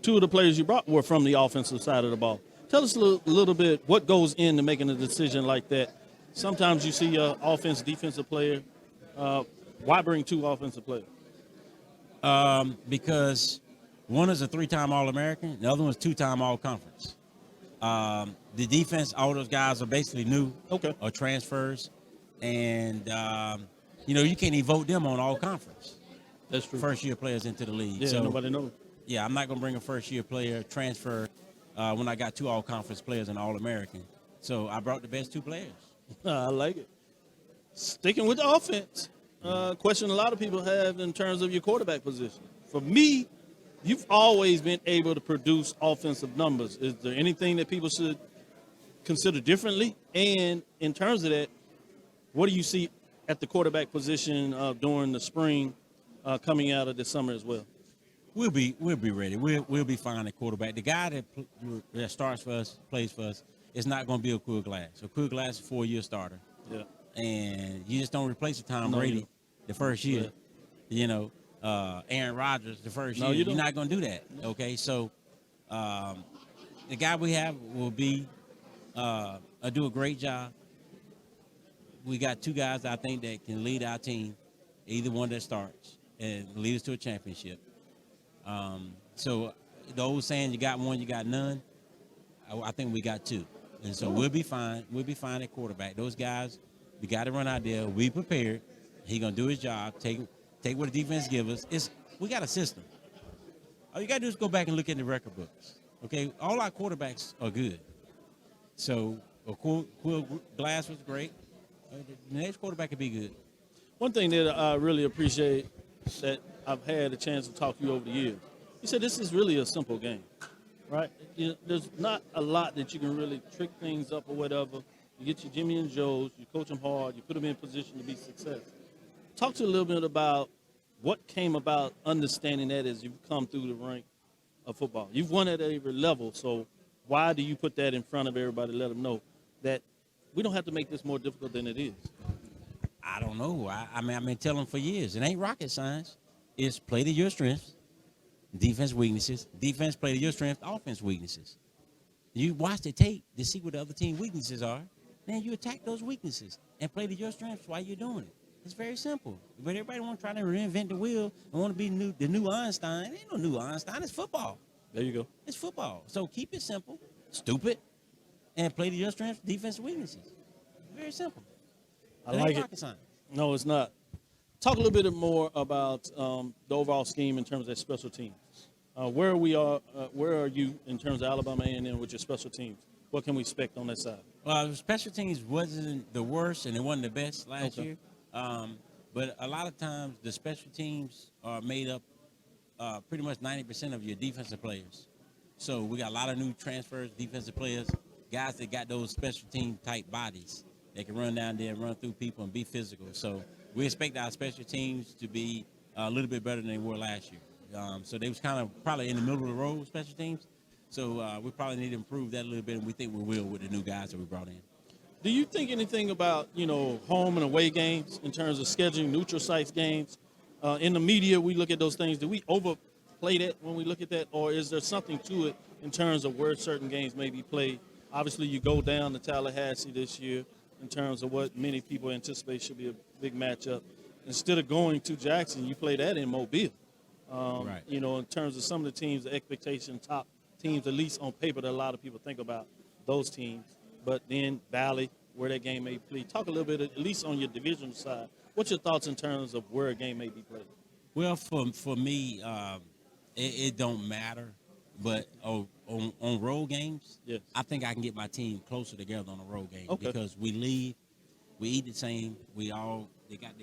2 of the players you brought were from the offensive side of the ball. Tell us a little bit what goes into making a decision like that. Sometimes you see an offense, defensive player. Why bring 2 offensive players? Because one is a 3-time All-American. The other one's 2-time All-Conference. The defense, all those guys are basically new or transfers. And, you can't even vote them on All-Conference. That's true. First-year players into the league. Yeah, so, nobody knows. Yeah, I'm not going to bring a first-year player transfer when I got 2 All-Conference players and All-American. So I brought the best 2 players. I like it. Sticking with the offense, question a lot of people have in terms of your quarterback position. For me, you've always been able to produce offensive numbers. Is there anything that people should consider differently? And in terms of that, what do you see at the quarterback position during the spring coming out of the summer as well? We'll be ready. We'll be fine at quarterback. The guy that starts for us, plays for us, is not going to be a Quill Glass. So Quill Glass is a 4-year starter. Yeah. And you just don't replace a Tom Brady the first year. Yeah. Aaron Rodgers the first year. You're not going to do that. Okay. So the guy we have will be do a great job. We got 2 guys I think that can lead our team, either one that starts and lead us to a championship. So the old saying, you got one, you got none. I think we got 2. And so we'll be fine. We'll be fine at quarterback. Those guys, we got to run out there. We prepared. He going to do his job. Take what the defense give us. We got a system. All you got to do is go back and look at the record books. Okay, all our quarterbacks are good. So Quill Glass was great. The next quarterback could be good. One thing that I really appreciate that I've had a chance to talk to you over the years, you said this is really a simple game, right? There's not a lot that you can really trick things up or whatever. You get your Jimmy and Joes, you coach them hard, you put them in position to be successful. Talk to a little bit about what came about understanding that as you've come through the rank of football. You've won at every level, so why do you put that in front of everybody to let them know that we don't have to make this more difficult than it is? I don't know. I've been telling them for years. It ain't rocket science. It's play to your strengths, defense weaknesses. Defense play to your strengths, offense weaknesses. You watch the tape to see what the other team weaknesses are. Then you attack those weaknesses and play to your strengths while you're doing it. It's very simple. But everybody want to try to reinvent the wheel and want to be the new Einstein. It ain't no new Einstein. It's football. There you go. It's football. So keep it simple, stupid, and play to your strengths, defense weaknesses. Very simple. I like it. No, it's not. Talk a little bit more about the overall scheme in terms of special teams. Where are you in terms of Alabama A&M with your special teams? what can we expect on that side? Well, special teams wasn't the worst, and it wasn't the best last year. But a lot of times the special teams are made up pretty much 90% of your defensive players. So we got a lot of new transfers, defensive players, guys that got those special team type bodies. They can run down there and run through people and be physical. So we expect our special teams to be a little bit better than they were last year. So they was kind of probably in the middle of the road, special teams. So we probably need to improve that a little bit, and we think we will with the new guys that we brought in. Do you think anything about, home and away games in terms of scheduling neutral sites games? In the media, we look at those things. Do we overplay that when we look at that, or is there something to it in terms of where certain games may be played? Obviously, you go down to Tallahassee this year in terms of what many people anticipate should be a big matchup. Instead of going to Jackson, you play that in Mobile. Right. In terms of some of the teams, the expectation, top teams, at least on paper, that a lot of people think about those teams. But then Valley, where that game may be played. Talk a little bit, at least on your divisional side. What's your thoughts in terms of where a game may be played? Well, for me, it don't matter. But on road games, yes, I think I can get my team closer together on a road game because we leave, we eat the same. They got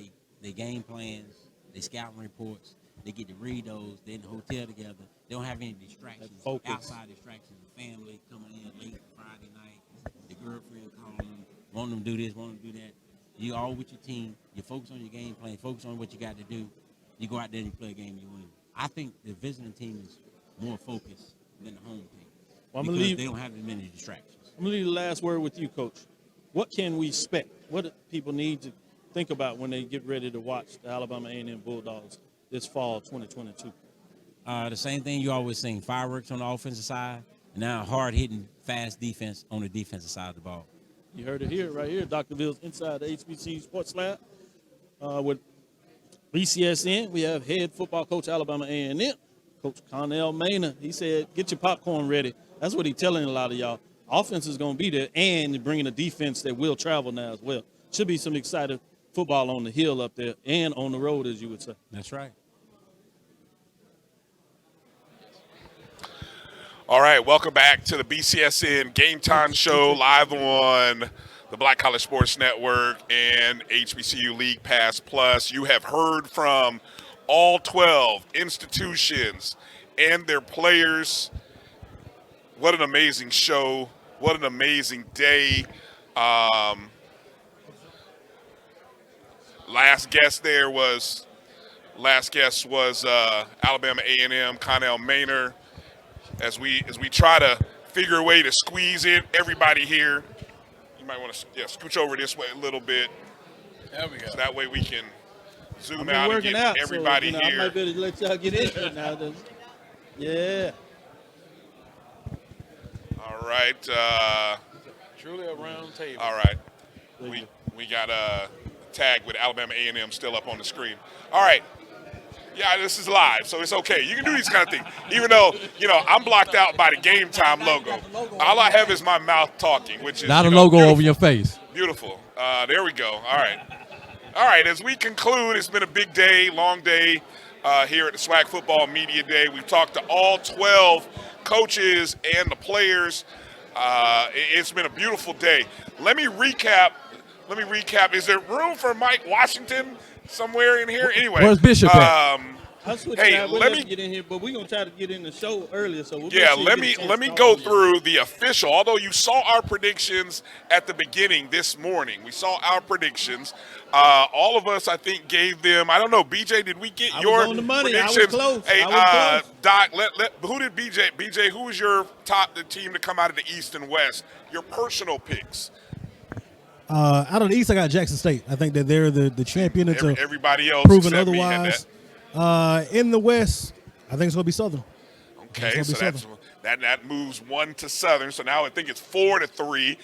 their game plans, their scouting reports. They get to read those. They're in the hotel together. They don't have any distractions, outside distractions. The family coming in late Friday night, the girlfriend calling them, want them to do this, want them to do that. You all with your team. You focus on your game plan, focus on what you got to do. You go out there and you play a game, you win. I think the visiting team is more focused than the home team because they don't have as many distractions. I'm going to leave the last word with you, Coach. What can we expect? What do people need to think about when they get ready to watch the Alabama A&M Bulldogs this fall 2022? The same thing you always sing, fireworks on the offensive side, and now hard-hitting, fast defense on the defensive side of the ball. You heard it here, right here. Dr. Ville's inside the HBCU Sports Lab with BCSN. We have head football coach Alabama A&M, Coach Connell Maynor. He said, get your popcorn ready. That's what he's telling a lot of y'all. Offense is going to be there, and bringing a defense that will travel now as well. Should be some exciting football on the hill up there and on the road, as you would say. That's right. All right, welcome back to the BCSN GameTime Show, live on the Black College Sports Network and HBCU League Pass Plus. You have heard from all 12 institutions and their players. What an amazing show. What an amazing day. Last guest was Alabama A&M, Connell Maynor. As we try to figure a way to squeeze in everybody here, you might want to scooch over this way a little bit. There we go. So that way we can zoom out and get everybody so, here. I might be able to let y'all get in now. Yeah. All right. Truly a round table. All right. We got a tag with Alabama A&M still up on the screen. All right. Yeah, this is live, so it's okay. You can do these kind of things. Even though, I'm blocked out by the Game Time logo. All I have is my mouth talking, which is not a logo beautiful. over your face. Beautiful. There we go. All right. All right, as we conclude, it's been a big day, long day here at the SWAC Football Media Day. We've talked to all 12 coaches and the players. It's been a beautiful day. Let me recap. Is there room for Mike Washington somewhere in here? Anyway, where's Bishop at? Let me get in here, but we're gonna try to get in the show earlier. So let me go through the official. Although you saw our predictions at the beginning this morning, we saw our predictions. All of us, I think, gave them. I don't know, BJ. Did we get your on the money. predictions? I was close. Hey, I was close. Doc. Who did BJ? BJ, who was your the team to come out of the East and West? Your personal picks. Out of the East, I got Jackson State. I think that they're the champion until everybody else proven otherwise. In the West, I think it's going to be Southern. Okay, so that moves 1 to Southern. So now I think it's 4-3.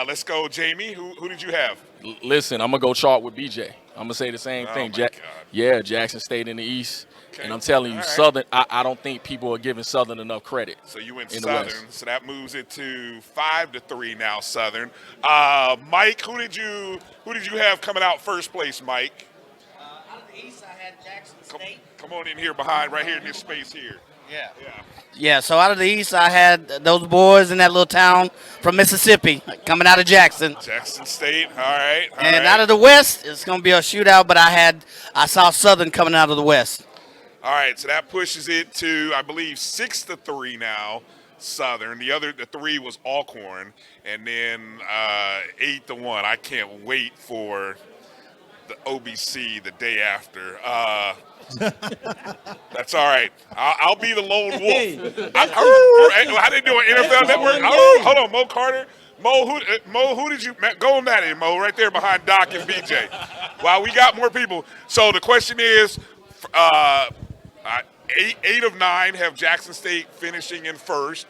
Let's go, Jamie. Who did you have? Listen, I'm gonna go chalk with BJ. I'm gonna say the same thing. Jackson State in the East. Okay. And I'm telling you, Southern. I don't think people are giving Southern enough credit. So you went in Southern. So that moves it to 5-3 now. Southern. Mike, who did you have coming out first place, Mike? Out of the East, I had Jackson State. Come on in here behind, right here in this space here. Yeah, so out of the East, I had those boys in that little town from Mississippi coming out of Jackson. Jackson State, all right. And out of the West, it's going to be a shootout, but I saw Southern coming out of the West. All right, so that pushes it to, I believe, 6-3 now, Southern. The 3 was Alcorn, and then 8-1. I can't wait for the OBC the day after. That's all right. I'll be the lone wolf. How they doing? NFL Network? Hold on, Mo Carter. Mo, who did you go on that in, Mo? Right there behind Doc and BJ. Wow, we got more people. So the question is, 8 of 9 have Jackson State finishing in first.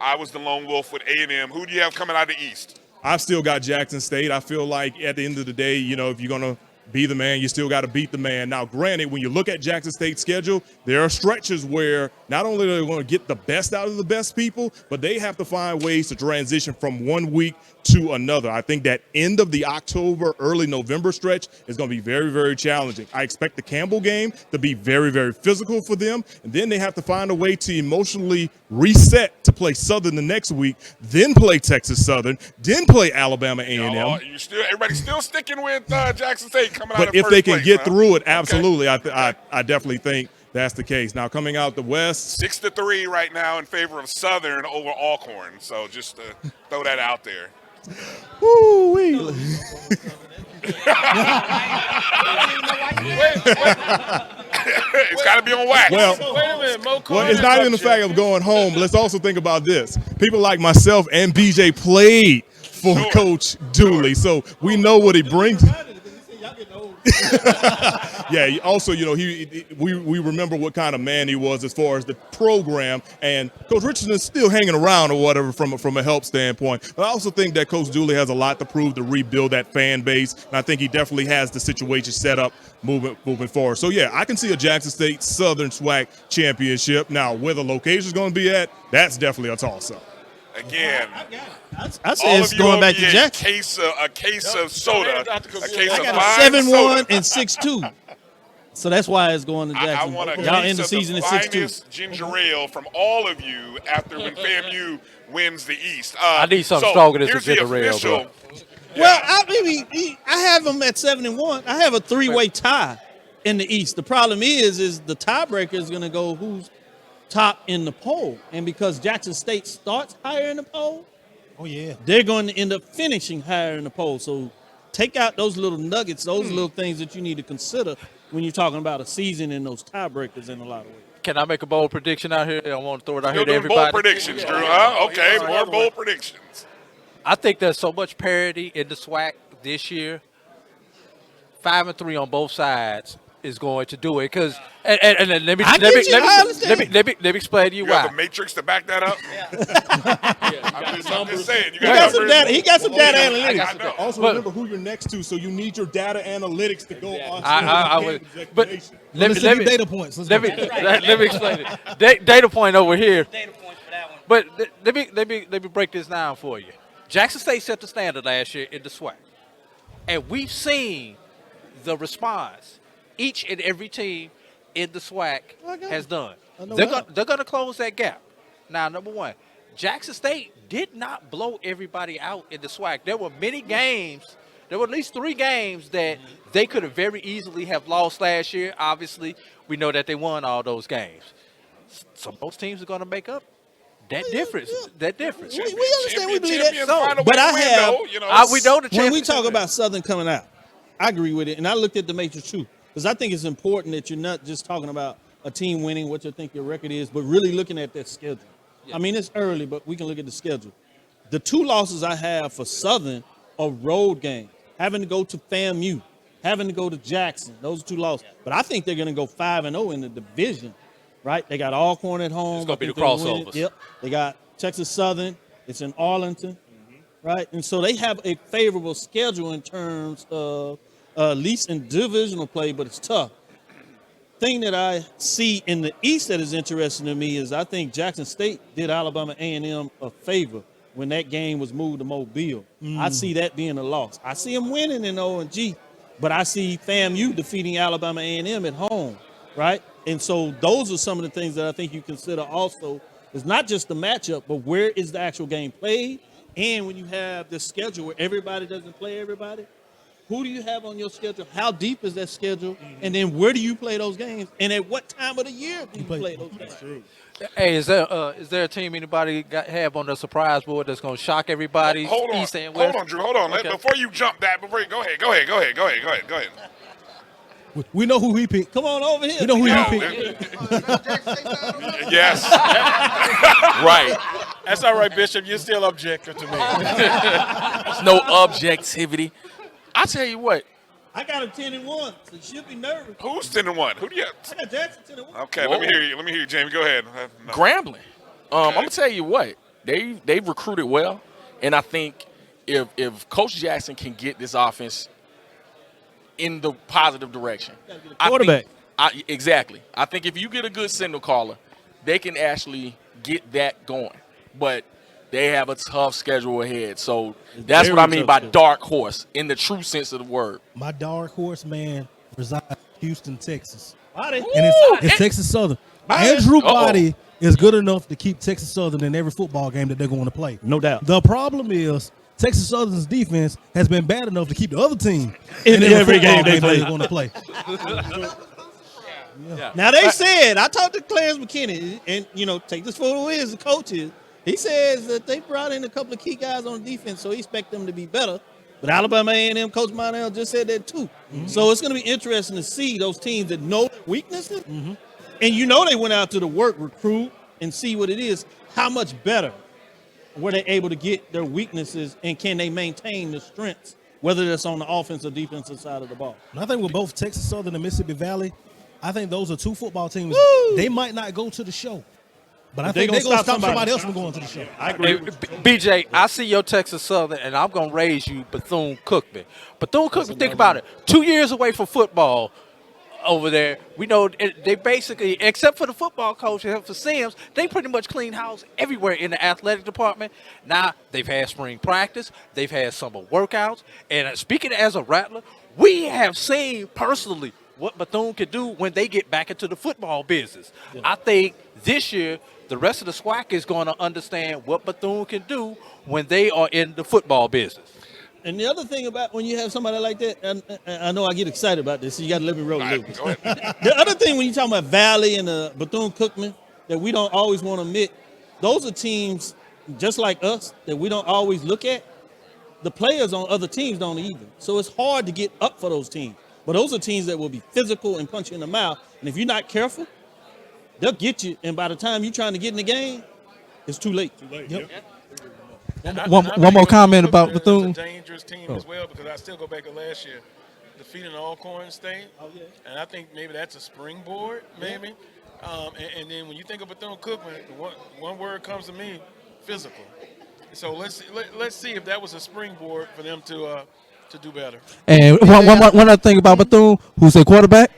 I was the lone wolf with A&M. Who do you have coming out of the East? I've still got Jackson State. I feel like at the end of the day, if you're going to be the man, you still got to beat the man. Now, granted, when you look at Jackson State's schedule, there are stretches where not only are they going to get the best out of the best people, but they have to find ways to transition from one week to another. I think that end of the October, early November stretch is going to be very, very challenging. I expect the Campbell game to be very, very physical for them, and then they have to find a way to emotionally reset to play Southern the next week, then play Texas Southern, then play Alabama A&M. Everybody's still sticking with Jackson State coming out of But if first they can place, get huh? through it, absolutely, I definitely think that's the case. Now, coming out the West, 6-3 right now in favor of Southern over Alcorn. So just to throw that out there. Woo-wee. It's got to be on wax. Well, Wait a minute, Mo Carter. Well, it's not even the fact of going home. Let's also think about this. People like myself and BJ played for Coach Dooley, so we know what he brings. Yeah. Also, we remember what kind of man he was as far as the program, and Coach Richardson's still hanging around or whatever from a help standpoint. But I also think that Coach Dooley has a lot to prove to rebuild that fan base, and I think he definitely has the situation set up moving forward. So yeah, I can see a Jackson State Southern SWAC championship. Now, where the location is going to be at, that's definitely a toss-up. Again, I say it's going back to Jackson. A case of soda, a case I of got fine 7-1 soda. and 6-2. So that's why it's going to Jackson. I want a Y'all case end the of season the at 6-2. finest ginger ale from all of you after when FAMU wins the East. I need something stronger than some here's the ginger ale, official. bro. Well, I have them at 7-1. I have a 3-way tie in the East. The problem is the tiebreaker is going to go who's top in the poll. And because Jackson State starts higher in the poll, they're going to end up finishing higher in the poll. So take out those little nuggets, those little things that you need to consider when you're talking about a season and those tiebreakers in a lot of ways. Can I make a bold prediction out here? I want to throw it out Still here to doing everybody. bold predictions, Drew, huh? Okay, more bold predictions. I think there's so much parity in the SWAC this year. 5-3 on both sides is going to do it because and let me explain to you You why. have the matrix to back that up? I'm just saying. You He got some data. He got some data I analytics. know. Also, remember who you're next to, so you need your data analytics to go on. I would, but Let's see the data points. Let me explain it. Data point over here. But let me break this down for you. Jackson State set the standard last year in the SWAC, and we've seen the response each and every team in the SWAC has done. They're going to close that gap. Now, number one, Jackson State did not blow everybody out in the SWAC. There were many games. There were at least 3 games that they could have very easily have lost last year. Obviously, we know that they won all those games. Some of those teams are going to make up that difference. That difference. We understand. We believe that. Find a But way I to win, have. though, we know the When we champions talk are about Southern coming out, I agree with it, and I looked at the matrix too, because I think it's important that you're not just talking about a team winning, what you think your record is, but really looking at that schedule. I mean, it's early, but we can look at the schedule. The 2 losses I have for Southern are road games, having to go to FAMU, having to go to Jackson. Those are 2 losses. But I think they're going to go 5-0 in the division, right? They got Alcorn at home. It's going to be the I think they'll win crossovers. it. Yep. They got Texas Southern. It's in Arlington, right? And so they have a favorable schedule in terms of at least in divisional play, but it's tough. Thing that I see in the East that is interesting to me is I think Jackson State did Alabama A&M a favor when that game was moved to Mobile. I see that being a loss. I see them winning in O&G, but I see FAMU defeating Alabama A&M at home, right? And so those are some of the things that I think you consider also. It's not just the matchup, but where is the actual game played? And when you have this schedule where everybody doesn't play everybody, who do you have on your schedule? How deep is that schedule? And then where do you play those games? And at what time of the year do you play those games? Hey, is there a team anybody have on the surprise board that's going to shock everybody? Hold on, East and West? hold on, Drew. Hold on. Okay. Before you jump that, go ahead. We know who he picked. Come on over here. We know who he picked. Yes. Right. That's all right, Bishop. You're still objective to me. There's no objectivity. I tell you what. I got a 10-1, so you should be nervous. Who's 10-1? Who do you have? I got Jackson 10-1. Okay, let me hear you. Let me hear you, Jamie. Go ahead. No. Grambling. I'm gonna tell you what. They've recruited well, and I think if Coach Jackson can get this offense in the positive direction, quarterback. Exactly. I think if you get a good signal caller, they can actually get that going. But they have a tough schedule ahead. So that's what I mean by dark horse in the true sense of the word. My dark horse, man, resides in Houston, Texas. Body. And it's Texas Southern. Andrew Body is good enough to keep Texas Southern in every football game that they're going to play. No doubt. The problem is Texas Southern's defense has been bad enough to keep the other team in every game they're going to play. Yeah. Now they said, I talked to Clarence McKinney, and take this for what it is, the coaches. He says that they brought in a couple of key guys on defense, so he expects them to be better. But Alabama A&M, Coach Maynor just said that too. Mm-hmm. So it's going to be interesting to see those teams that know their weaknesses. Mm-hmm. And they went out to the work, recruit, and see what it is. How much better were they able to get their weaknesses, and can they maintain the strengths, whether that's on the offensive or defensive side of the ball? And I think with both Texas Southern and Mississippi Valley, I think those are two football teams. Woo! They might not go to the show. But I think they're going to stop somebody else from going to the show. I agree. BJ, I see your Texas Southern, and I'm going to raise you Bethune-Cookman. Bethune-Cookman, think about it. 2 years away from football over there. We know they basically, except for the football coach, except for Sims, they pretty much clean house everywhere in the athletic department. Now, they've had spring practice. They've had summer workouts. And speaking as a Rattler, we have seen personally what Bethune can do when they get back into the football business. Yeah. I think this year, the rest of the SWAC is going to understand what Bethune can do when they are in the football business. And the other thing about when you have somebody like that, and I know I get excited about this, so you got to let me roll a little bit. The other thing when you talk about Valley and Bethune-Cookman that we don't always want to admit, those are teams just like us that we don't always look at. The players on other teams don't either. So it's hard to get up for those teams. But those are teams that will be physical and punch you in the mouth. And if you're not careful, they'll get you. And by the time you're trying to get in the game, it's too late. Yep. One more comment about Bethune. It's a dangerous team as well, because I still go back to last year, defeating Alcorn State. Oh, yeah. And I think maybe that's a springboard, maybe. Yeah. And then when you think of Bethune-Cookman, one word comes to me, physical. So let's see if that was a springboard for them to do better. And one other thing about Bethune, who's their quarterback?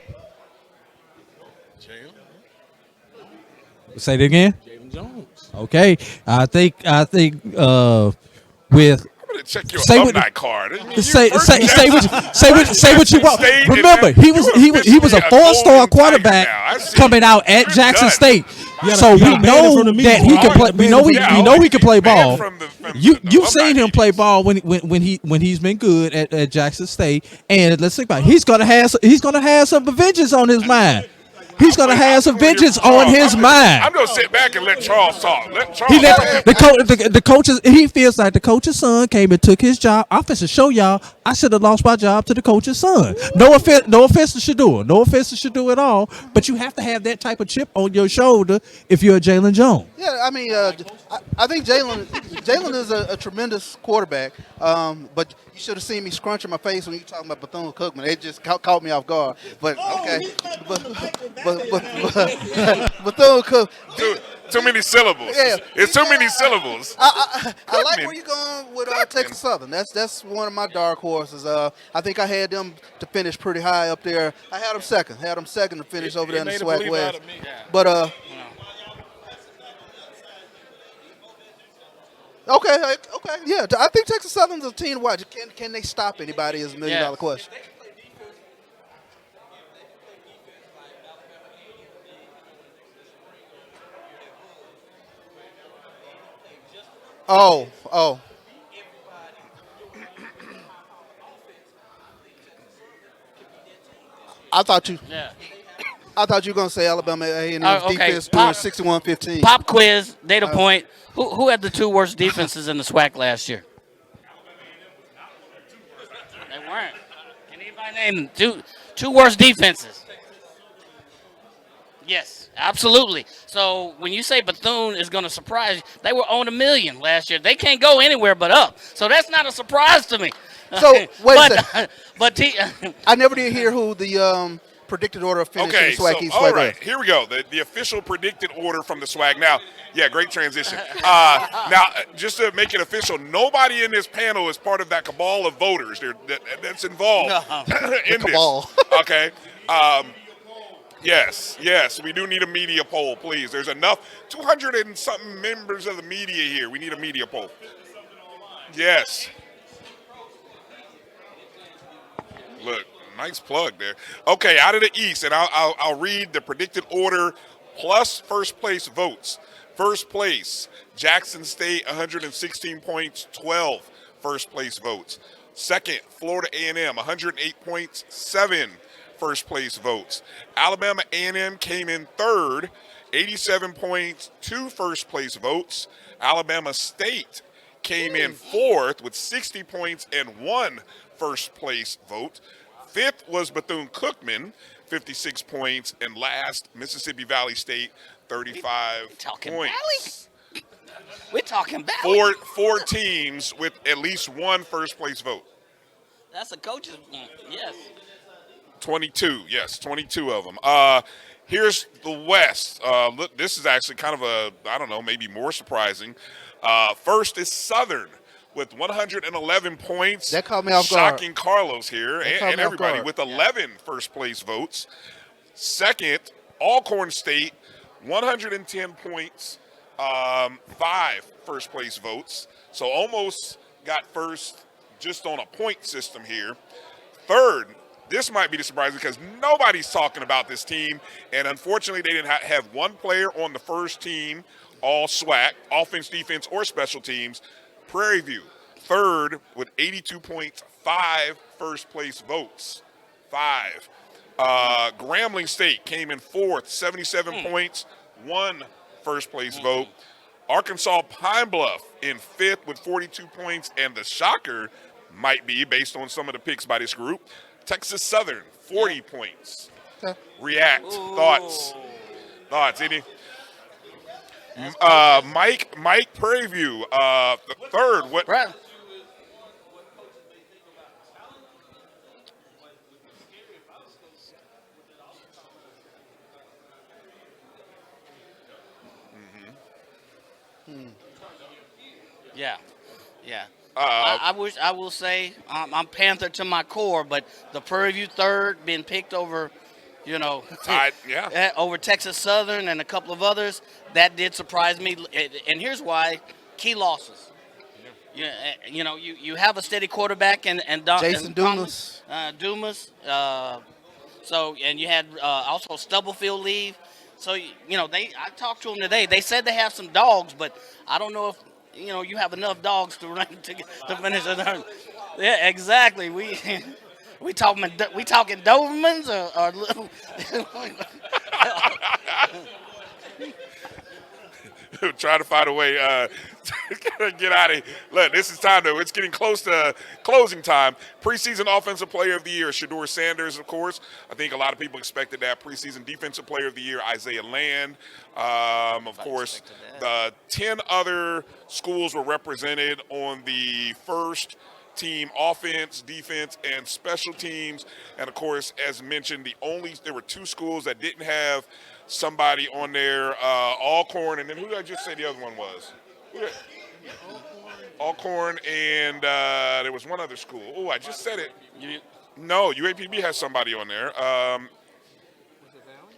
Say it again. Jalen Jones. Okay, I think with. Check your alumni card. Say what you want. Remember, he was a 4-star quarterback coming out at Jackson State. So we know that he can play. We know he can play ball. You've seen him play ball when he's been good at Jackson State. And let's think about it. He's gonna have some vengeance on his mind. He's going to have some vengeance on his mind. I'm going to sit back and let Charles talk. The coaches. He feels like the coach's son came and took his job. I'm finna show y'all I should have lost my job to the coach's son. No offense to Shadua. No offense to Shadua at all. But you have to have that type of chip on your shoulder if you're a Jalen Jones. Yeah, I mean, I think Jalen is a tremendous quarterback. But you should have seen me scrunching my face when you talking about Bethune-Cookman. It just caught me off guard. But okay, Bethune-Cookman. Too many syllables. Yeah. It's too many syllables. I like where you're going with Texas Southern. That's one of my dark horses. I think I had them to finish pretty high up there. I had them second. To finish over there in the SWAC West. But okay, yeah. I think Texas Southern's a team to watch. Can they stop anybody is $1 million question. Oh. I thought you were going to say Alabama A&M's defense doing 61-15. Pop quiz, data point. Who had the 2 worst defenses in the SWAC last year? They weren't. Can anybody name two worst defenses? Yes, absolutely. So when you say Bethune is going to surprise you, they were on $1 million last year. They can't go anywhere but up. So that's not a surprise to me. So wait a second. I never did hear who the predicted order of finish in the SWAC East. All right, here we go. The official predicted order from the SWAC. Now, great transition. Now, just to make it official, nobody in this panel is part of that cabal of voters that's involved in this. Okay. Yes, we do need a media poll, please. There's enough, 200 and something members of the media here. We need a media poll. Yes. Look, nice plug there. Okay, out of the East, and I'll read the predicted order plus first place votes. First place, Jackson State, 116 points, 12 first place votes. Second, Florida A&M, 108 points, 7 first place votes. Alabama A&M came in third, 87 points, 2 first place votes. Alabama State came in fourth with 60 points and 1 first place vote. Fifth was Bethune-Cookman, 56 points, and last, Mississippi Valley State, 35 points. We're talking Valley. Four teams with at least 1 first place vote. That's a coach's yes. 22 of them. Here's the West. Look, this is actually kind of maybe more surprising. First is Southern with 111 points. That caught me off guard. Shocking Carlos here and everybody with 11 first place votes. Second, Alcorn State, 110 points, 5 first place votes. So almost got first just on a point system here. Third, this might be the surprise because nobody's talking about this team, and unfortunately they didn't have 1 player on the first team, all SWAC, offense, defense, or special teams. Prairie View, third with 82 points, 5 first place votes. 5. Grambling State came in fourth, 77 points, 1 first place vote. Arkansas Pine Bluff in fifth with 42 points, and the shocker might be, based on some of the picks by this group, Texas Southern, 40 points. React. Thoughts, any? Mike Prairie View, third. What? Right. Yeah. I will say I'm Panther to my core, but the Prairie View third being picked over, over Texas Southern and a couple of others, that did surprise me. And here's why: key losses. You have a steady quarterback and Jason Dumas. Dumas. And you had also Stubblefield leave. So I talked to them today. They said they have some dogs, but I don't know if you have enough dogs to run to finish it. Yeah, exactly. We talking Dobermans or little. Trying to find a way to get out of here. Look, this is time though. It's getting close to closing time. Preseason Offensive Player of the Year, Shedeur Sanders, of course. I think a lot of people expected that. Preseason Defensive Player of the Year, Isaiah Land. Of course, the 10 other schools were represented on the first team offense, defense, and special teams. And of course, as mentioned, there were 2 schools that didn't have somebody on there, Alcorn, and then who did I just say the other one was? Alcorn, and there was one other school. Oh, I just said it. No, UAPB has somebody on there.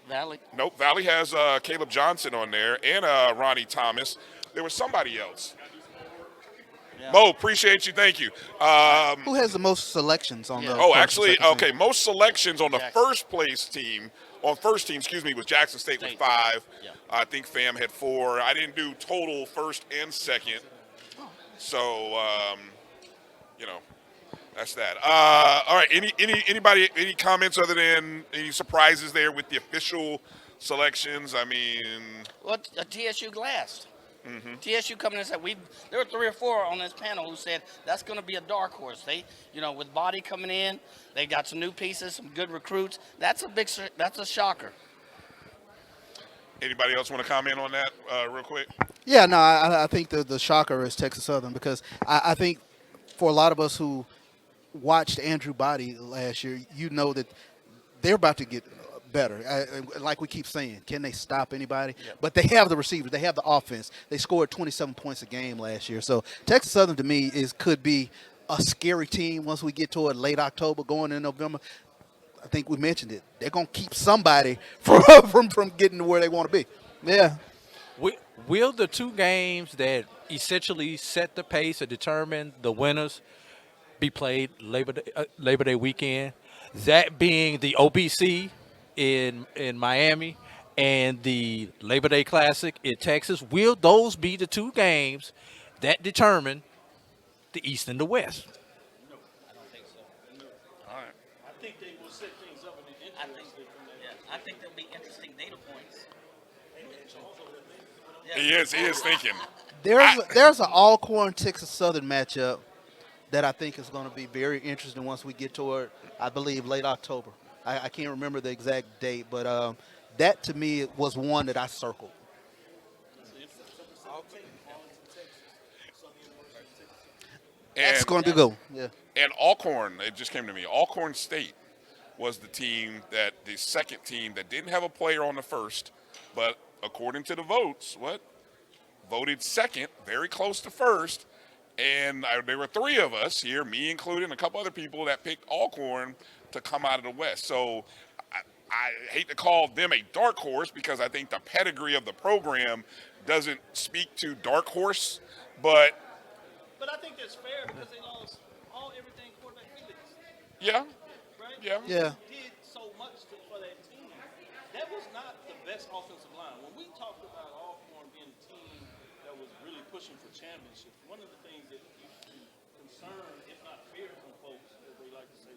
Valley? Nope, Valley has Caleb Johnson on there and Ronnie Thomas. There was somebody else. Yeah. Mo, appreciate you. Thank you. Who has the most selections on the most selections on the first team, was Jackson State with 5. Yeah. I think FAM had 4. I didn't do total first and second. So, that's that. All right. Anybody? Any comments other than any surprises there with the official selections? I mean, TSU last. Mm-hmm. TSU coming in and said there were 3 or 4 on this panel who said that's going to be a dark horse. They, with Body coming in, they got some new pieces, some good recruits. That's a shocker. Anybody else want to comment on that real quick? Yeah, no, I think the shocker is Texas Southern because I think for a lot of us who watched Andrew Body last year, that they're about to get better. Like we keep saying, can they stop anybody? Yeah. But they have the receivers. They have the offense. They scored 27 points a game last year. So Texas Southern to me could be a scary team once we get toward late October going in November. I think we mentioned it. They're going to keep somebody from getting to where they want to be. Yeah. Will the 2 games that essentially set the pace or determine the winners be played Labor Day weekend? That being the OBC in Miami and the Labor Day Classic in Texas. Will those be the 2 games that determine the East and the West? No, I don't think so. No. All right. I think they will set things up in an interesting. I think there'll be interesting data points. He is thinking. There's an Alcorn Texas Southern matchup that I think is going to be very interesting once we get toward, I believe, late October. I can't remember the exact date, but that to me was one that I circled. That's going to be good. Yeah. And Alcorn, it just came to me. Alcorn State was the second team that didn't have a player on the first, but according to the votes, voted second, very close to first. And there were 3 of us here, me included, and a couple other people that picked Alcorn to come out of the West. So I hate to call them a dark horse because I think the pedigree of the program doesn't speak to dark horse, but I think that's fair because they lost everything quarterback Felix. Yeah. Right? Yeah. Did so much for that team. That was not the best offensive line. When we talked about Alcorn being a team that was really pushing for championships, one of the things that used to concern, if not fear from folks, as they like to say,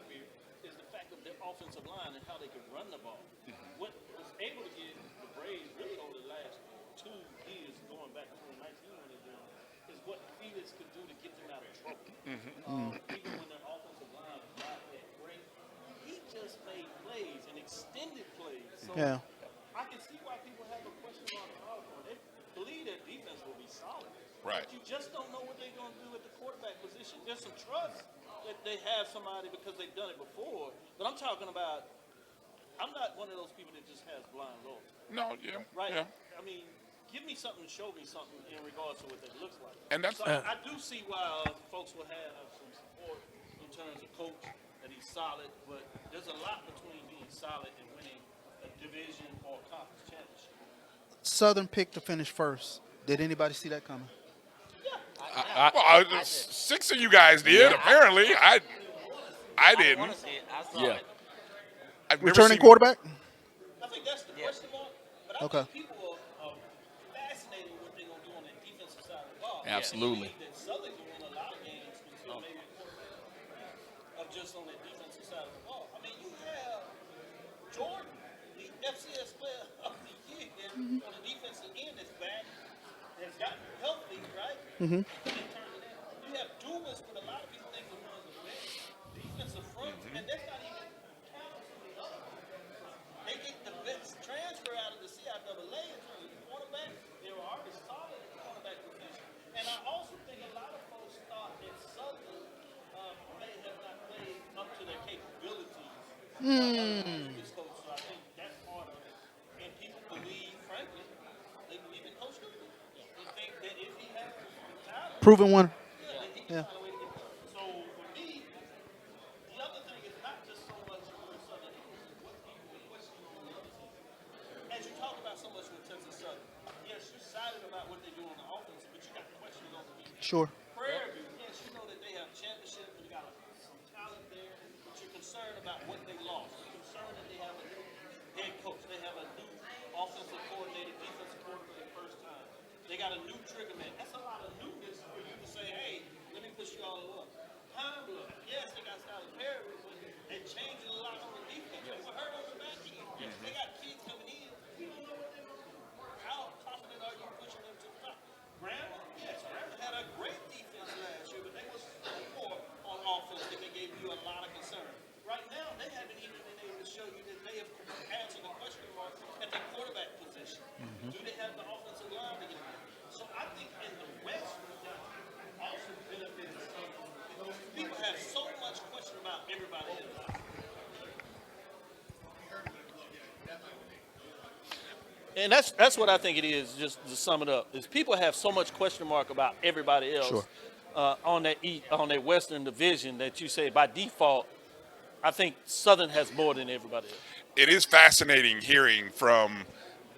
fear, is the fact of their offensive line and how they could run the ball. Mm-hmm. What was able to get the Braves really over the last 2 years, going back to 2019 when they did, is what Felix could do to get them out of trouble. Mm-hmm. Even when their offensive line was not that great, he just made plays and extended plays. So I can see why people have a question on Alcorn. They believe their defense will be solid. Right. But you just don't know what they're going to do at the quarterback position. There's some trust that they have somebody because they've done it before. But I'm talking about, I'm not one of those people that just has blind loyalty. No, yeah. Right? Yeah. I mean, give me something, show me something in regards to what that looks like. And that's so I do see why folks will have some support in terms of coach, that he's solid, but there's a lot between being solid and winning a division or conference championship. Southern picked to finish first. Did anybody see that coming? Well, 6 of you guys did. Yeah. Apparently, I didn't. Yeah. Returning quarterback? I think that's the question mark. But I think people are fascinated with what they're going to do on the defensive side of the ball. Absolutely. I think that Southern can win a lot of games until maybe a quarterback of just on the defensive side of the ball. I mean, you have Jordan, the FCS player of the year, on the defensive end is back, has gotten healthy, right? Mm-hmm. You have Dumas, but a lot of people think the ones the best defensive front, and that's not even counting some of the other. They get the best transfer out of the CIAA in terms of quarterback. They were already solid at the quarterback position. And I also think a lot of folks thought that Southern may have not played up to their capabilities. So I think that's part of it. And people believe, frankly, they believe in Coach Cooper. They think that if he has talent, Proven one. yeah. So for me, the other thing is not just so much with Southern Eagles, what people question on the other team. As you talk about so much with Texas Southern, yes, you're excited about what they do on the offense, but you got questions on the defense. Sure. Prairie View, yes, you know that they have championship, and you got some talent there, but you're concerned about what they lost. You're concerned that they have a new head coach. They have a new offensive coordinator, defensive coordinator for the first time. They got a new trigger man. That's a lot of newness for you all it was. Time look. Yes, they got Skylar Perry, but they changed a lot on the defense. They were hurt on the back end. They got kids coming in. We don't know what they're going to do. How confident are you pushing them to the top? Grambling? Yes, Grambling had a great defense last year, but they were so poor on offense that they gave you a lot of concern. Right now, they haven't even been able to show you that they have answered the question mark at the quarterback position. Do they have the offensive line to get there? So I think in the West, also benefited because people have so much question about everybody else. And that's what I think it is, just to sum it up, is people have so much question mark about everybody else on that Western division that you say by default, I think Southern has more than everybody else. It is fascinating hearing from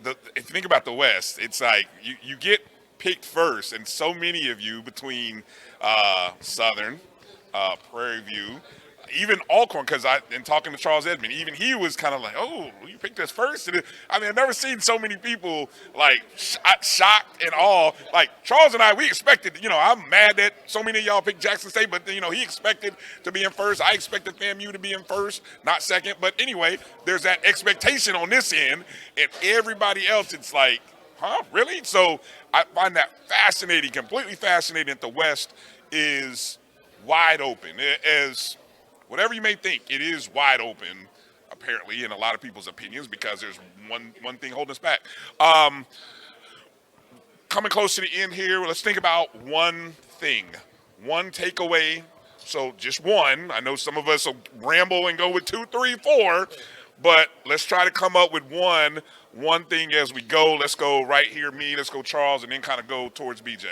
if you think about the West, it's like you get picked first, and so many of you between Southern, Prairie View, even Alcorn, because in talking to Charles Edmond, even he was kind of like, oh, you picked us first? I mean, I've never seen so many people like shocked and all. Like Charles and I, we expected, I'm mad that so many of y'all picked Jackson State, but he expected to be in first. I expected FAMU to be in first, not second. But anyway, there's that expectation on this end, and everybody else, it's like, huh, really? So I find that fascinating, completely fascinating that the West is wide open. As whatever you may think, it is wide open, apparently, in a lot of people's opinions, because there's one thing holding us back. Coming close to the end here, let's think about one thing, one takeaway. So just one. I know some of us will ramble and go with 2, 3, 4, but let's try to come up with one thing as we go. Let's go right here, me. Let's go Charles, and then kind of go towards BJ.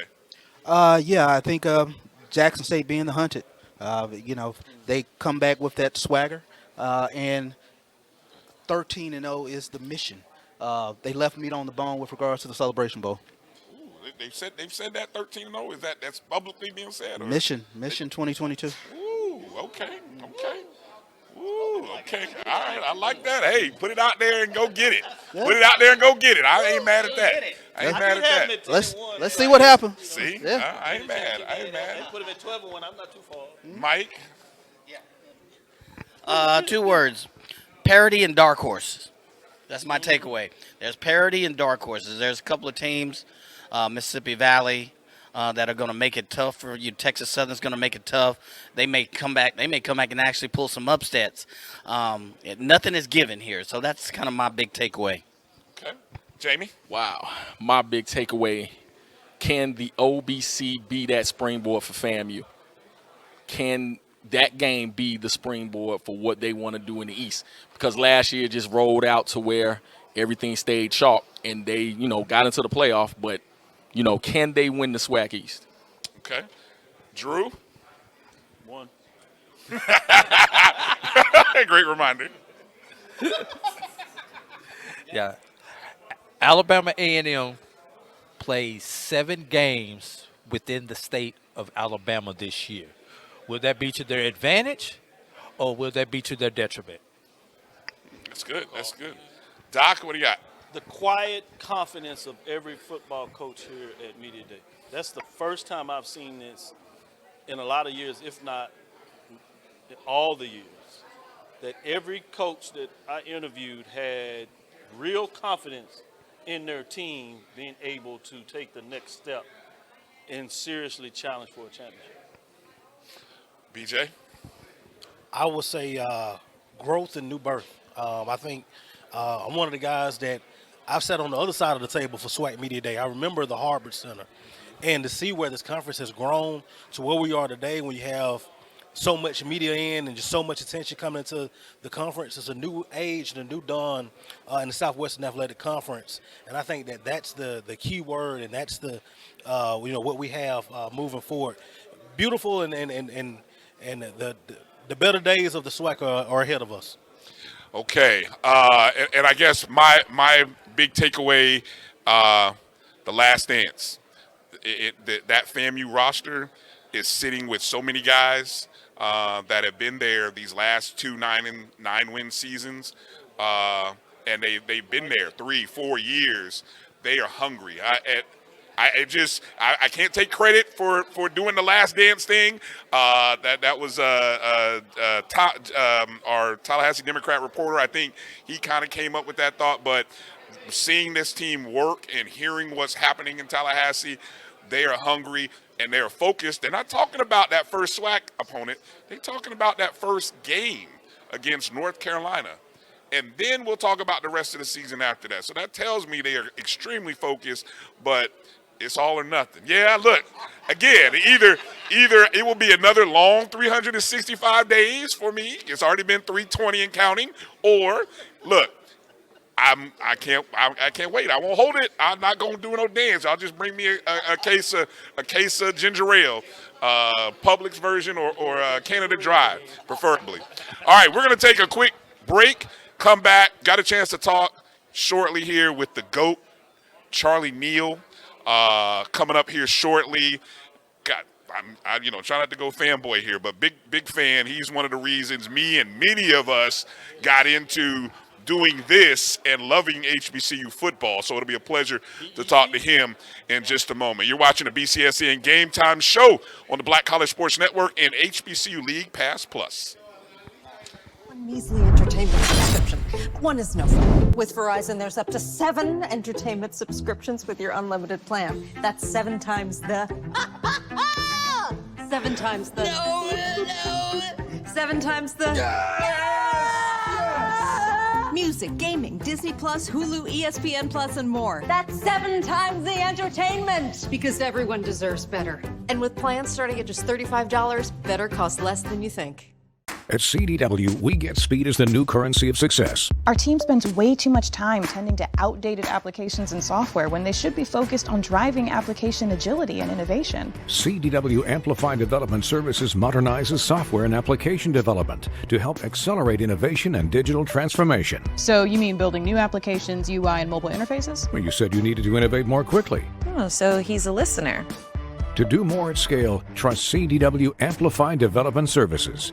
Yeah, I think Jackson State being the hunted. They come back with that swagger, and 13-0 is the mission. They left meat on the bone with regards to the Celebration Bowl. Ooh, they've said that 13-0. That's publicly being said? Or? Mission 2022. Ooh, okay. Ooh, okay. All right, I like that. Hey, put it out there and go get it. Yeah. Put it out there and go get it. I ain't mad at that. I ain't mad at that. Let's see what happens. See? Yeah. I ain't mad. They put him at 12-1. I'm not too far. Mike? 2 words. Parity and dark horses. That's my takeaway. There's parity and dark horses. There's a couple of teams, Mississippi Valley, that are going to make it tough for you. Texas Southern's going to make it tough. They may come back and actually pull some upsets. Nothing is given here, so that's kind of my big takeaway. Okay. Jamie? Wow. My big takeaway, can the OBC be that springboard for FAMU? Can that game be the springboard for what they want to do in the East? Because last year just rolled out to where everything stayed chalk and they, got into the playoff, but can they win the SWAC East? Okay. Drew? 1. Great reminder. Yeah. Alabama A&M plays 7 games within the state of Alabama this year. Will that be to their advantage or will that be to their detriment? That's good. Doc, what do you got? The quiet confidence of every football coach here at Media Day. That's the first time I've seen this in a lot of years, if not in all the years, that every coach that I interviewed had real confidence in their team being able to take the next step and seriously challenge for a championship. BJ? I would say growth and new birth. I think I'm one of the guys that I've sat on the other side of the table for SWAC Media Day. I remember the Harvard Center. And to see where this conference has grown to where we are today, when you have so much media in and just so much attention coming into the conference, it's a new age and a new dawn in the Southwestern Athletic Conference. And I think that that's the key word, and that's the what we have moving forward. Beautiful, and the better days of the SWAC are ahead of us. Okay, and I guess my big takeaway, the last dance. That FAMU roster is sitting with so many guys that have been there these last 2 9-win seasons, and they've been there 3-4 years. They are hungry. I can't take credit for doing the Last Dance thing. That was our Tallahassee Democrat reporter. I think he kind of came up with that thought. But seeing this team work and hearing what's happening in Tallahassee, they are hungry and they are focused. They're not talking about that first SWAC opponent. They're talking about that first game against North Carolina. And then we'll talk about the rest of the season after that. So that tells me they are extremely focused, but it's all or nothing. Yeah, look, again, either it will be another long 365 days for me. It's already been 320 and counting. Or, look, I can't wait. I won't hold it. I'm not gonna do no dance. I'll just bring me a case of ginger ale, Publix version or Canada Dry, preferably. All right, we're gonna take a quick break. Come back. Got a chance to talk shortly here with the GOAT, Charlie Neal, coming up here shortly. I try not to go fanboy here, but big fan. He's one of the reasons me and many of us got into doing this and loving HBCU football. So it'll be a pleasure to talk to him in just a moment. You're watching the BCSN GameTime Show on the Black College Sports Network and HBCU League Pass Plus. Measly entertainment subscription. One is no fun. With Verizon, there's up to 7 entertainment subscriptions with your unlimited plan. That's 7 times the... 7 times the... No! 7 times the... Music, gaming, Disney Plus, Hulu, ESPN Plus, and more. That's 7 times the entertainment! Because everyone deserves better. And with plans starting at just $35, better costs less than you think. At CDW, we get speed as the new currency of success. Our team spends way too much time tending to outdated applications and software when they should be focused on driving application agility and innovation. CDW Amplify Development Services modernizes software and application development to help accelerate innovation and digital transformation. So you mean building new applications, UI, and mobile interfaces? Well, you said you needed to innovate more quickly. Oh, so he's a listener. To do more at scale, trust CDW Amplify Development Services.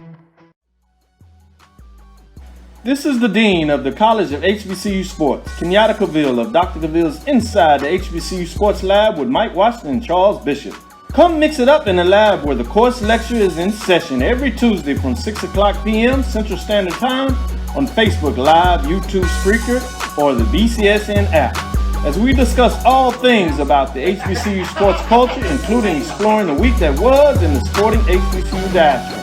This is the Dean of the College of HBCU Sports, Kenyatta Cavil of Dr. Cavill's Inside the HBCU Sports Lab with Mike Washington and Charles Bishop. Come mix it up in the lab where the course lecture is in session every Tuesday from 6 o'clock p.m. Central Standard Time on Facebook Live, YouTube Spreaker, or the BCSN app, as we discuss all things about the HBCU sports culture, including exploring the week that was in the sporting HBCU diaspora,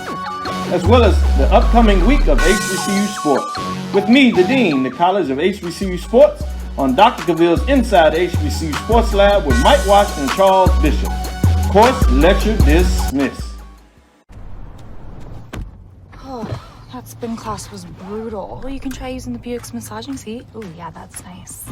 as well as the upcoming week of HBCU sports. With me, the Dean, the College of HBCU Sports, on Dr. Cavill's Inside the HBCU Sports Lab with Mike Washington and Charles Bishop. Course lecture dismissed. Oh, that spin class was brutal. Well, you can try using the Buick's massaging seat. Ooh, yeah, that's nice.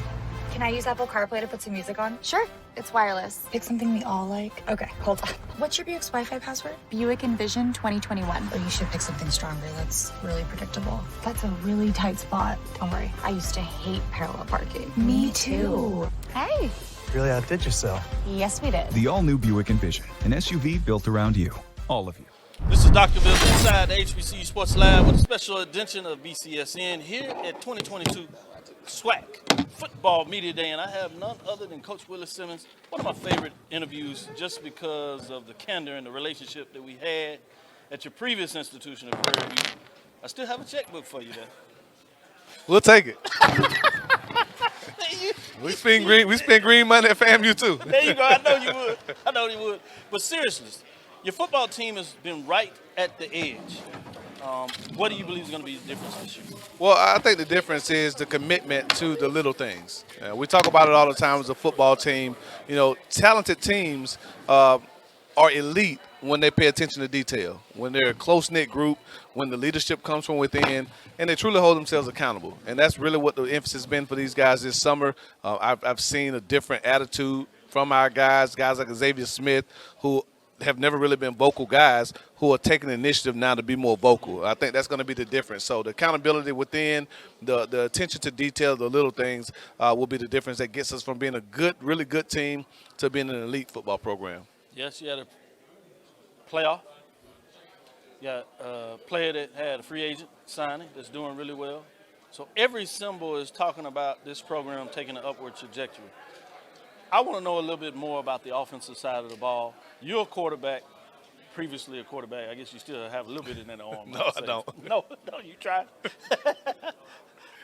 Can I use Apple CarPlay to put some music on? Sure, it's wireless. Pick something we all like. Okay, hold on. What's your Buick's Wi-Fi password? Buick Envision 2021. Oh, you should pick something stronger. That's really predictable. That's a really tight spot. Don't worry, I used to hate parallel parking. Me too. Hey. Really outdid yourself. Yes, we did. The all-new Buick Envision, an SUV built around you, all of you. This is Dr. Bill inside the HBCU Sports Lab with a special edition of BCSN here at 2022 SWAC Football Media Day, and I have none other than Coach Willie Simmons. One of my favorite interviews just because of the candor and the relationship that we had at your previous institution of Prairie View. I still have a checkbook for you there. We'll take it. We spend green money at FAMU too. There you go. I know you would. I know you would. But seriously, your football team has been right at the edge. What do you believe is going to be the difference this year? Well, I think the difference is the commitment to the little things. We talk about it all the time as a football team. You know, talented teams are elite when they pay attention to detail, when they're a close-knit group, when the leadership comes from within, and they truly hold themselves accountable. And that's really what the emphasis has been for these guys this summer. I've seen a different attitude from our guys like Xavier Smith, who have never really been vocal guys, who are taking the initiative now to be more vocal. I think that's going to be the difference. So the accountability within, the attention to detail, the little things will be the difference that gets us from being a good, really good team to being an elite football program. Yes, you had a playoff. You got a player that had a free agent signing that's doing really well. So every symbol is talking about this program taking an upward trajectory. I want to know a little bit more about the offensive side of the ball. You're a quarterback, previously a quarterback. I guess you still have a little bit in that arm. No, I don't. No, you tried.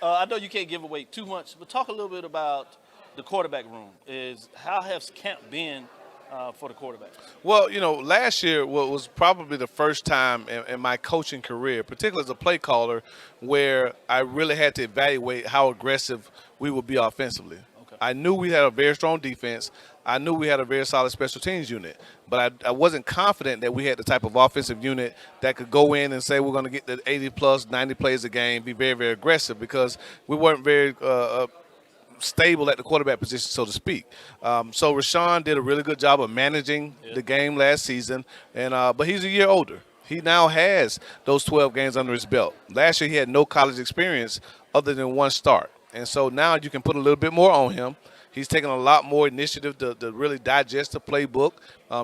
I know you can't give away too much, but talk a little bit about the quarterback room. How has camp been for the quarterbacks? Well, last year was probably the first time in my coaching career, particularly as a play caller, where I really had to evaluate how aggressive we would be offensively. Okay. I knew we had a very strong defense. I knew we had a very solid special teams unit, but I wasn't confident that we had the type of offensive unit that could go in and say we're going to get the 80-plus, 90 plays a game, be very, very aggressive, because we weren't very stable at the quarterback position, so to speak. So Rashawn did a really good job of managing the game last season, and but he's a year older. He now has those 12 games under his belt. Last year he had no college experience other than one start, and so now you can put a little bit more on him. He's taken a lot more initiative to really digest the playbook.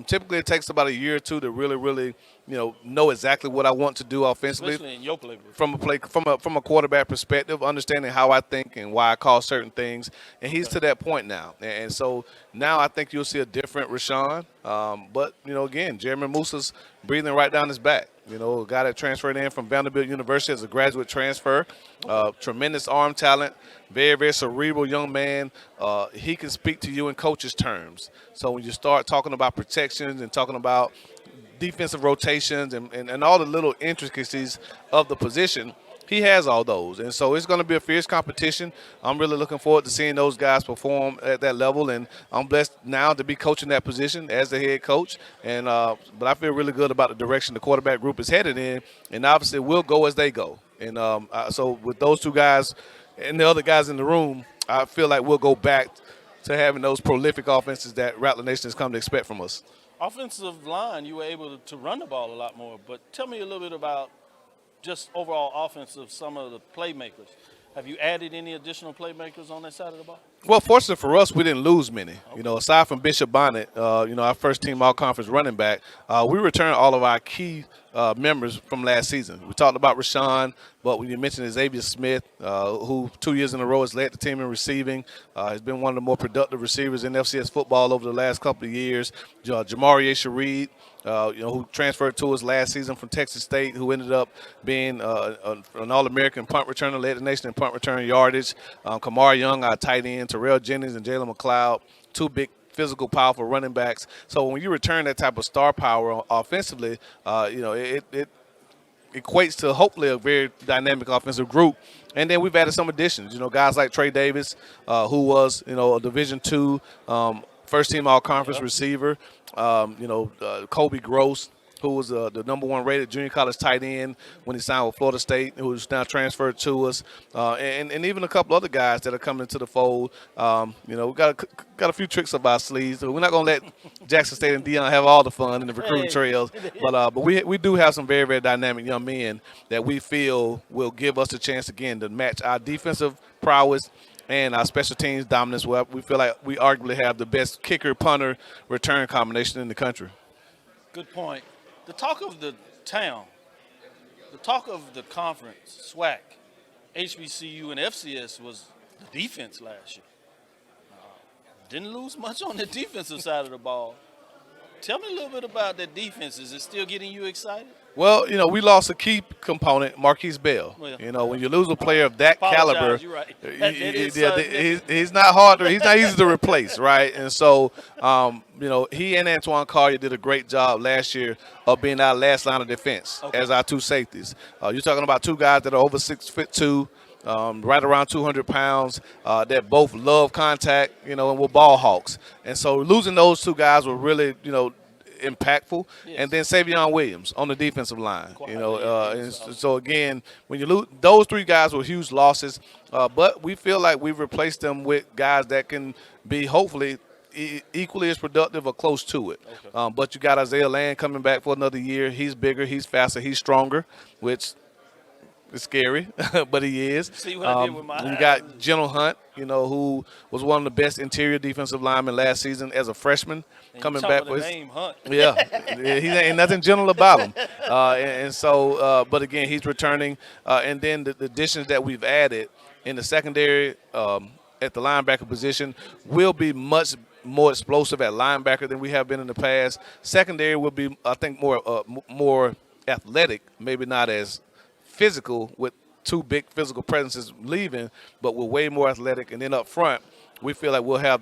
Typically, it takes about a year or two to really, know exactly what I want to do offensively. Especially in your playbook. From a quarterback perspective, understanding how I think and why I call certain things, and he's to that point now. And so now I think you'll see a different Rashawn. But again, Jeremy Musa's breathing right down his back. A guy that transferred in from Vanderbilt University as a graduate transfer, tremendous arm talent, very, very cerebral young man. He can speak to you in coach's terms. So when you start talking about protections and talking about defensive rotations and all the little intricacies of the position, he has all those. And so it's going to be a fierce competition. I'm really looking forward to seeing those guys perform at that level, and I'm blessed now to be coaching that position as the head coach. And but I feel really good about the direction the quarterback group is headed in, and obviously we'll go as they go. And so with those two guys and the other guys in the room, I feel like we'll go back to having those prolific offenses that Rattler Nation has come to expect from us. Offensive line, you were able to run the ball a lot more, but tell me a little bit about just overall offense of some of the playmakers. Have you added any additional playmakers on that side of the ball? Well, fortunately for us, we didn't lose many. Aside from Bishop Bonnet, our first team all-conference running back, we returned all of our key members from last season. We talked about Rashawn, but when you mentioned Xavier Smith, who 2 years in a row has led the team in receiving, has been one of the more productive receivers in FCS football over the last couple of years. Jamarier Shareed, who transferred to us last season from Texas State, who ended up being an All-American punt returner, led the nation in punt return yardage. Kamar Young, our tight end, Terrell Jennings and Jalen McLeod, two big physical, powerful running backs. So when you return that type of star power offensively, it equates to hopefully a very dynamic offensive group. And then we've added some additions. Guys like Trey Davis, who was a Division II first-team all-conference receiver. Kobe Gross, who was the #1 rated junior college tight end when he signed with Florida State, who's now transferred to us, and even a couple other guys that are coming into the fold. We've got a few tricks up our sleeves. So we're not going to let Jackson State and Dion have all the fun in the recruiting trails, but we do have some very, very dynamic young men that we feel will give us a chance again to match our defensive prowess and our special teams dominance. We feel like we arguably have the best kicker, punter, return combination in the country. Good point. The talk of the town, the talk of the conference, SWAC, HBCU, and FCS was the defense last year. Didn't lose much on the defensive side of the ball. Tell me a little bit about that defense. Is it still getting you excited? Well, we lost a key component, Marquise Bell. Well, when you lose a player of that caliber, you're right. He's not hard. He's not easy to replace, right? And so, he and Antoine Collier did a great job last year of being our last line of defense as our two safeties. You're talking about two guys that are over 6'2", right around 200 pounds, that both love contact, and we're ball hawks. And so losing those two guys were really, impactful. Yes. And then Savion Williams on the defensive line. So again, when you lose, those three guys were huge losses, but we feel like we've replaced them with guys that can be hopefully equally as productive or close to it. But you got Isaiah Land coming back for another year. He's bigger, he's faster, he's stronger, which is scary, but he is. See what I did with my You got General Hunt, who was one of the best interior defensive linemen last season as a freshman, and coming back with his name Hunt. Yeah, he ain't nothing gentle about him. And so, but again, he's returning. And then the additions that we've added in the secondary at the linebacker position will be much more explosive at linebacker than we have been in the past. Secondary will be, I think, more athletic, maybe not as physical with two big physical presences leaving, but we're way more athletic. And then up front, we feel like we'll have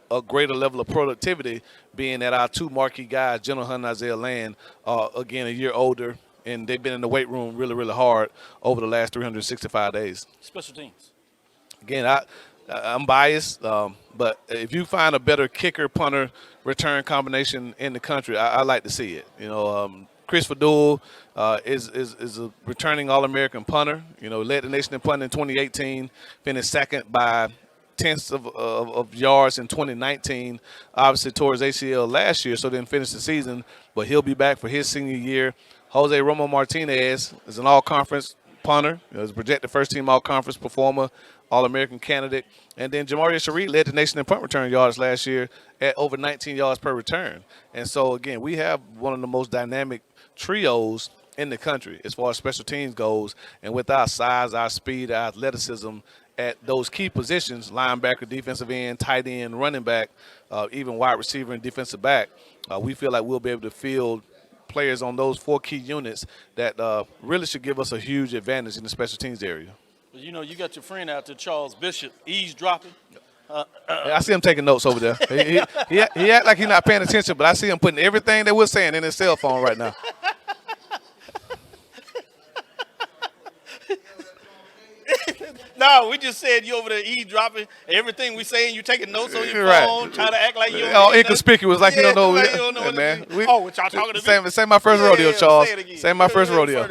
a greater level of productivity, being that our two marquee guys, General Hunt and Isaiah Land, are, again, a year older, and they've been in the weight room really, really hard over the last 365 days. Special teams. Again, I'm biased, but if you find a better kicker, punter, return combination in the country, I like to see it. You know, Chris Fadul is a returning All-American punter. You know, led the nation in punting in 2018, finished second by tenths of yards in 2019. Obviously tore his ACL last year, so didn't finish the season, but he'll be back for his senior year. Jose Romo Martinez is an all-conference punter. He was a projected first-team all-conference performer, All-American candidate. And then Jamaria Sharif led the nation in punt return yards last year at over 19 yards per return. And so, again, we have one of the most dynamic trios in the country as far as special teams goes. And with our size, our speed, our athleticism at those key positions, linebacker, defensive end, tight end, running back, even wide receiver and defensive back, we feel like we'll be able to field players on those 4 key units that really should give us a huge advantage in the special teams area. Well, you know, you got your friend out there, Charles Bishop, eavesdropping. I see him taking notes over there. He act like he's not paying attention, but I see him putting everything that we're saying in his cell phone right now. No, we just said you over there eavesdropping. Everything we saying, you taking notes on your phone, right. trying to act like you don't all know inconspicuous, like you don't know. Like you don't know man. what y'all talking to me? Say my first rodeo, Charles. Say my first rodeo.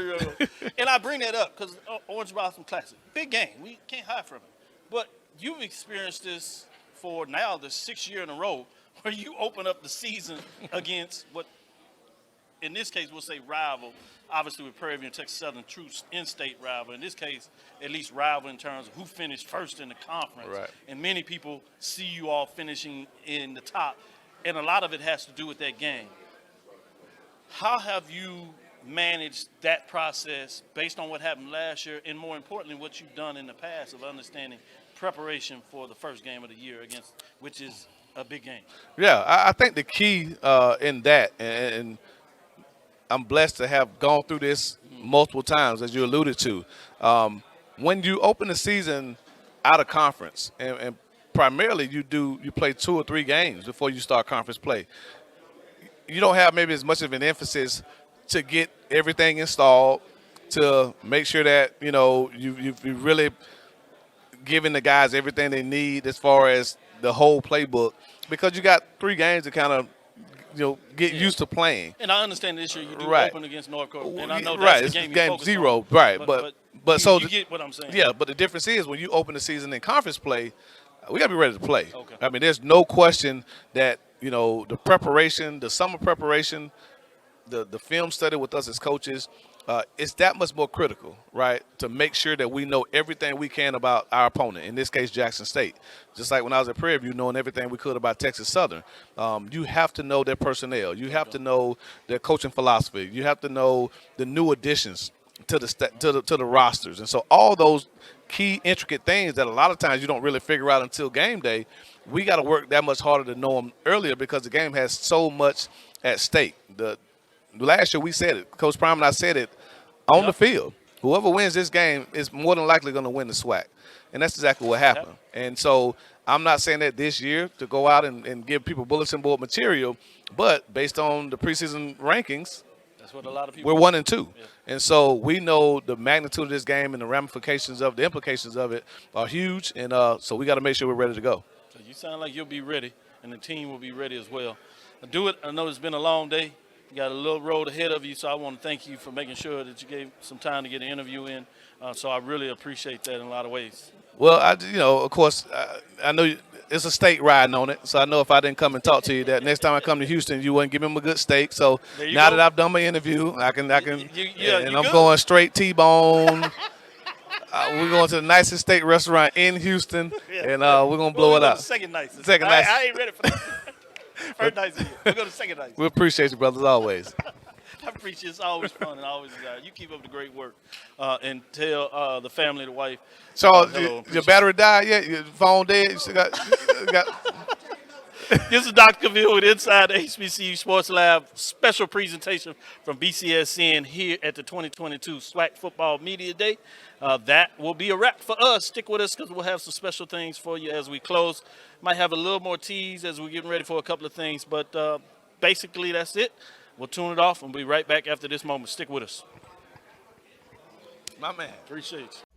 And I bring that up because Orange Blossom Classic, big game. We can't hide from it. But you've experienced this for now the 6th year in a row where you open up the season against what, in this case, we'll say rival. Obviously, with Prairie View and Texas Southern, true in-state rival. In this case, at least rival in terms of who finished first in the conference. Right. And many people see you all finishing in the top. And a lot of it has to do with that game. How have you managed that process based on what happened last year, and more importantly, what you've done in the past of understanding preparation for the first game of the year against, which is a big game? Yeah, I think the key in that, and I'm blessed to have gone through this multiple times, as you alluded to. When you open the season out of conference, and primarily you play 2 or 3 games before you start conference play, you don't have maybe as much of an emphasis to get everything installed, to make sure that, you know, you've really given the guys everything they need as far as the whole playbook, because you got 3 games to kind of, you know, get used to playing. And I understand this year you do right. open against North Carolina, and I know right. that's the It's game you 0, on. right? But so you get what I'm saying. Yeah, but the difference is when you open the season in conference play, we got to be ready to play. Okay. I mean, there's no question that, you know, the preparation, the summer preparation, the film study with us as coaches, it's that much more critical, right, to make sure that we know everything we can about our opponent, in this case Jackson State. Just like when I was at Prairie View, knowing everything we could about Texas Southern. You have to know their personnel. You have to know their coaching philosophy. You have to know the new additions to the rosters. And so all those key intricate things that a lot of times you don't really figure out until game day, we got to work that much harder to know them earlier, because the game has so much at stake. Last year we said it. Coach Prime and I said it on the field. Whoever wins this game is more than likely going to win the SWAC. And that's exactly what happened. And so I'm not saying that this year to go out and give people bulletin board material, but based on the preseason rankings, that's what a lot of people we're 1 and 2. Yeah. And so we know the magnitude of this game and the ramifications of the implications of it are huge. And so we got to make sure we're ready to go. So you sound like you'll be ready, and the team will be ready as well. I know it's been a long day. You got a little road ahead of you, so I want to thank you for making sure that you gave some time to get an interview in. So I really appreciate that in a lot of ways. Well, of course, I know it's a steak riding on it, so I know if I didn't come and talk to you, that next time I come to Houston, you wouldn't give him a good steak. So now that I've done my interview, I can, and I'm going straight T-bone. We're going to the nicest steak restaurant in Houston, and we're going to blow it out. Second nicest. Second nicest. I ain't ready for that. First nicest. We'll go to second nicest. We appreciate you, brothers, always. I appreciate it. It's always fun, and always you keep up the great work, and tell the family, the wife. Charles, your battery died yet? Your phone dead? You still got This is Dr. Cavil with Inside the HBCU Sports Lab. Special presentation from BCSN here at the 2022 SWAC Football Media Day. That will be a wrap for us. Stick with us because we'll have some special things for you as we close. Might have a little more tease as we're getting ready for a couple of things, but basically that's it. We'll tune it off and we'll be right back after this moment. Stick with us. My man. Appreciate you.